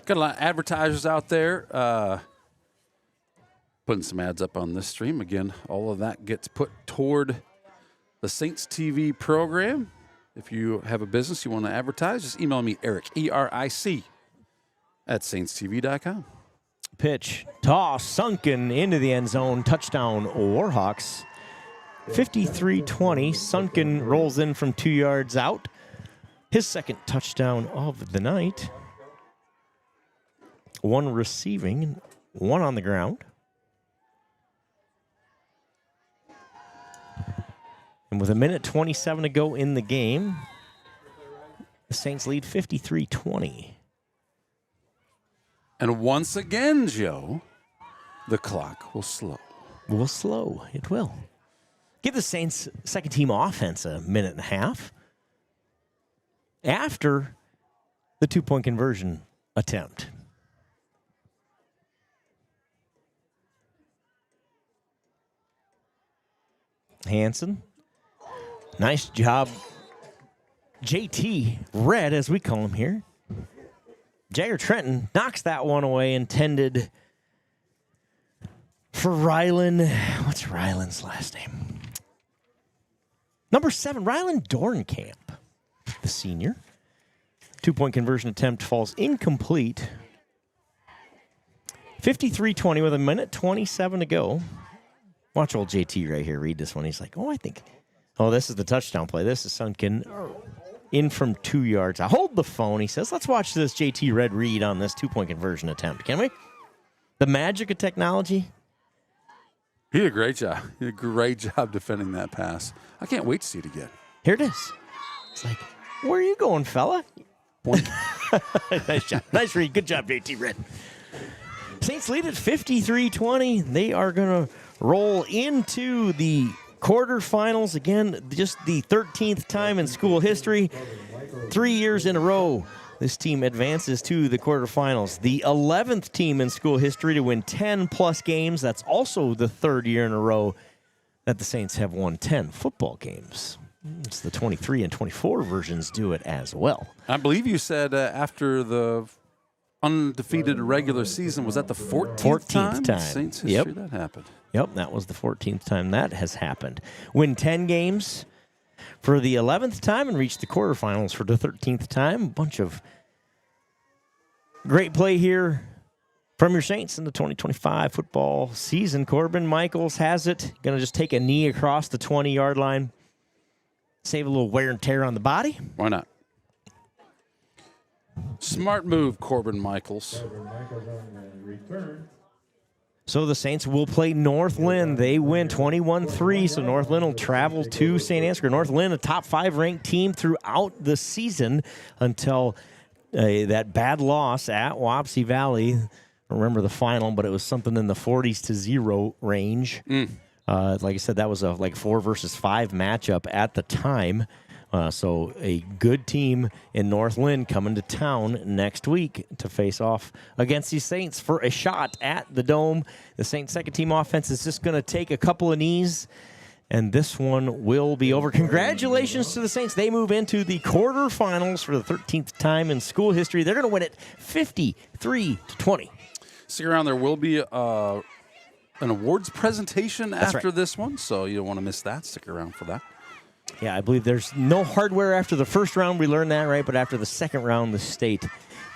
Got a lot of advertisers out there putting some ads up on this stream. Again, all of that gets put toward the Saints TV program. If you have a business you want to advertise, just email me, Eric, E-R-I-C, at saintstv.com. Pitch, toss, Sunken into the end zone. Touchdown, Warhawks. 53-20. Sunken rolls in from 2 yards out. His second touchdown of the night. 1 receiving, 1 on the ground. And with 1:27 to go in the game, the Saints lead 53-20. And once again, Joe, the clock will slow. It will. Give the Saints second team offense a minute and a half after the 2-point conversion attempt. Hanson. Nice job. JT Red, as we call him here. Jagger Trenton knocks that one away, intended for Rylan. What's Rylan's last name? Number 7, Rylan Dornkamp, the senior. 2-point conversion attempt falls incomplete. 53-20 with 1:27 to go. Watch old JT right here read this one. He's like, this is the touchdown play. This is Sunken in from 2 yards. I hold the phone. He says, let's watch this JT Red read on this 2-point conversion attempt. Can we? The magic of technology. He did a great job. He did a great job defending that pass. I can't wait to see it again. Here it is. It's like, where are you going, fella? Nice job. Nice read. Good job, JT Red. Saints lead at 53-20. They are going to roll into the quarterfinals. Again, just the 13th time in school history. 3 years in a row, this team advances to the quarterfinals. The 11th team in school history to win 10-plus games. That's also the 3rd year in a row that the Saints have won 10 football games. It's the 23 and 24 versions do it as well. I believe you said after the undefeated regular season, was that the 14th time? Saints history that happened. Yep, that was the 14th time that has happened. Win 10 games for the 11th time and reach the quarterfinals for the 13th time. A bunch of great play here From your Saints in the 2025 football season, Corbin Michaels has it. Going to just take a knee across the 20-yard line. Save a little wear and tear on the body. Why not? Smart move, Corbin Michaels. So the Saints will play North Lynn. They win 21-3, so North Lynn will travel to Saint Ansgar. North Lynn, a top 5 ranked team throughout the season until that bad loss at Wapsie Valley. I don't remember the final, but it was something in the 40-0 range. Like I said, that was a 4 versus 5 matchup at the time. So a good team in North Lynn coming to town next week to face off against the Saints for a shot at the Dome. The Saints' second-team offense is just going to take a couple of knees, and this one will be over. Congratulations to the Saints. They move into the quarterfinals for the 13th time in school history. They're going to win it 53-20. Stick around. There will be an awards presentation after this one, so you don't want to miss that. Stick around for that. Yeah, I believe there's no hardware after the first round. We learned that, right? But after the second round, the state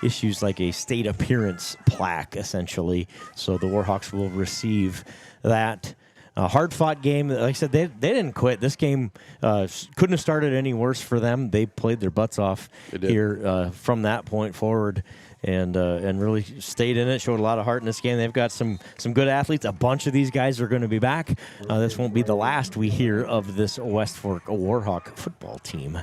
issues like a state appearance plaque, essentially. So the Warhawks will receive that. Hard-fought game. Like I said, they didn't quit. This game couldn't have started any worse for them. They played their butts off here from that point forward. And really stayed in it, showed a lot of heart in this game. They've got some good athletes. A bunch of these guys are going to be back. This won't be the last we hear of this West Fork Warhawk football team.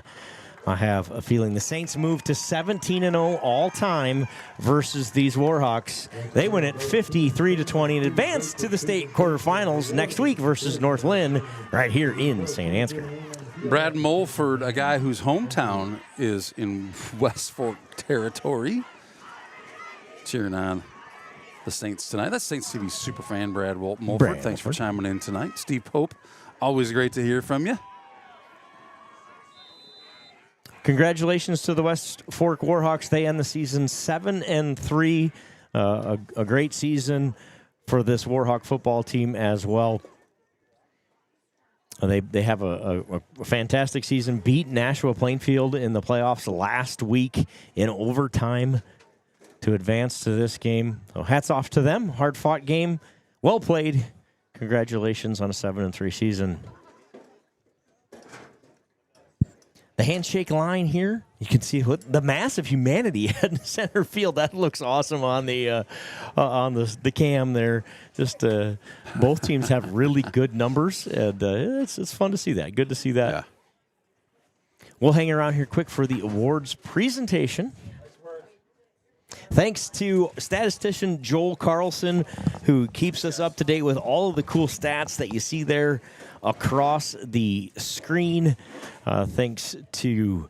I have a feeling the Saints move to 17-0 all-time versus these Warhawks. They win it 53-20 and advance to the state quarterfinals next week versus North Lynn right here in Saint Ansgar. Brad Mulford, a guy whose hometown is in West Fork territory, cheering on the Saints tonight. That's Saints TV superfan Brad Mulford. Thanks for chiming in tonight. Steve Pope, always great to hear from you. Congratulations to the West Fork Warhawks. They end the season 7-3. A great season for this Warhawk football team as well. They have a fantastic season. Beat Nashua Plainfield in the playoffs last week in overtime to advance to this game. So hats off to them. Hard-fought game. Well played. Congratulations on a 7-3 season. The handshake line here, you can see the mass of humanity in center field. That looks awesome on the cam there. Just both teams have really good numbers, and it's fun to see that. Good to see that. Yeah. We'll hang around here quick for the awards presentation. Thanks to statistician Joel Carlson, who keeps us up to date with all of the cool stats that you see there across the screen. Thanks to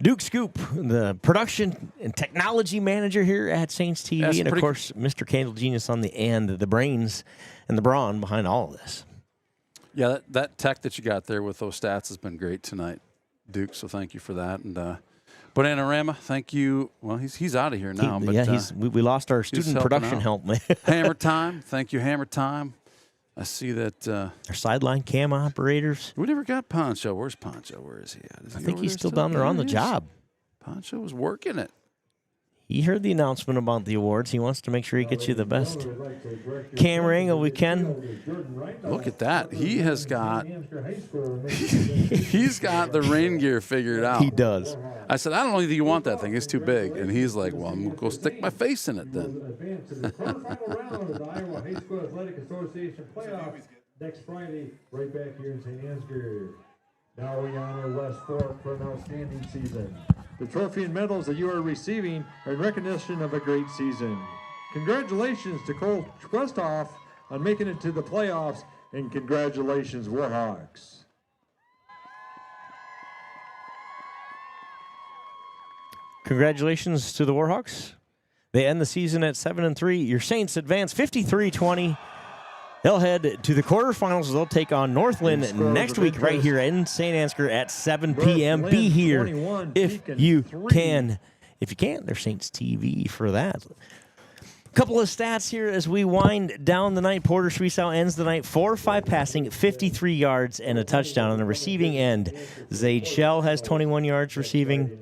Duke Scoop, the production and technology manager here at Saints TV, and of course, Mr. Candle Genius on the end, the brains and the brawn behind all of this. Yeah, that tech that you got there with those stats has been great tonight, Duke, so thank you for that. And Bananorama, thank you. Well, he's out of here now. We lost our student production help. Hammer Time, thank you, Hammer Time. I see that. Our sideline cam operators. We never got Poncho. Where's Poncho? Where is he at? I think he's still down there on the job. Poncho was working it. He heard the announcement about the awards. He wants to make sure he gets you the best camera angle we can. Look at that. He has got he's got the rain gear figured out. He does. I said, I don't think you want that thing. It's too big. And he's like, well, I'm going to go stick my face in it then. Next Friday, right back here in St. Ansgar. Now we honor West Fork for an outstanding season. The trophy and medals that you are receiving are in recognition of a great season. Congratulations to Cole Westhoff on making it to the playoffs, and congratulations, Warhawks. Congratulations to the Warhawks. They end the season at 7-3. Your Saints advance 53-20. They'll head to the quarterfinals. They'll take on North Lynn next week right here in St. Ansgar at 7 p.m. Be here if you can. If you can't, there's Saints TV for that. A couple of stats here as we wind down the night. Porter Schwiesau ends the night 4-5 passing, 53 yards, and a touchdown on the receiving end. Zaid Shell has 21 yards receiving.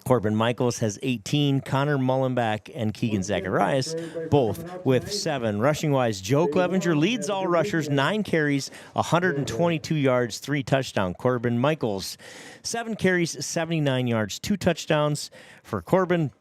Corbin Michaels has 18. Connor Mullenbeck and Keegan Zacharias both with 7. Rushing-wise, Joe Clevenger leads all rushers, 9 carries, 122 yards, 3 touchdowns. Corbin Michaels, 7 carries, 79 yards, 2 touchdowns for Corbin.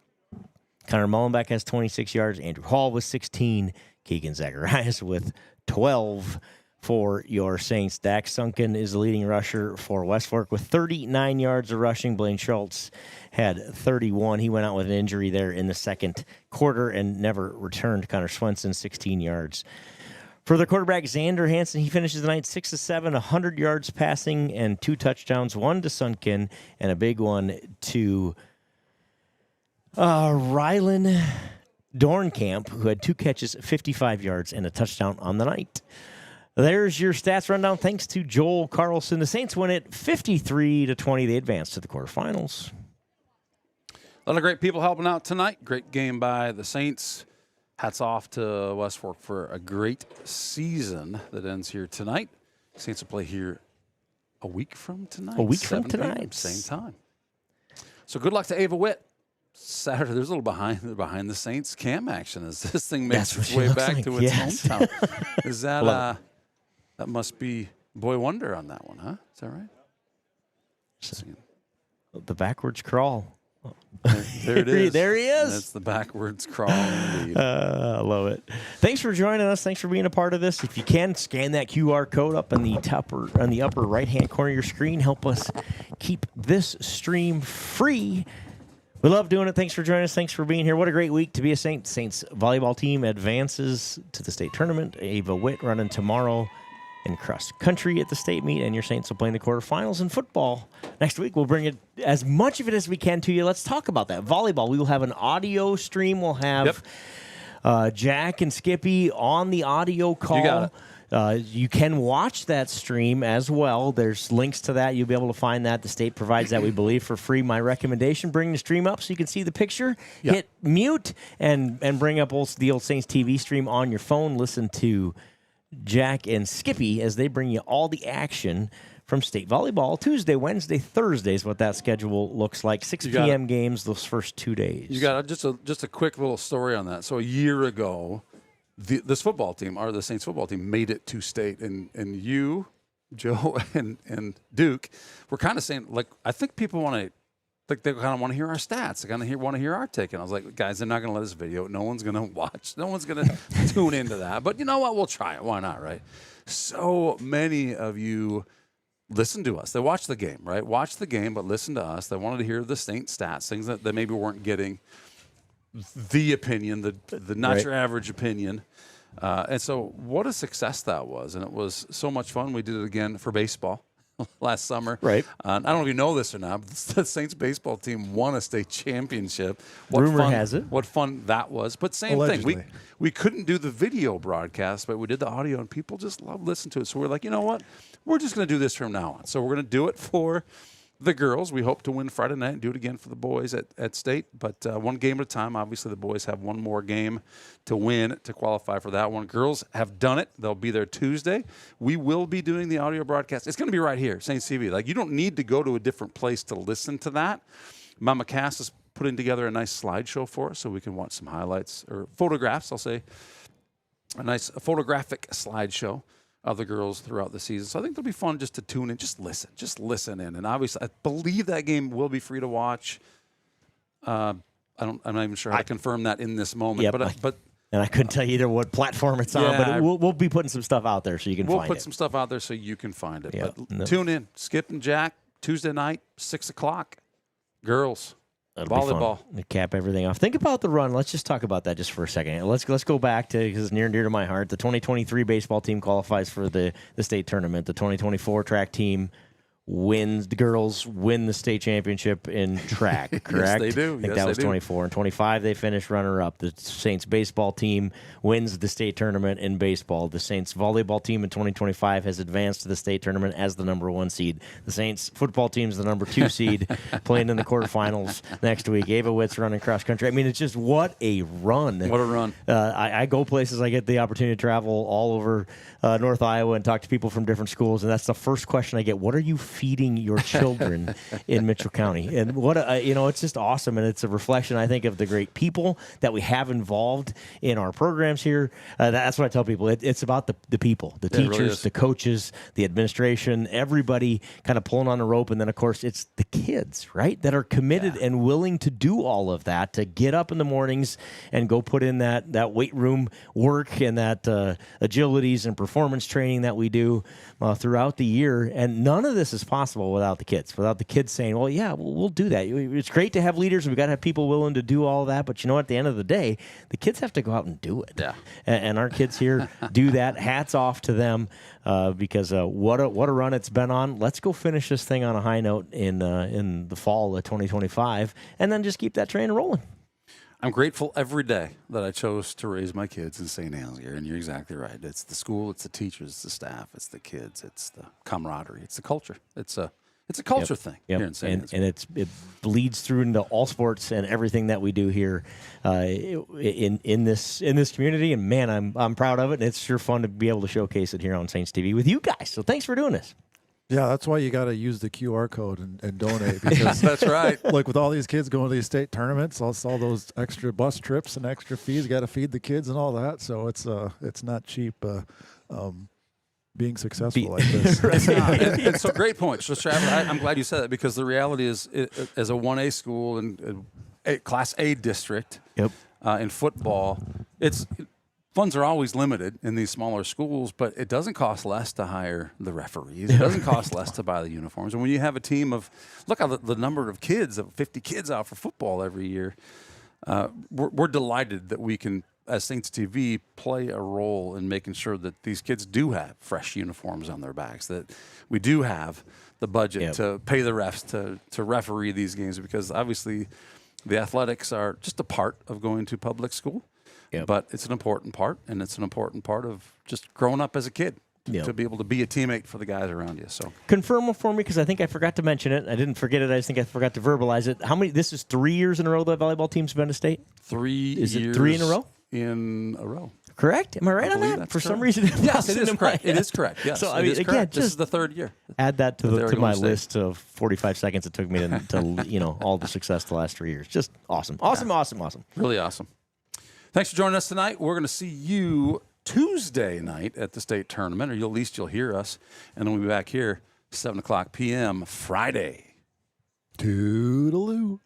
Connor Mullenbeck has 26 yards. Andrew Hall with 16. Keegan Zacharias with 12 for your Saints. Dak Sunken is the leading rusher for West Fork with 39 yards of rushing. Blaine Schultz had 31. He went out with an injury there in the second quarter and never returned. Connor Swenson, 16 yards. For the quarterback, Xander Hansen, he finishes the night 6 of 7, 100 yards passing and 2 touchdowns, 1 to Sunken and a big one to Rylan Dornkamp, who had 2 catches, 55 yards, and a touchdown on the night. There's your stats rundown. Thanks to Joel Carlson. The Saints win it 53-20. They advance to the quarterfinals. A lot of great people helping out tonight. Great game by the Saints. Hats off to West Fork for a great season that ends here tonight. Saints will play here a week from tonight. A week from 7 tonight. p.m., same time. So good luck to Ava Witt. Saturday, there's a little behind the Saints cam action as this thing makes its way back to its hometown. Is that that must be Boy Wonder on that one, huh? Is that right? The backwards crawl. There it is. There he is. That's the backwards crawl. Indeed. I love it. Thanks for joining us. Thanks for being a part of this. If you can, scan that QR code up in the upper right-hand corner of your screen. Help us keep this stream free. We love doing it. Thanks for joining us. Thanks for being here. What a great week to be a Saint. Saints volleyball team advances to the state tournament. Ava Witt running tomorrow in cross country at the state meet, and your Saints will play in the quarterfinals in football. Next week, we'll bring it as much of it as we can to you. Let's talk about that. Volleyball, we will have an audio stream. We'll have Jack and Skippy on the audio call. You got it. You can watch that stream as well. There's links to that. You'll be able to find that. The state provides that, we believe, for free. My recommendation, bring the stream up so you can see the picture. Yep. Hit mute and bring up the Old Saints TV stream on your phone. Listen to Jack and Skippy as they bring you all the action from state volleyball. Tuesday, Wednesday, Thursday is what that schedule looks like. 6 p.m. games those first 2 days. You got just a quick little story on that. So a year ago, this football team, the Saints football team, made it to state, and you, Joe, and Duke were kind of saying, like, I think people want to, like, they kind of want to hear our stats. They kind of want to hear our take. And I was like, guys, they're not going to let us video. No one's going to watch. No one's going to tune into that. But you know what? We'll try it. Why not, right? So many of you listen to us. They watch the game, right? Watch the game, but listen to us. They wanted to hear the Saints stats, things that they maybe weren't getting. The opinion, the not your average opinion. And so what a success that was. And it was so much fun. We did it again for baseball last summer. Right. I don't know if you know this or not, but the Saints baseball team won a state championship. Rumor has it. What fun that was. But same Allegedly. thing. We couldn't do the video broadcast, but we did the audio, and people just love listening to it. So we're like, you know what? We're just going to do this from now on. So we're going to do it for the girls. We hope to win Friday night and do it again for the boys at state, but one game at a time. Obviously, the boys have one more game to win to qualify for that one. Girls have done it. They'll be there Tuesday. We will be doing the audio broadcast. It's going to be right here, Saints TV. Like, you don't need to go to a different place to listen to that. Mama Cass is putting together a nice slideshow for us so we can watch some highlights or photographs, I'll say. A nice photographic slideshow of the girls throughout the season. So I think it'll be fun just to tune in, just listen in. And obviously, I believe that game will be free to watch. I'm not even sure how to confirm that in this moment. Yep. But and I couldn't tell you either what platform it's on, but we'll be putting some stuff out there so you can find it. We'll put some stuff out there so you can find it. Yep. But tune in. Skip and Jack, Tuesday night, 6 o'clock. Girls. That'll volleyball. Be fun to cap everything off. Think about the run. Let's just talk about that just for a second. Let's go back to, because it's near and dear to my heart. The 2023 baseball team qualifies for the state tournament. The 2024 track team wins. The girls win the state championship in track, correct? Yes, they do. I think that was 24. And 25, they finished runner-up. The Saints baseball team wins the state tournament in baseball. The Saints volleyball team in 2025 has advanced to the state tournament as the number 1 seed. The Saints football team is the number 2 seed, playing in the quarterfinals next week. Ava Witt's running cross country. I mean, it's just what a run. What a run. I go places. I get the opportunity to travel all over North Iowa and talk to people from different schools, and that's the first question I get. What are you feeding your children in Mitchell County. And what it's just awesome, and it's a reflection, I think, of the great people that we have involved in our programs here. That's what I tell people. It's about the people, the teachers, really the coaches, the administration, everybody kind of pulling on the rope. And then, of course, it's the kids, right, that are committed and willing to do all of that, to get up in the mornings and go put in that weight room work and that agilities and performance training that we do throughout the year. And none of this is possible without the kids saying, well, yeah, we'll do that. It's great to have leaders. We've got to have people willing to do all that. But, at the end of the day, the kids have to go out and do it. Yeah. And our kids here do that. Hats off to them because what a run it's been on. Let's go finish this thing on a high note in the fall of 2025 and then just keep that train rolling. I'm grateful every day that I chose to raise my kids in Saint Ansgar, and you're exactly right. It's the school, it's the teachers, it's the staff, it's the kids, it's the camaraderie, it's the culture. It's a culture thing here in Saint Ansgar. And it bleeds through into all sports and everything that we do here in this community. And man, I'm proud of it. And it's sure fun to be able to showcase it here on Saints TV with you guys. So thanks for doing this. Yeah, that's why you got to use the QR code and donate. Because that's right. Like with all these kids going to these state tournaments, all those extra bus trips and extra fees, got to feed the kids and all that. So it's not cheap being successful like this. It's so great point. So Travis, I'm glad you said that because the reality is, as a 1A school and a Class A district in football, funds are always limited in these smaller schools, but it doesn't cost less to hire the referees. It doesn't cost less to buy the uniforms. And when you have a team of, look at the number of kids, of 50 kids out for football every year, we're delighted that we can, as Saints TV, play a role in making sure that these kids do have fresh uniforms on their backs, that we do have the budget to pay the refs to referee these games, because obviously the athletics are just a part of going to public school. But it's an important part, and it's an important part of just growing up as a kid to be able to be a teammate for the guys around you. So confirm it for me, because I think I forgot to mention it. I didn't forget it. I just think I forgot to verbalize it. How many? This is 3 years in a row the volleyball team's been to state? 3 years. Is it 3 in a row? In a row. Correct? Am I right on that? For some reason, yes, it is correct. It is correct. Yes. So I mean, again, this is the third year. Add that to my list of 45 seconds it took me to all the success the last 3 years. Just awesome. Awesome. Really awesome. Thanks for joining us tonight. We're going to see you Tuesday night at the state tournament, or at least you'll hear us, and then we'll be back here 7 o'clock p.m. Friday. Toodaloo.